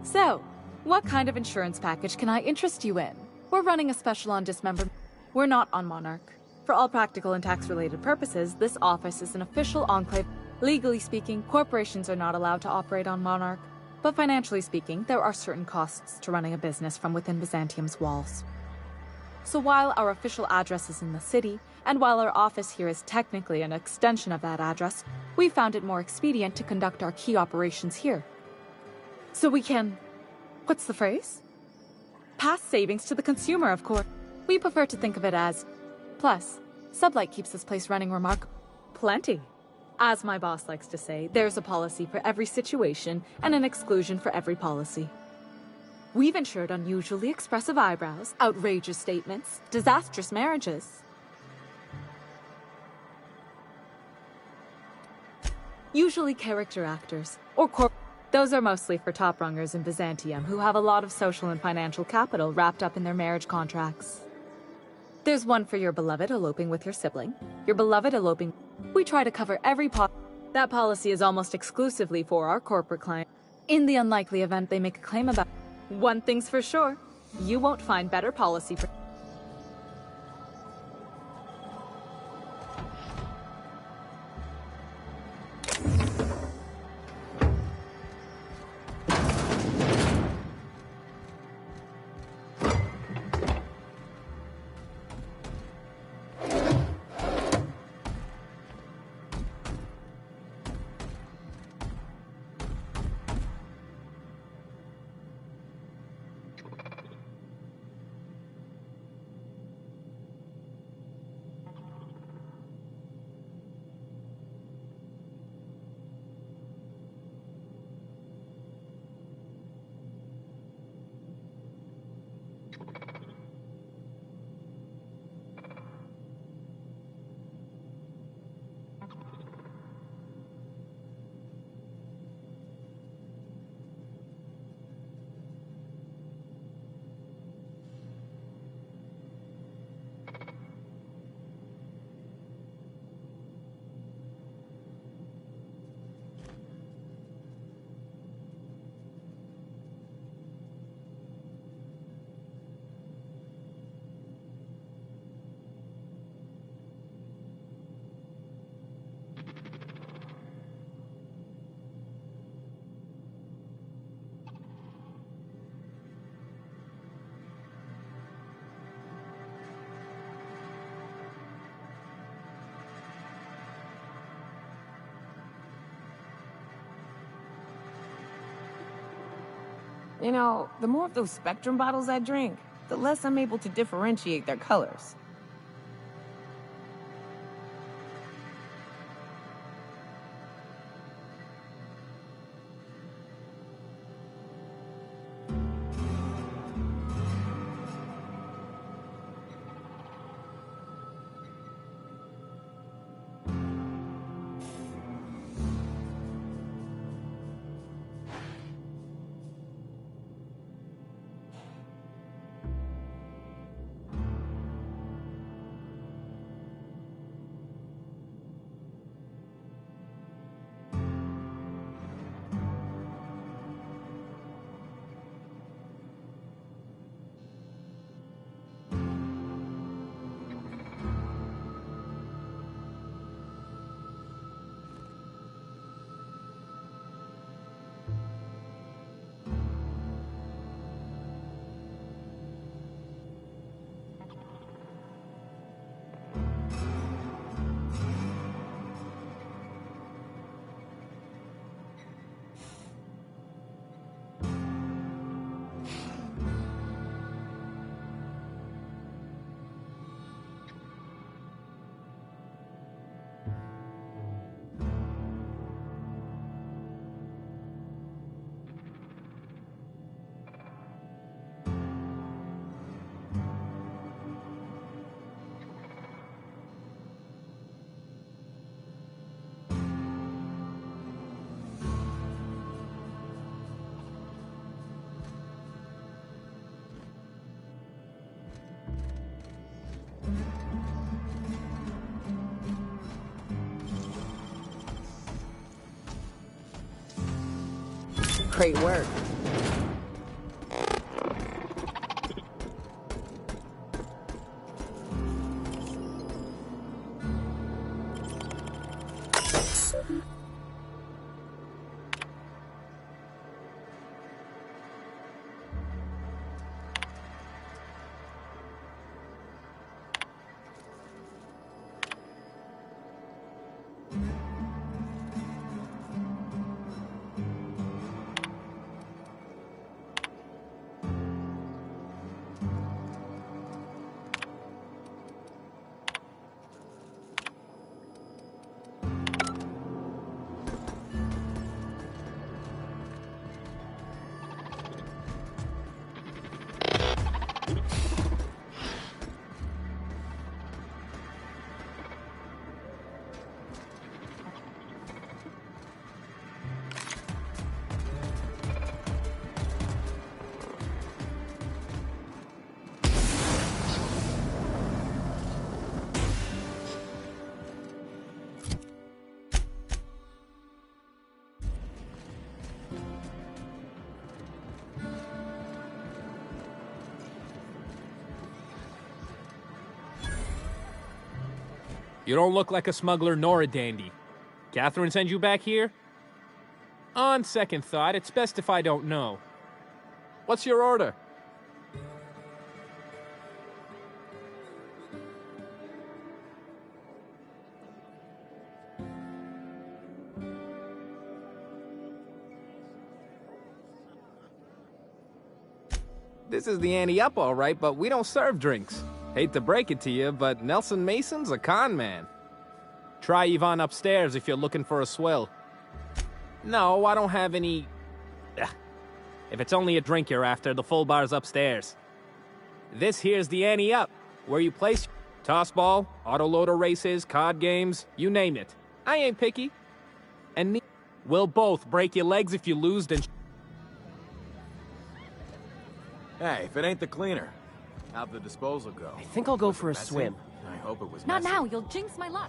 So, what kind of insurance package can I interest you in? We're running a special on dismemberment. We're not on Monarch. For all practical and tax-related purposes, this office is an official enclave. Legally speaking, corporations are not allowed to operate on Monarch, but financially speaking, there are certain costs to running a business from within Byzantium's walls. So while our official address is in the city, and while our office here is technically an extension of that address, we found it more expedient to conduct our key operations here. So we can... what's the phrase? Pass savings to the consumer, of course. We prefer to think of it as... Plus, Sublight keeps this place running plenty. As my boss likes to say, there's a policy for every situation and an exclusion for every policy. We've insured unusually expressive eyebrows, outrageous statements, disastrous marriages. Usually character actors, or those are mostly for top-rungers in Byzantium who have a lot of social and financial capital wrapped up in their marriage contracts. There's one for your beloved eloping with your sibling, your beloved eloping... We try to cover every That policy is almost exclusively for our corporate clients. In the unlikely event they make a claim about... One thing's for sure, you won't find better policy for... You know, the more of those Spectrum bottles I drink, the less I'm able to differentiate their colors. Great work. You don't look like a smuggler nor a dandy. Catherine send you back here? On second thought, it's best if I don't know. What's your order? This is the ante up, all right, but we don't serve drinks. Hate to break it to you, but Nelson Mason's a con man. Try Yvonne upstairs if you're looking for a swill. No, I don't have any... Ugh. If it's only a drink you're after, the full bar's upstairs. This here's the ante up, where you place tossball, autoloader races, card games, you name it. I ain't picky. And we'll both break your legs if you lose, then... Hey, if it ain't the cleaner, how'd the disposal go? I think I'll go for a messy? swim. I hope it was Not messy. now, you'll jinx my luck.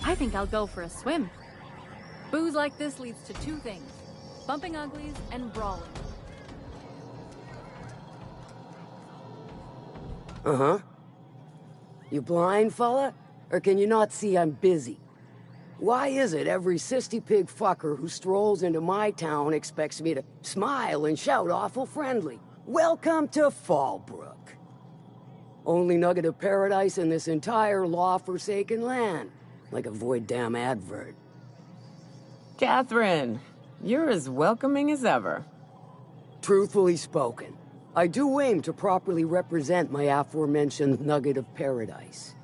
I think I'll go for a swim. Booze like this leads to two things: bumping uglies and brawling. Uh-huh. You blind, fella? Or can you not see I'm busy? Why is it every sissy pig fucker who strolls into my town expects me to smile and shout awful friendly? Welcome to Fallbrook. Only nugget of paradise in this entire law-forsaken land. Like a void damn advert. Catherine, you're as welcoming as ever. Truthfully spoken, I do aim to properly represent my aforementioned nugget of paradise.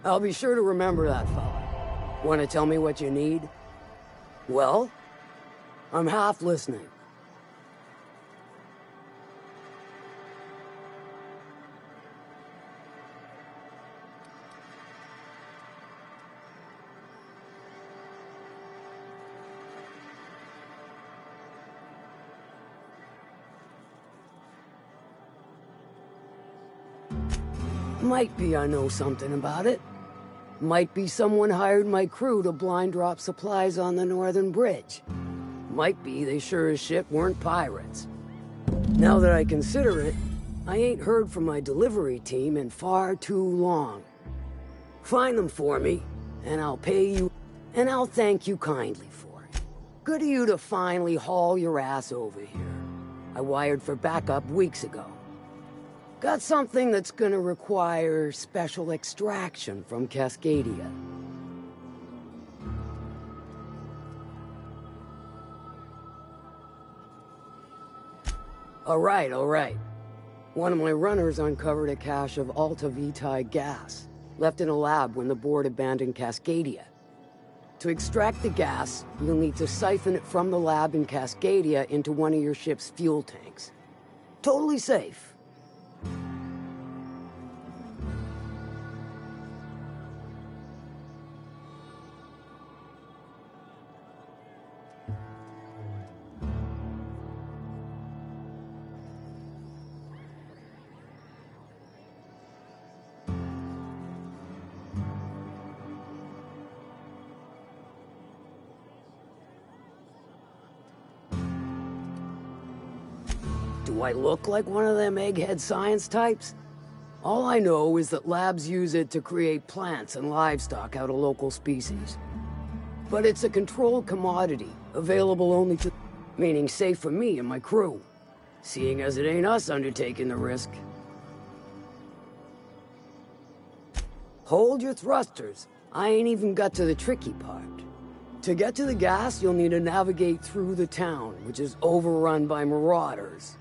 I'll be sure to remember that, fella. Want to tell me what you need? Well, I'm half listening. Might be I know something about it. Might be someone hired my crew to blind drop supplies on the Northern Bridge. Might be they sure as shit weren't pirates. Now that I consider it, I ain't heard from my delivery team in far too long. Find them for me, and I'll pay you, and I'll thank you kindly for it. Good of you to finally haul your ass over here. I wired for backup weeks ago. Got something that's gonna require special extraction from Cascadia. All right. One of my runners uncovered a cache of Alta Vitae gas, left in a lab when the board abandoned Cascadia. To extract the gas, you'll need to siphon it from the lab in Cascadia into one of your ship's fuel tanks. Totally safe. Do I look like one of them egghead science types? All I know is that labs use it to create plants and livestock out of local species. But it's a controlled commodity, available only to... meaning safe for me and my crew. Seeing as it ain't us undertaking the risk. Hold your thrusters. I ain't even got to the tricky part. To get to the gas, you'll need to navigate through the town, which is overrun by marauders.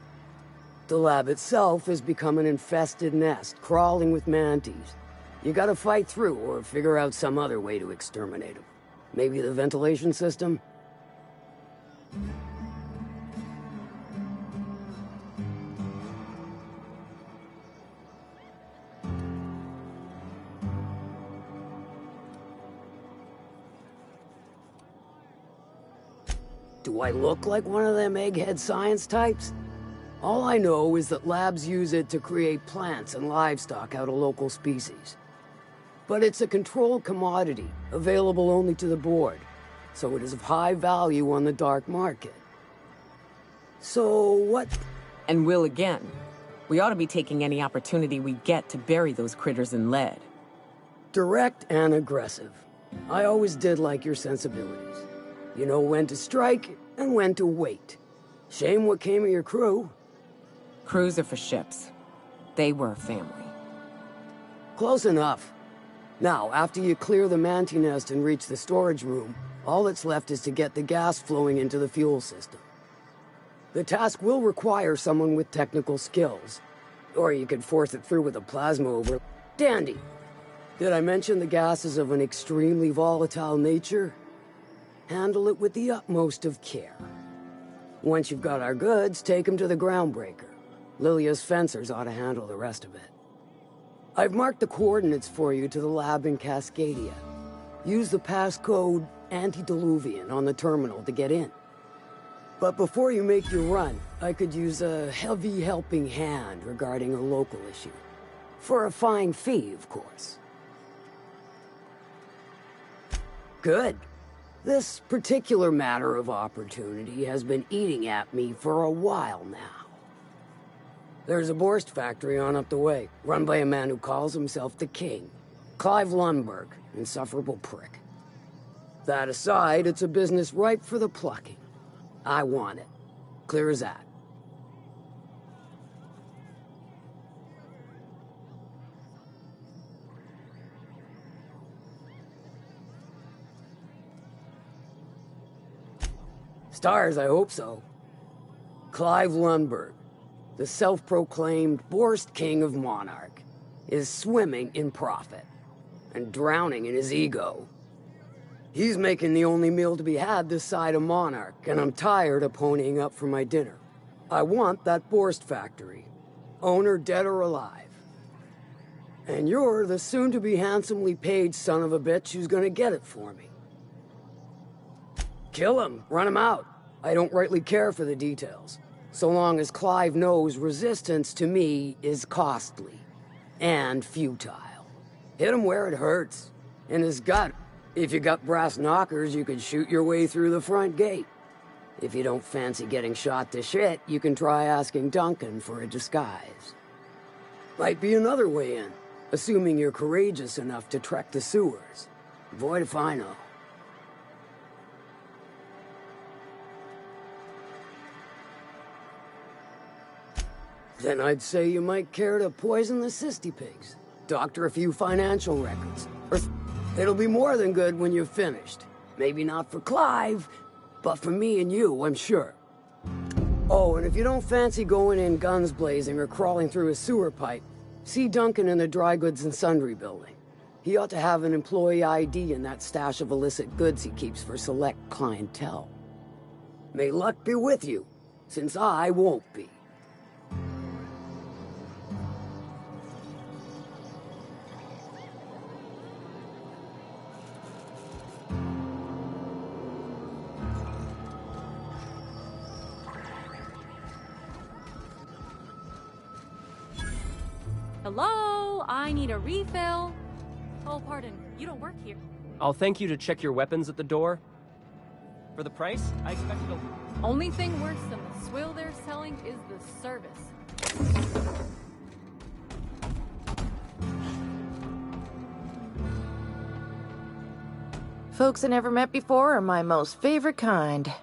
The lab itself has become an infested nest, crawling with manties. You gotta fight through, or figure out some other way to exterminate them. Maybe the ventilation system? Do I look like one of them egghead science types? All I know is that labs use it to create plants and livestock out of local species. But it's a controlled commodity, available only to the board, so it is of high value on the dark market. So what? And will again. We ought to be taking any opportunity we get to bury those critters in lead. Direct and aggressive. I always did like your sensibilities. You know when to strike and when to wait. Shame what came of your crew. Crews are for ships. They were a family. Close enough. Now, after you clear the manti nest and reach the storage room, all that's left is to get the gas flowing into the fuel system. The task will require someone with technical skills. Or you could force it through with a plasma over... Dandy! Did I mention the gas is of an extremely volatile nature? Handle it with the utmost of care. Once you've got our goods, take them to the groundbreaker. Lilia's fencers ought to handle the rest of it. I've marked the coordinates for you to the lab in Cascadia. Use the passcode Antediluvian on the terminal to get in. But before you make your run, I could use a heavy helping hand regarding a local issue. For a fine fee, of course. Good. This particular matter of opportunity has been eating at me for a while now. There's a Borst factory on up the way, run by a man who calls himself the King. Clive Lundberg, insufferable prick. That aside, it's a business ripe for the plucking. I want it. Clear as that. Stars, I hope so. Clive Lundberg, the self-proclaimed Borst King of Monarch, is swimming in profit and drowning in his ego. He's making the only meal to be had this side of Monarch, and I'm tired of ponying up for my dinner. I want that Borst factory, owner dead or alive. And you're the soon-to-be handsomely paid son of a bitch who's gonna get it for me. Kill him, run him out. I don't rightly care for the details, so long as Clive knows resistance to me is costly and futile. Hit him where it hurts, in his gut. If you got brass knockers, you could shoot your way through the front gate. If you don't fancy getting shot to shit, you can try asking Duncan for a disguise. Might be another way in, assuming you're courageous enough to trek the sewers. Void if I know. Then I'd say you might care to poison the cysty pigs. Doctor a few financial records. Or it'll be more than good when you've finished. Maybe not for Clive, but for me and you, I'm sure. Oh, and if you don't fancy going in guns blazing or crawling through a sewer pipe, see Duncan in the Dry Goods and Sundry building. He ought to have an employee ID in that stash of illicit goods he keeps for select clientele. May luck be with you, since I won't be. Hello? I need a refill. Oh, pardon. You don't work here. I'll thank you to check your weapons at the door. For the price, I expect it'll... Only thing worse than the swill they're selling is the service. Folks I never met before are my most favorite kind.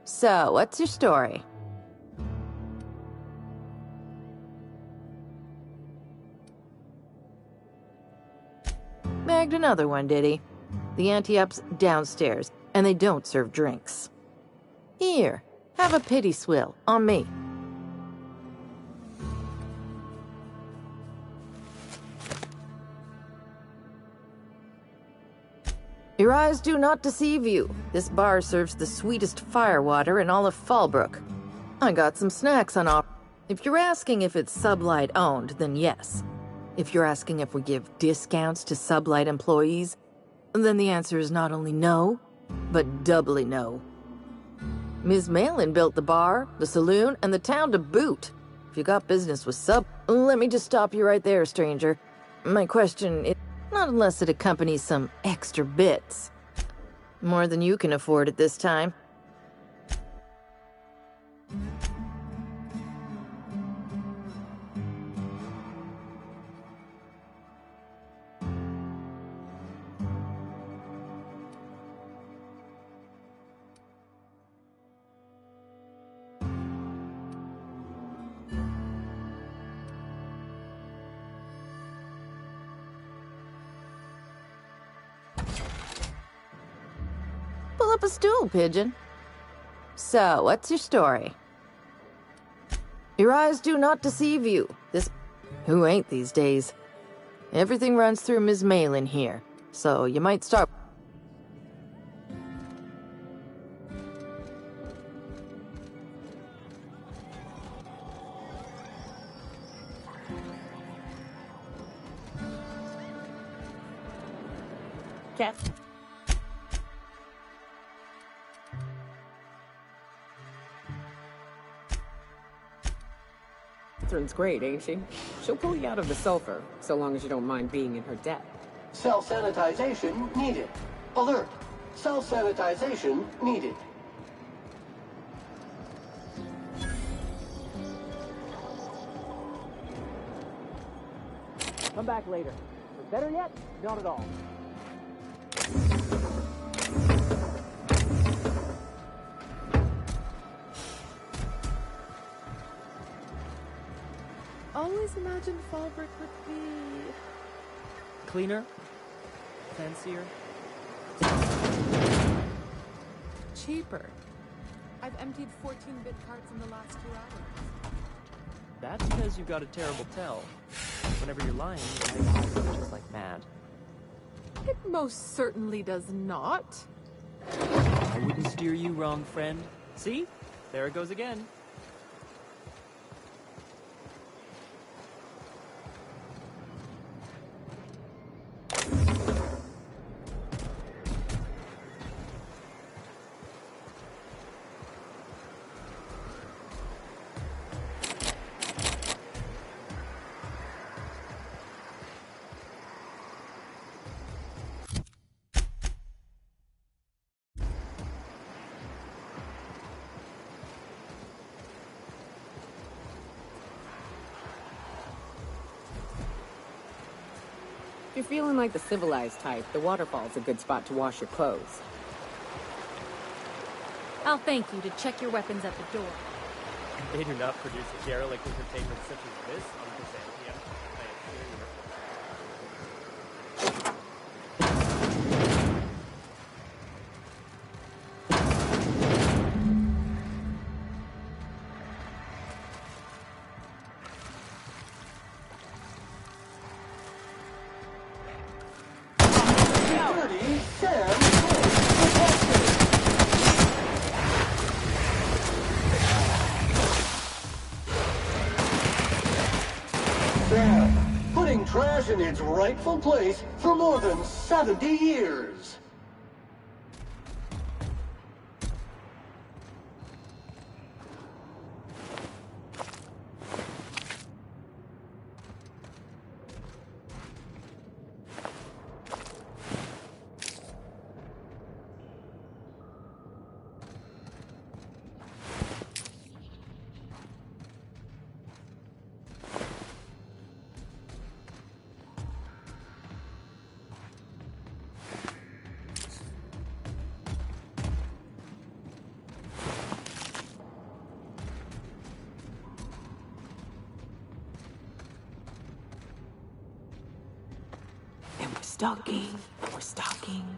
So, what's your story? Bagged another one, did he? The anti-up's downstairs, and they don't serve drinks. Here, have a pity swill, on me. Your eyes do not deceive you. This bar serves the sweetest firewater in all of Fallbrook. I got some snacks on offer. If you're asking if it's Sublight owned, then yes. If you're asking if we give discounts to Sublight employees, then the answer is not only no, but doubly no. Ms. Malin built the bar, the saloon, and the town to boot. If you got business with let me just stop you right there, stranger. My question is, not unless it accompanies some extra bits. More than you can afford at this time. Pull up a stool, Pigeon. So, what's your story? Your eyes do not deceive you. Who ain't these days? Everything runs through Ms. Malin here, so you might start... Cat. Catherine's great, ain't she? She'll pull you out of the sulfur, so long as you don't mind being in her debt. Self-sanitization needed. Alert. Self-sanitization needed. Come back later. Or better yet, not at all. Always imagined Fallbrook would be... Cleaner? Fancier? cheaper. I've emptied 14-bit carts in the last 2 hours. That's because you got a terrible tell. Whenever you're lying, your eyes are just like mad. It most certainly does not. I wouldn't steer you wrong, friend. See? There it goes again. If you're feeling like the civilized type, the waterfall's a good spot to wash your clothes. I'll thank you to check your weapons at the door. They do not produce derelict entertainment such as this on Byzantium. I assure you. Putting trash in its rightful place for more than 70 years. stalking or stalking.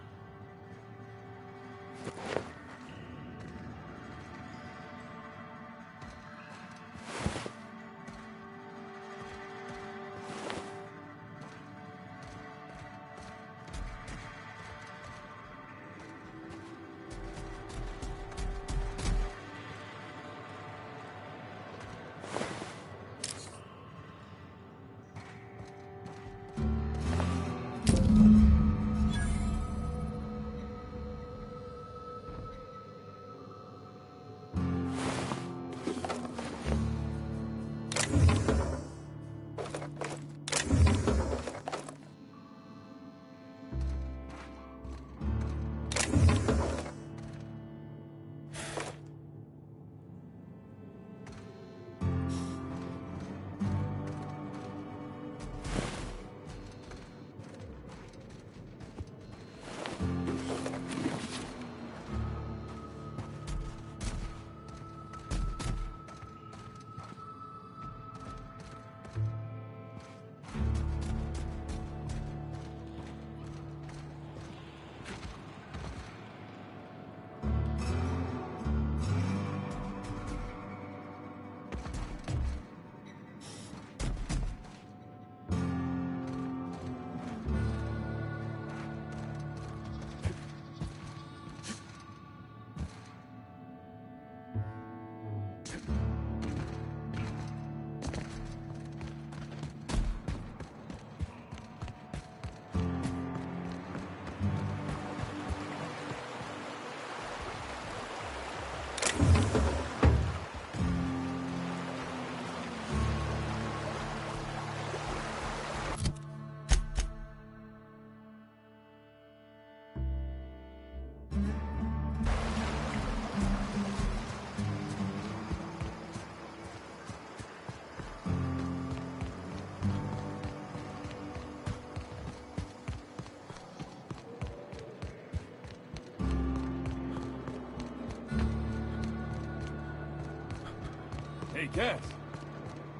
Hey, Gas.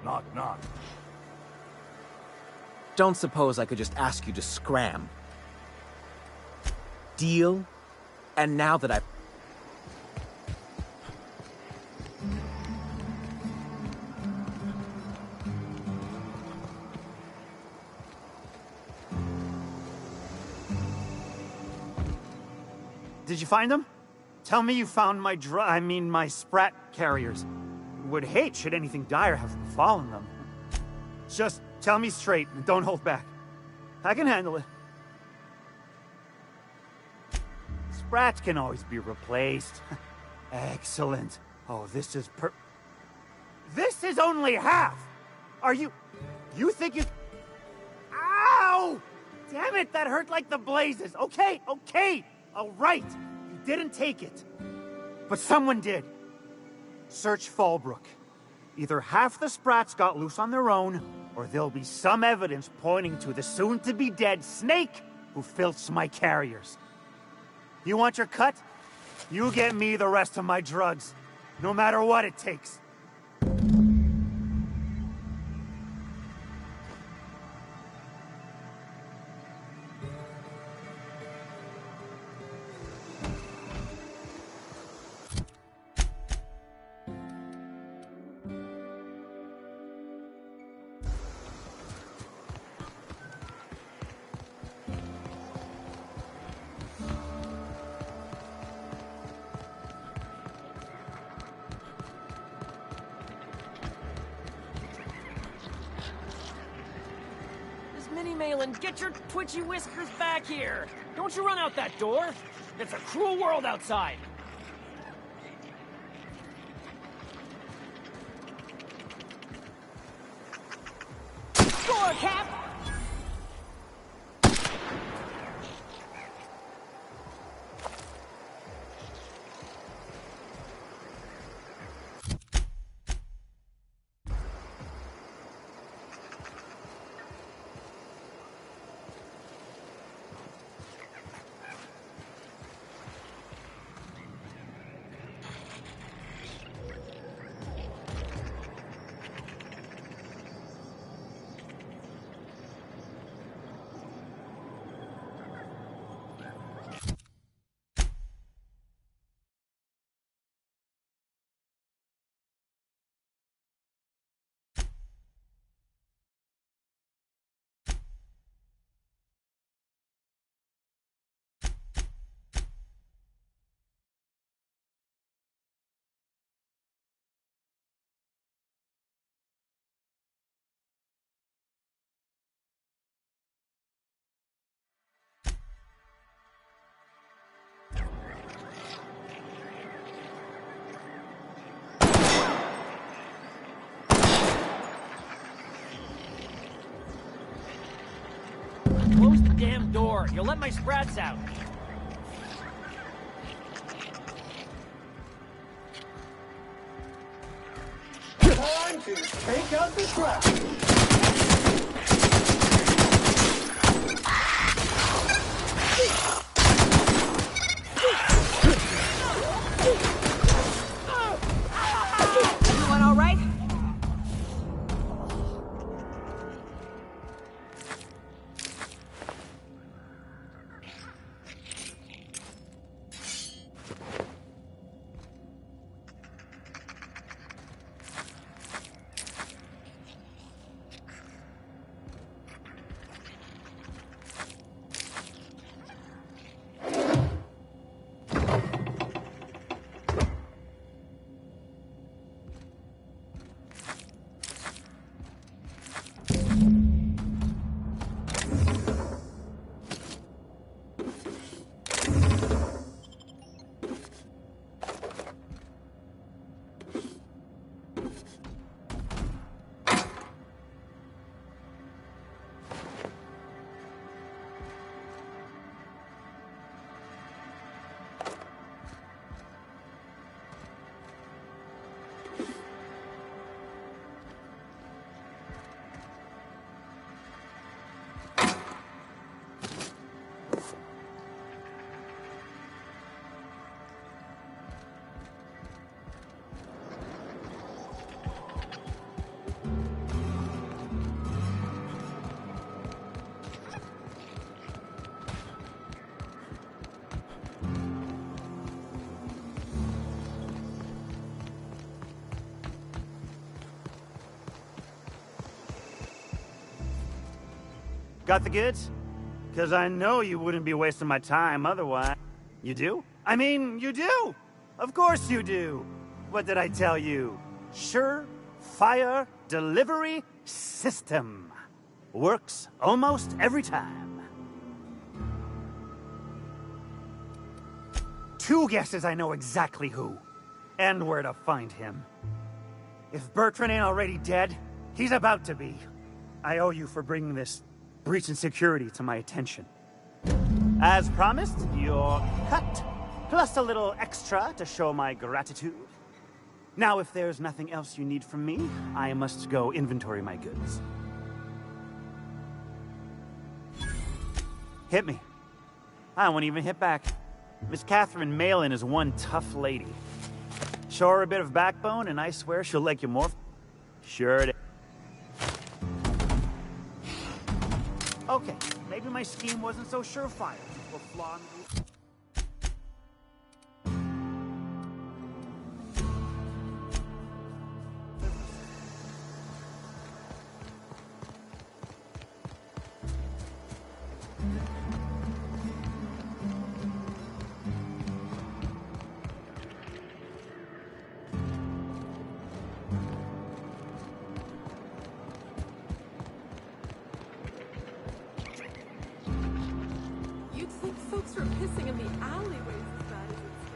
Knock, knock. Don't suppose I could just ask you to scram. Deal? And now that I've... Did you find them? Tell me you found my my Sprat carriers. Would hate should anything dire have befallen them. Just tell me straight and don't hold back. I can handle it. Sprats can always be replaced. Excellent. Oh, this is This is only half! Are you think you... Ow! Damn it, that hurt like the blazes. Okay, all right. You didn't take it. But someone did. Search Fallbrook. Either half the Sprats got loose on their own, or there'll be some evidence pointing to the soon-to-be-dead Snake who filched my carriers. You want your cut? You get me the rest of my drugs, no matter what it takes. Minnie Malin, get your twitchy whiskers back here! Don't you run out that door! It's a cruel world outside! Score, Cap! Close the damn door. You'll let my sprats out. Time to take out the trash. Everyone all right? Got the goods? Because I know you wouldn't be wasting my time otherwise. You do? I mean, you do! Of course you do! What did I tell you? Sure-fire delivery system. Works almost every time. 2 guesses I know exactly who. And where to find him. If Bertrand ain't already dead, he's about to be. I owe you for bringing this breach in security to my attention. As promised, your cut, plus a little extra to show my gratitude. Now, if there's nothing else you need from me, I must go inventory my goods. Hit me. I won't even hit back. Miss Catherine Malin is one tough lady. Show her a bit of backbone, and I swear she'll like you more. Sure it is. Okay, maybe my scheme wasn't so surefire. We'll flaw me. You'd think folks were pissing in the alleyways as bad as it's.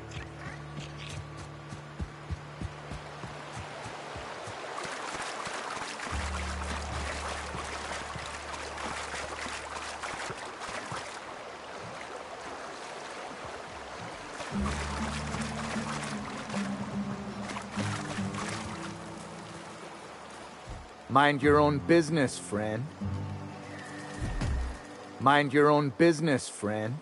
Mind your own business, friend. Mind your own business, friend.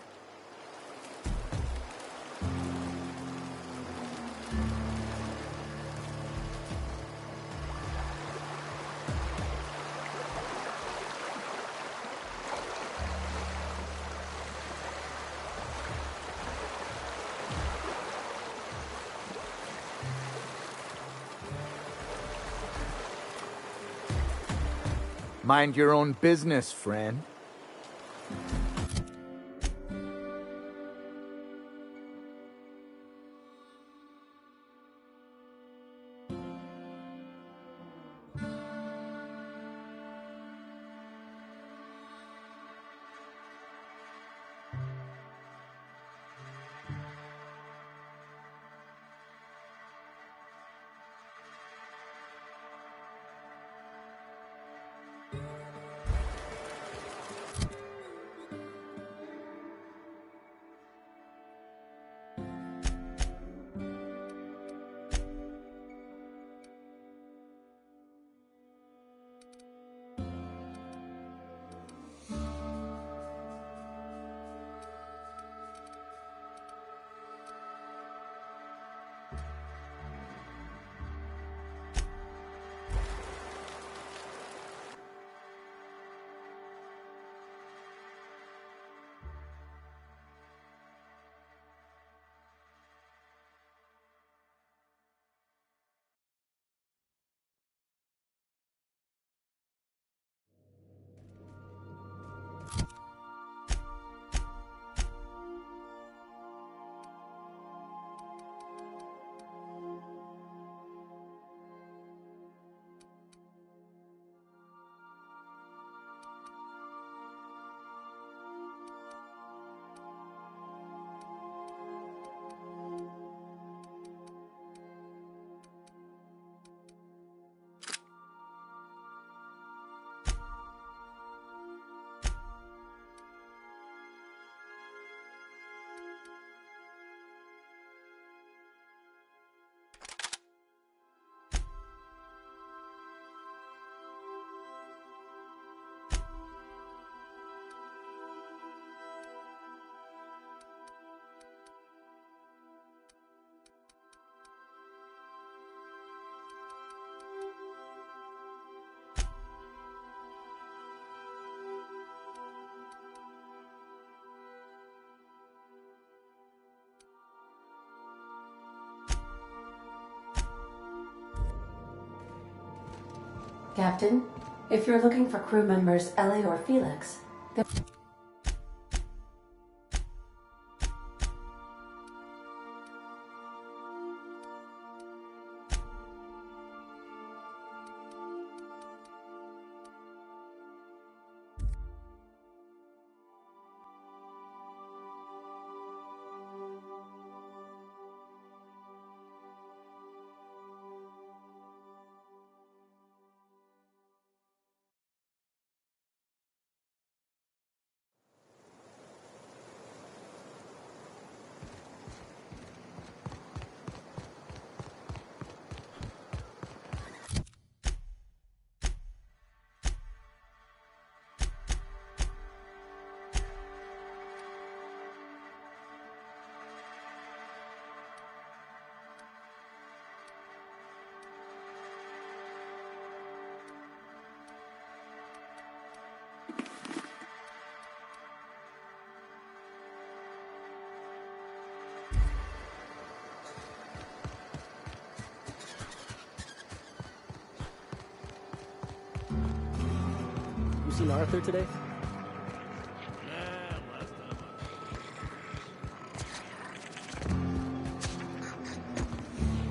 Mind your own business, friend. Captain, if you're looking for crew members Ellie or Felix, You seen Arthur today?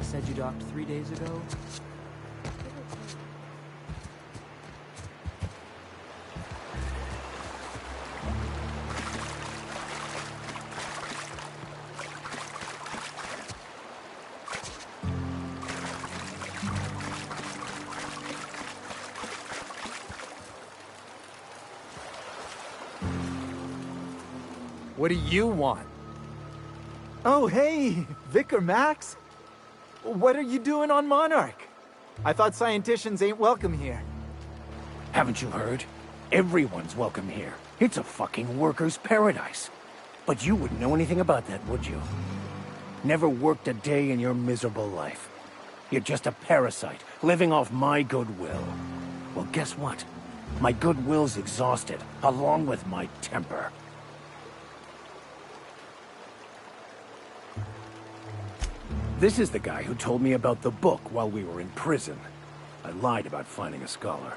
Said you docked 3 days ago? What do you want? Oh, hey, Vicar Max. What are you doing on Monarch? I thought scienticians ain't welcome here. Haven't you heard? Everyone's welcome here. It's a fucking worker's paradise. But you wouldn't know anything about that, would you? Never worked a day in your miserable life. You're just a parasite, living off my goodwill. Well, guess what? My goodwill's exhausted, along with my temper. This is the guy who told me about the book while we were in prison. I lied about finding a scholar.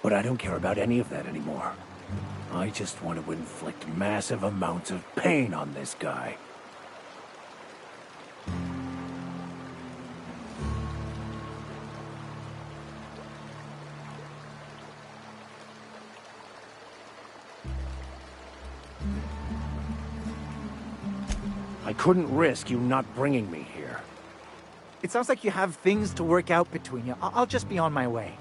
But I don't care about any of that anymore. I just want to inflict massive amounts of pain on this guy. I couldn't risk you not bringing me here. It sounds like you have things to work out between you. I'll just be on my way.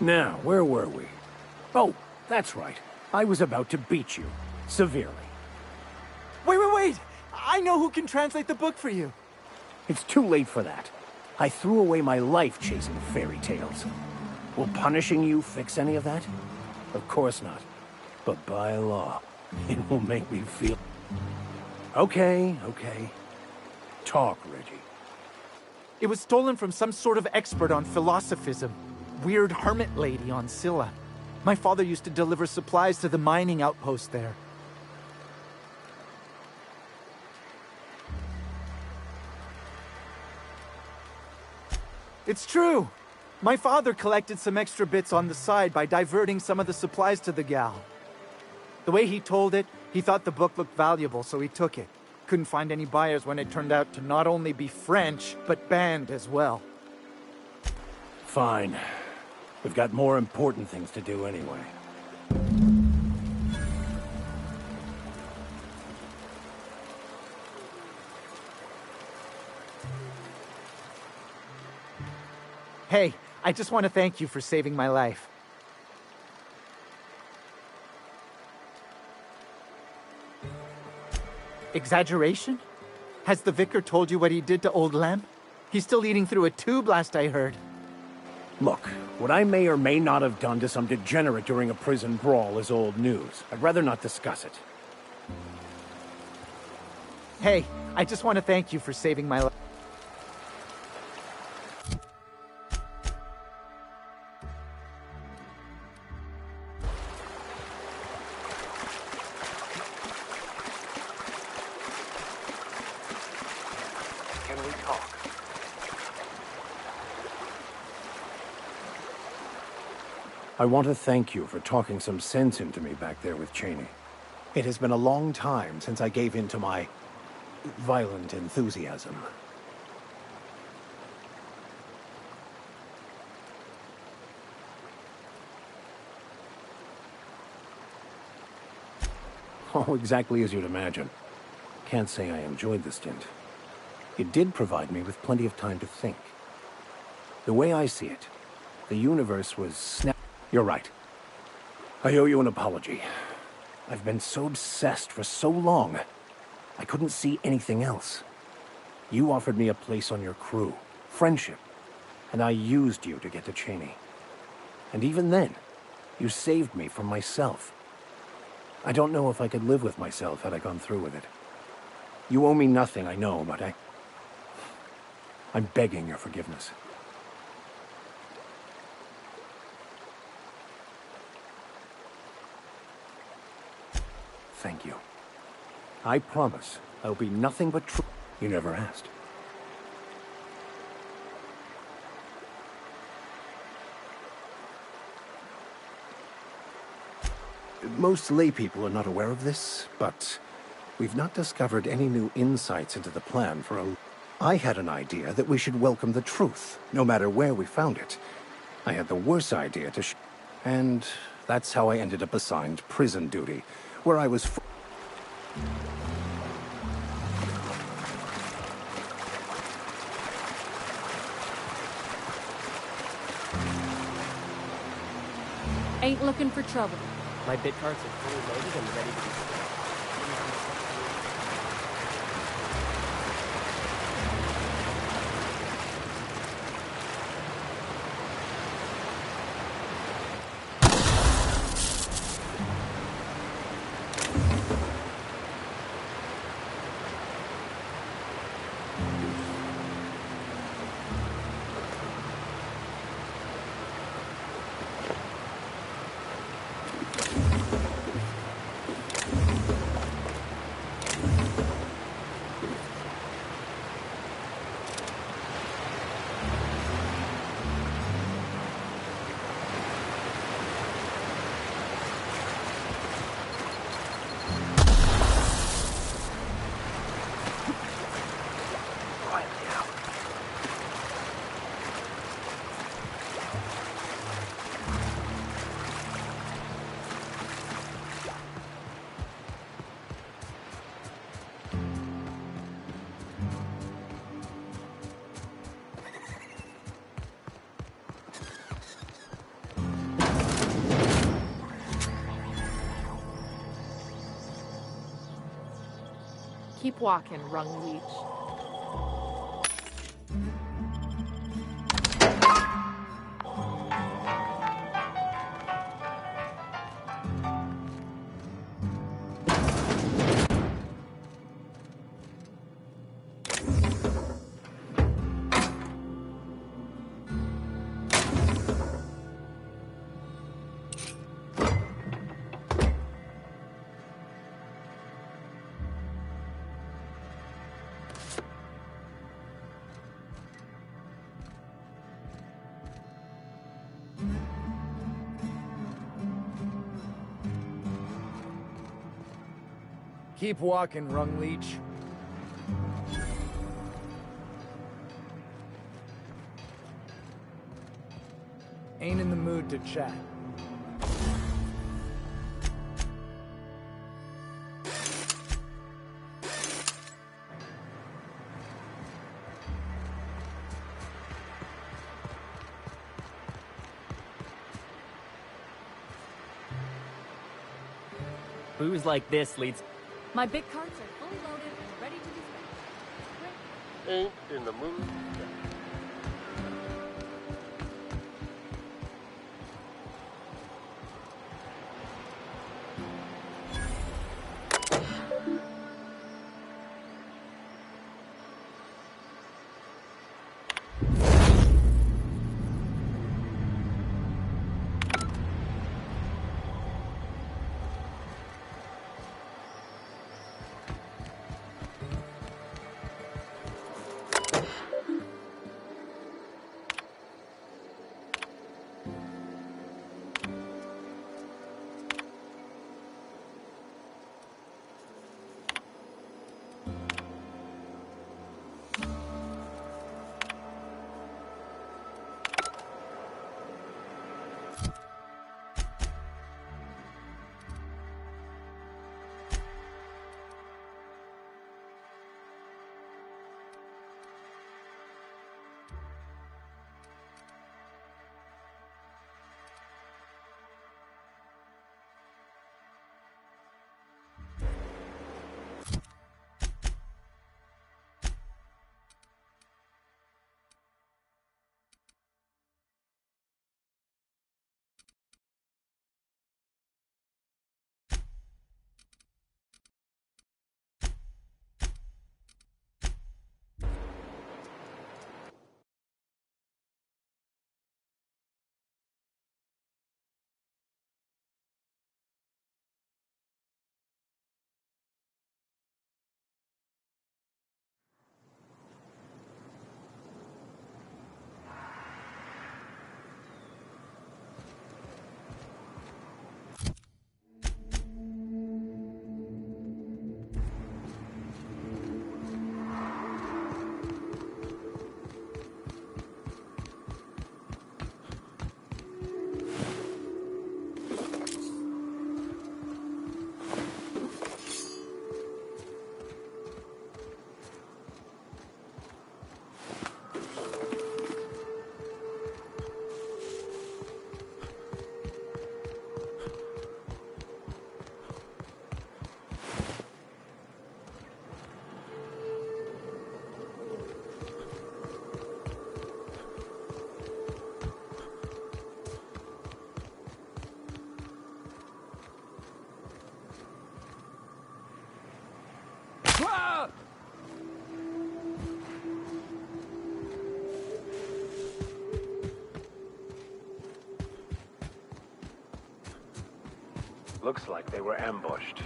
Now, where were we? Oh, that's right. I was about to beat you. Severely. Wait! I know who can translate the book for you. It's too late for that. I threw away my life chasing fairy tales. Will punishing you fix any of that? Of course not. But by law, it will make me feel... Okay. Talk, Reggie. It was stolen from some sort of expert on philosophism. Weird hermit lady on Scylla. My father used to deliver supplies to the mining outpost there. It's true! My father collected some extra bits on the side by diverting some of the supplies to the gal. The way he told it, he thought the book looked valuable, so he took it. Couldn't find any buyers when it turned out to not only be French, but banned as well. Fine. We've got more important things to do anyway. Hey, I just want to thank you for saving my life. Exaggeration? Has the vicar told you what he did to Old Lem? He's still eating through a tube last I heard. Look, what I may or may not have done to some degenerate during a prison brawl is old news. I'd rather not discuss it. Hey, I just want to thank you for saving my life. I want to thank you for talking some sense into me back there with Cheney. It has been a long time since I gave in to my violent enthusiasm. Oh, exactly as you'd imagine. Can't say I enjoyed the stint. It did provide me with plenty of time to think. The way I see it, the universe was You're right. I owe you an apology. I've been so obsessed for so long, I couldn't see anything else. You offered me a place on your crew, friendship, and I used you to get to Cheney. And even then, you saved me from myself. I don't know if I could live with myself had I gone through with it. You owe me nothing, I know, but I'm begging your forgiveness. Thank you. I promise I'll be nothing but true. You never asked. Most laypeople are not aware of this, but we've not discovered any new insights into the plan for a... I had an idea that we should welcome the truth, no matter where we found it. I had the worst idea to and that's how I ended up assigned prison duty, where I was... Ain't looking for trouble. My bit cards are fully loaded and ready to be spent. Keep walking, Rung Leech. Keep walking, Rung Leech. Ain't in the mood to chat. Booze like this leads... My bit cards are fully loaded and ready to be spent. Ain't in the mood. Looks like they were ambushed.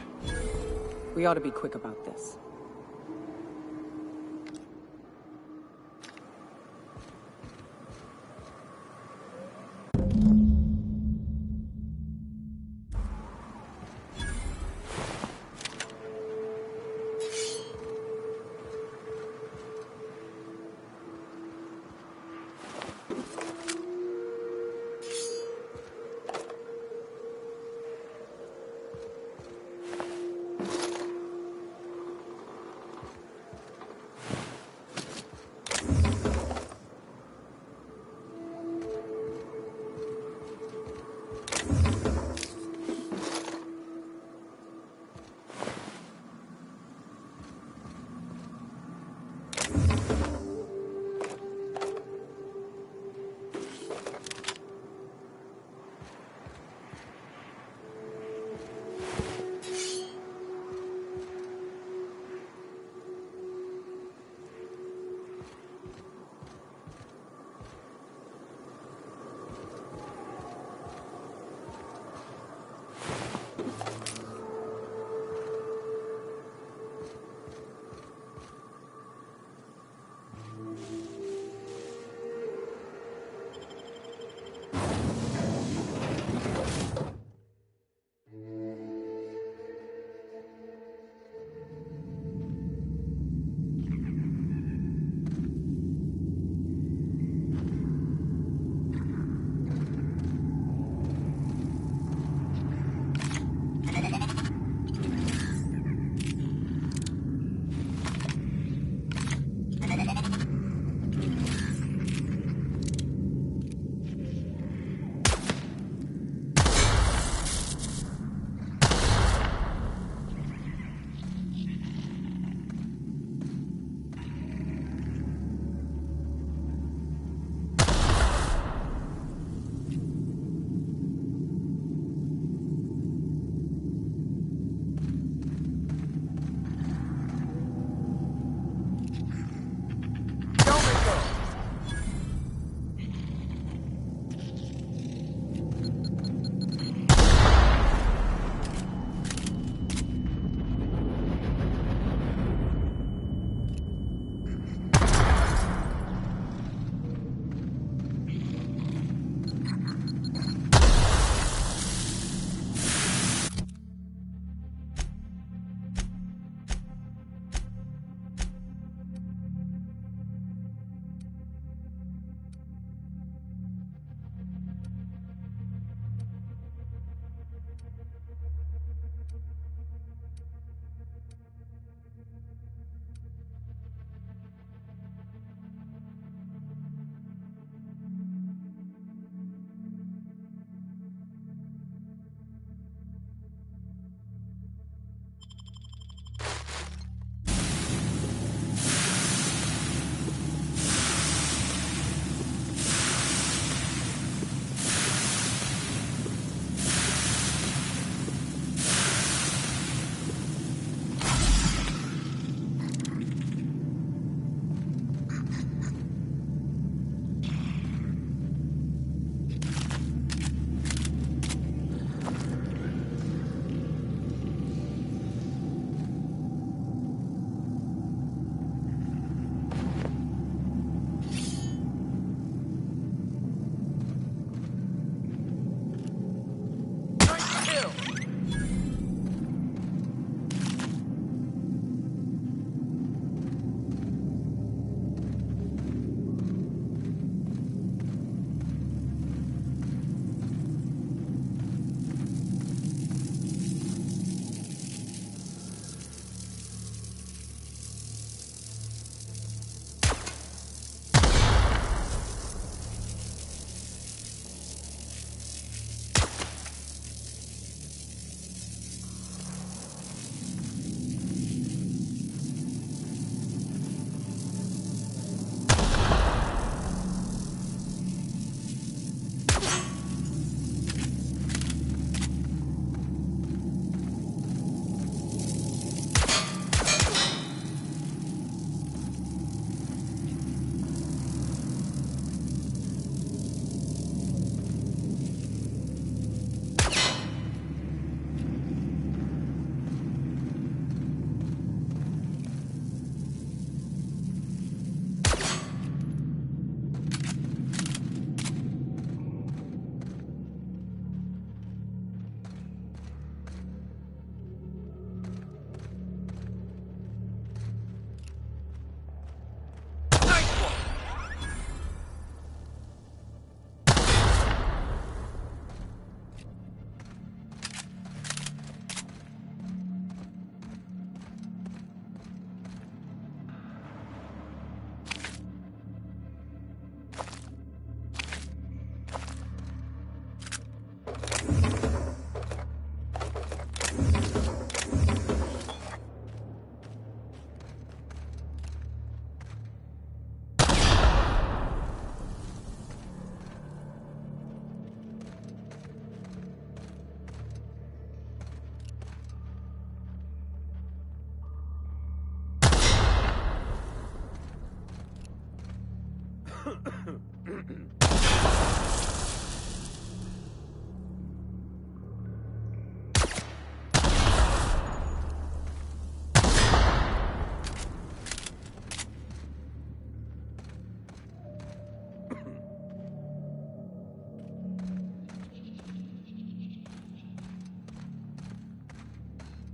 We ought to be quick about this.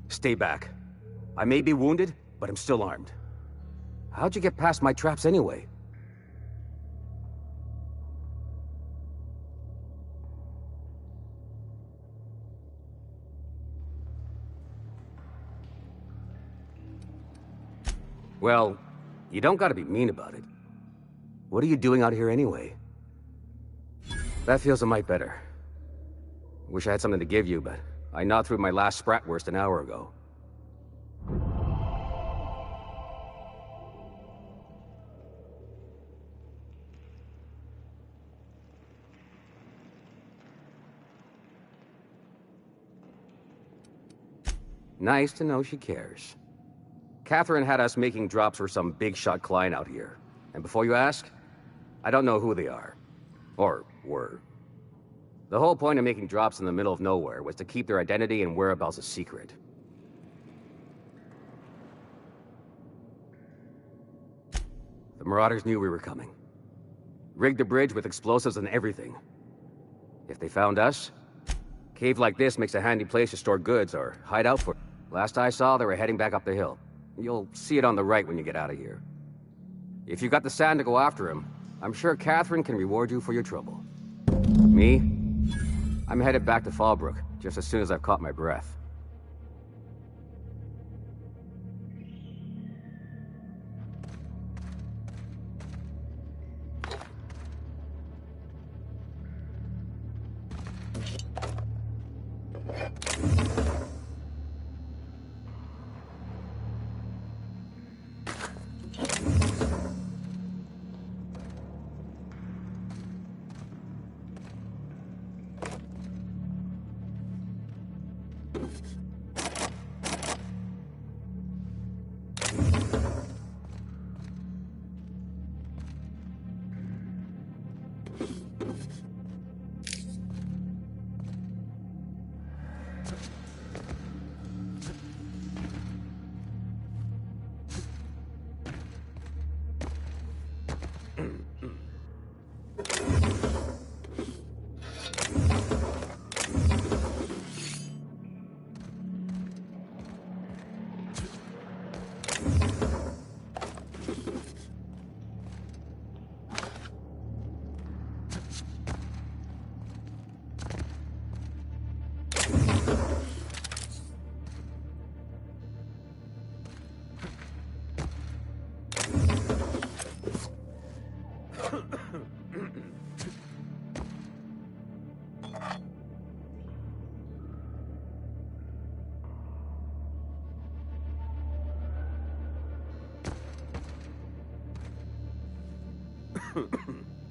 Stay back. I may be wounded, but I'm still armed. How'd you get past my traps anyway? Well, you don't gotta be mean about it. What are you doing out here anyway? That feels a mite better. Wish I had something to give you, but I gnawed through my last Spratwurst an hour ago. Nice to know she cares. Catherine had us making drops for some big-shot client out here. And before you ask, I don't know who they are. Or were. The whole point of making drops in the middle of nowhere was to keep their identity and whereabouts a secret. The Marauders knew we were coming. Rigged the bridge with explosives and everything. If they found us, a cave like this makes a handy place to store goods or hide out for. Last I saw, they were heading back up the hill. You'll see it on the right when you get out of here. If you got the sand to go after him, I'm sure Catherine can reward you for your trouble. Me? I'm headed back to Fallbrook, just as soon as I've caught my breath.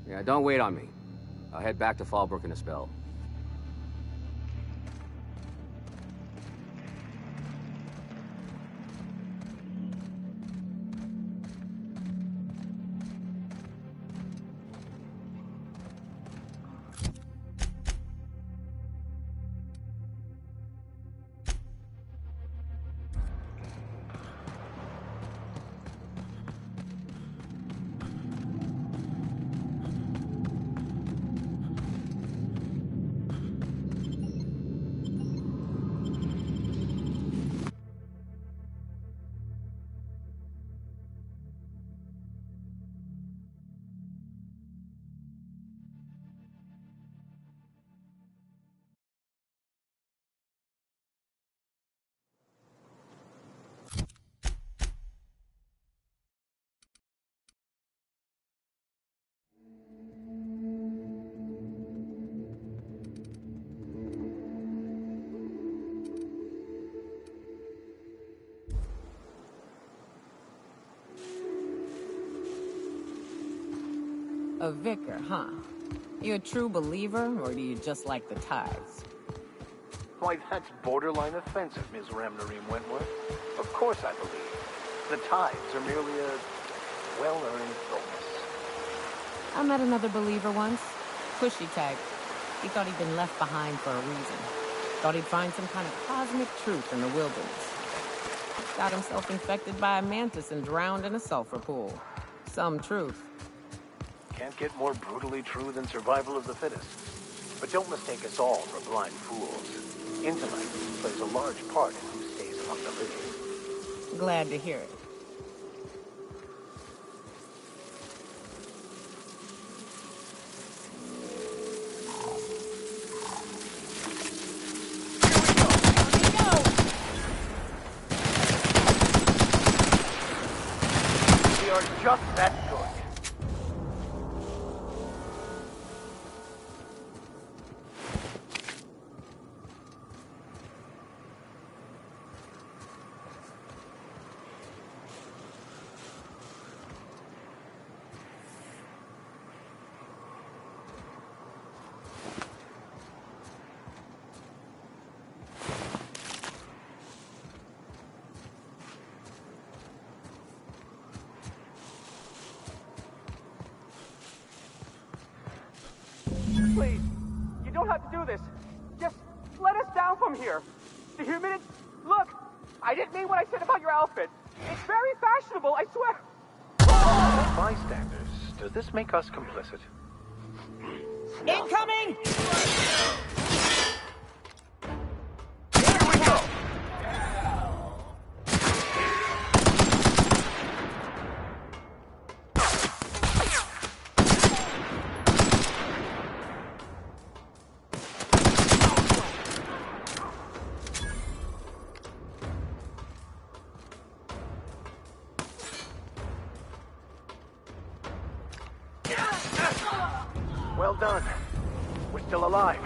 Yeah, don't wait on me. I'll head back to Fallbrook in a spell. A vicar, huh? You a true believer, or do you just like the tithes? Why, that's borderline offensive, Ms. Ramnareem Wentworth. Of course I believe. The tithes are merely a well-earned bonus. I met another believer once. Pushy type. He thought he'd been left behind for a reason. Thought he'd find some kind of cosmic truth in the wilderness. Got himself infected by a mantis and drowned in a sulfur pool. Some truth. Can't get more brutally true than survival of the fittest. But don't mistake us all for blind fools. Intellect plays a large part in who stays among the living. Glad to hear it. We are just that good. Please, you don't have to do this. Just let us down from here. The humidity... Look, I didn't mean what I said about your outfit. It's very fashionable, I swear. Bystanders, does this make us complicit? Incoming! Well done. We're still alive.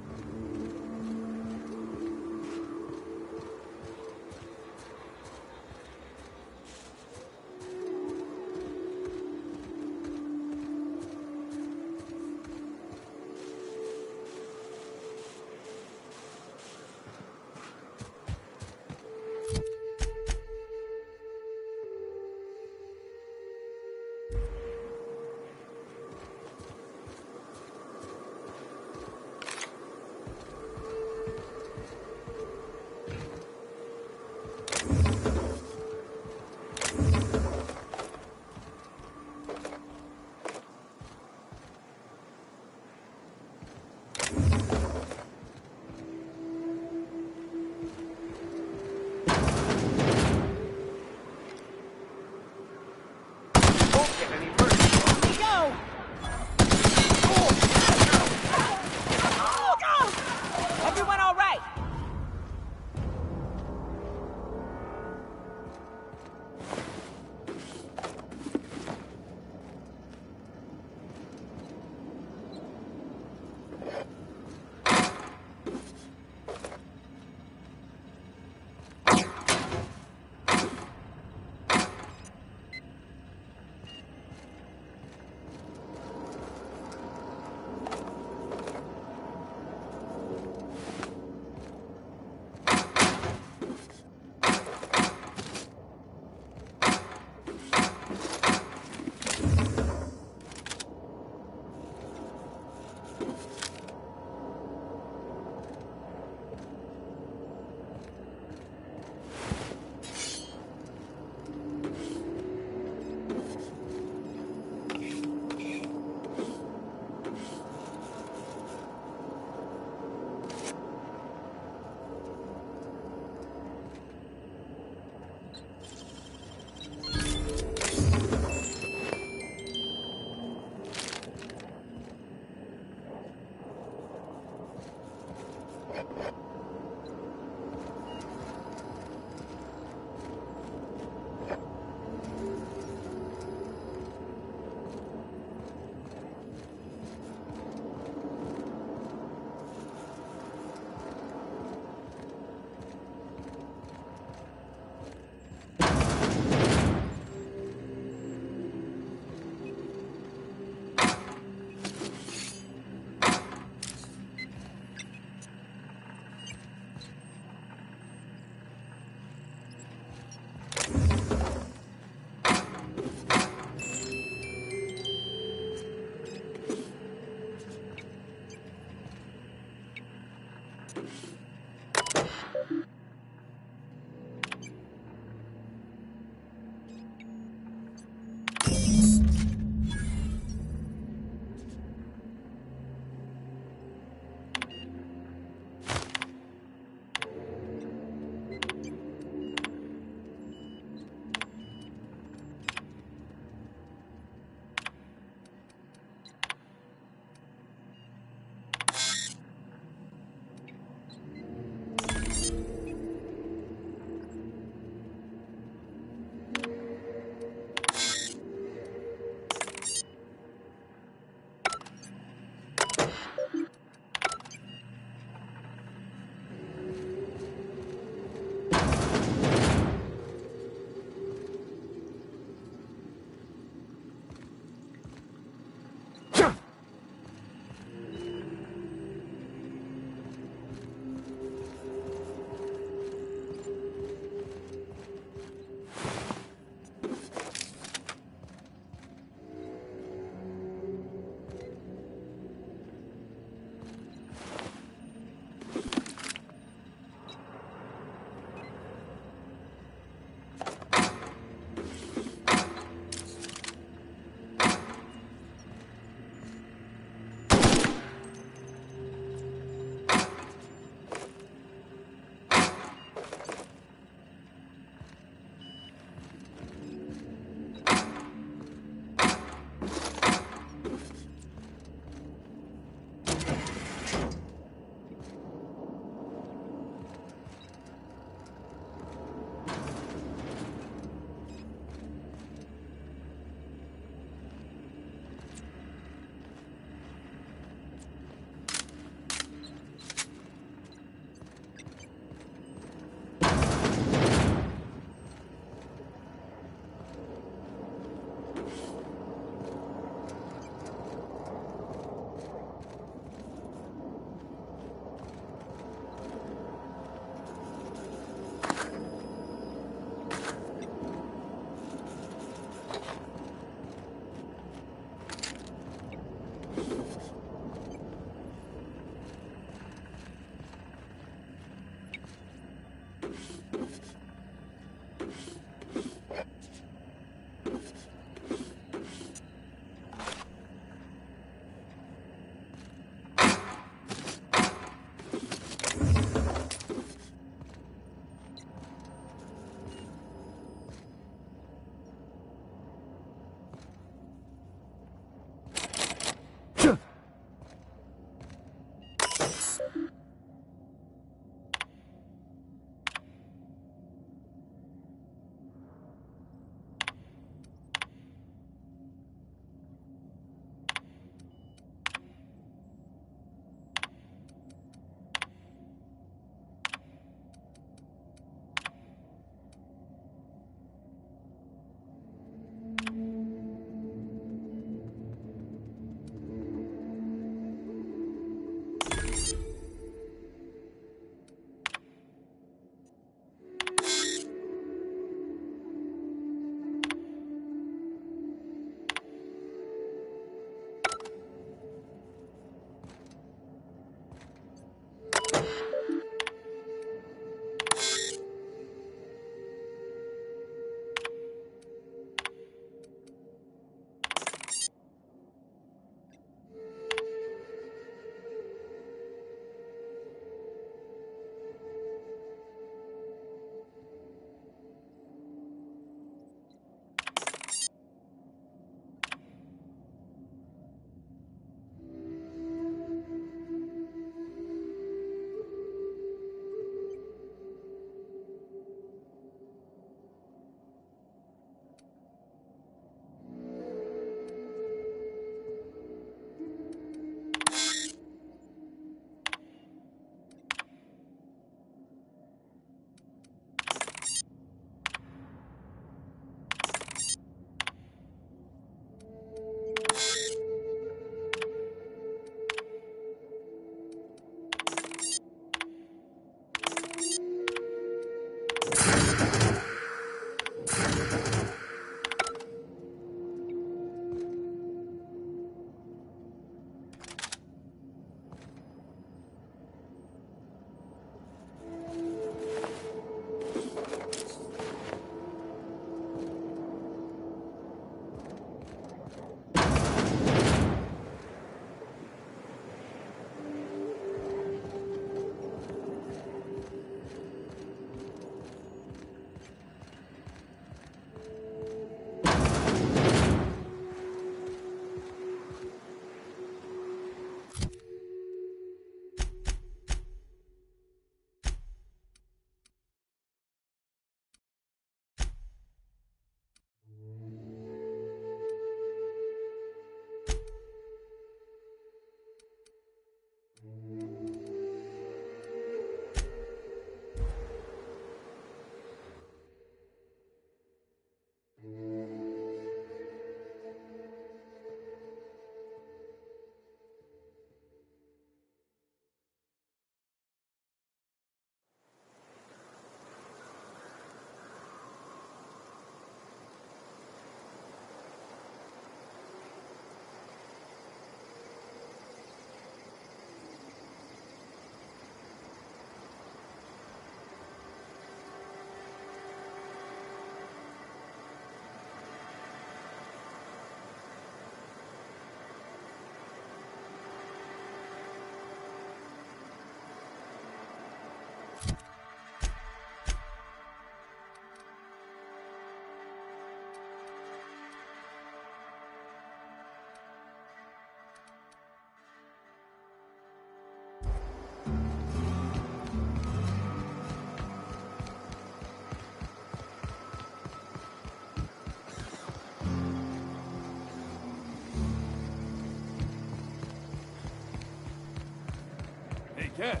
Cass.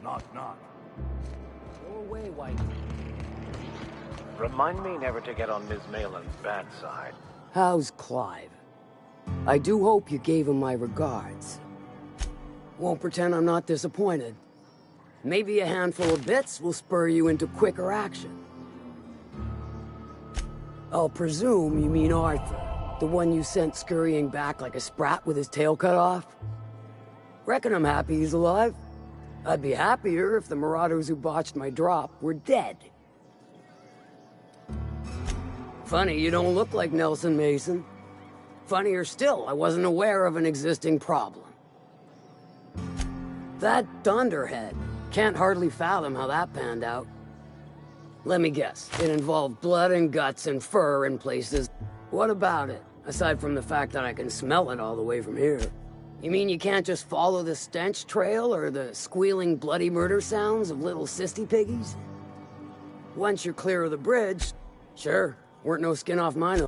Knock, knock. Go away, White. Remind me never to get on Ms. Malin's bad side. How's Clive? I do hope you gave him my regards. Won't pretend I'm not disappointed. Maybe a handful of bits will spur you into quicker action. I'll presume you mean Arthur, the one you sent scurrying back like a sprat with his tail cut off? Reckon I'm happy he's alive. I'd be happier if the marauders who botched my drop were dead. Funny you don't look like Nelson Mason. Funnier still, I wasn't aware of an existing problem. That Dunderhead. Can't hardly fathom how that panned out. Let me guess, it involved blood and guts and fur in places. What about it, aside from the fact that I can smell it all the way from here? You mean you can't just follow the stench trail or the squealing bloody murder sounds of little sissy piggies? Once you're clear of the bridge, sure, weren't no skin off mine.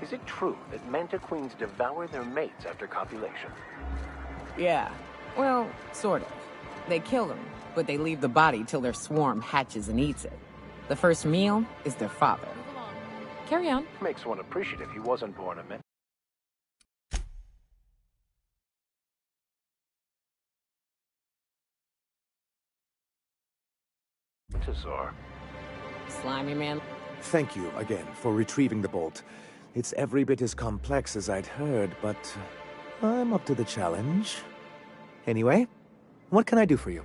Is it true that manta queens devour their mates after copulation? Yeah. Well, sort of. They kill them, but they leave the body till their swarm hatches and eats it. The first meal is their father. Carry on. Makes one appreciative he wasn't born a Mantisaur. Slimy man. Thank you again for retrieving the bolt. It's every bit as complex as I'd heard, but I'm up to the challenge. Anyway, what can I do for you?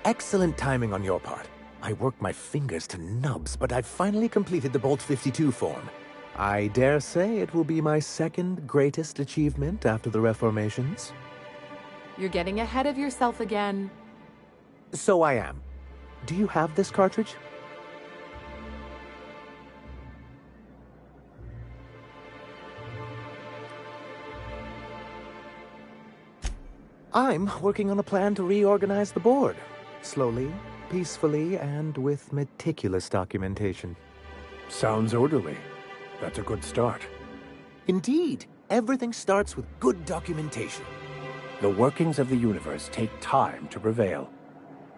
Excellent timing on your part. I worked my fingers to nubs, but I've finally completed the Bolt 52 form. I dare say it will be my second greatest achievement after the Reformations. You're getting ahead of yourself again. So I am. Do you have this cartridge? I'm working on a plan to reorganize the board. Slowly, peacefully, and with meticulous documentation. Sounds orderly. That's a good start. Indeed. Everything starts with good documentation. The workings of the universe take time to prevail.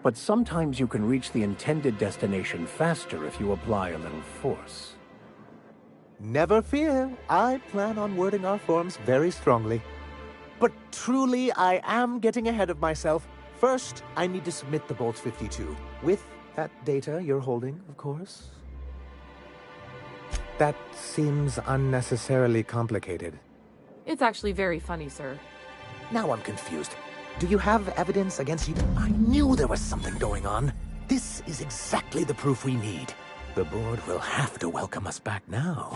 But sometimes you can reach the intended destination faster if you apply a little force. Never fear. I plan on wording our forms very strongly. But truly, I am getting ahead of myself. First, I need to submit the Bolt 52. With that data you're holding, of course. That seems unnecessarily complicated. It's actually very funny, sir. Now I'm confused. Do you have evidence against you? I knew there was something going on. This is exactly the proof we need. The board will have to welcome us back now.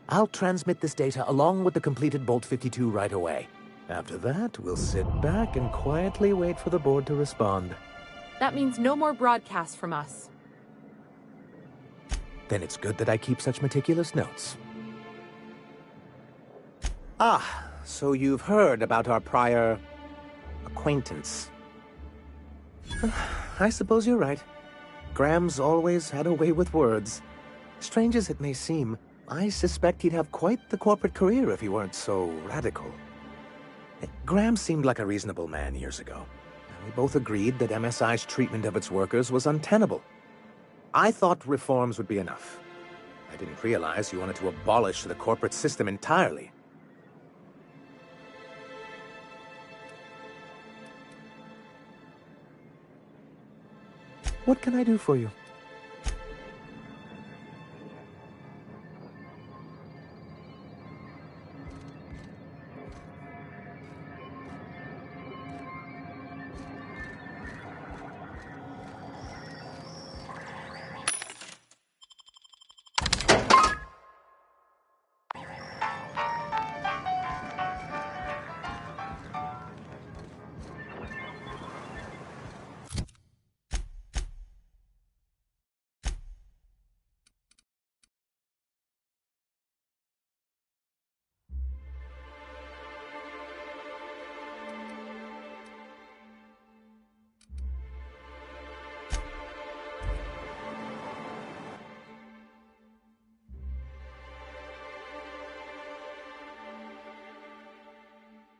I'll transmit this data along with the completed Bolt 52 right away. After that, we'll sit back and quietly wait for the board to respond. That means no more broadcasts from us. Then it's good that I keep such meticulous notes. Ah, so you've heard about our prior acquaintance. I suppose you're right. Graham's always had a way with words. Strange as it may seem, I suspect he'd have quite the corporate career if he weren't so radical. Graham seemed like a reasonable man years ago. We both agreed that MSI's treatment of its workers was untenable. I thought reforms would be enough. I didn't realize you wanted to abolish the corporate system entirely. What can I do for you?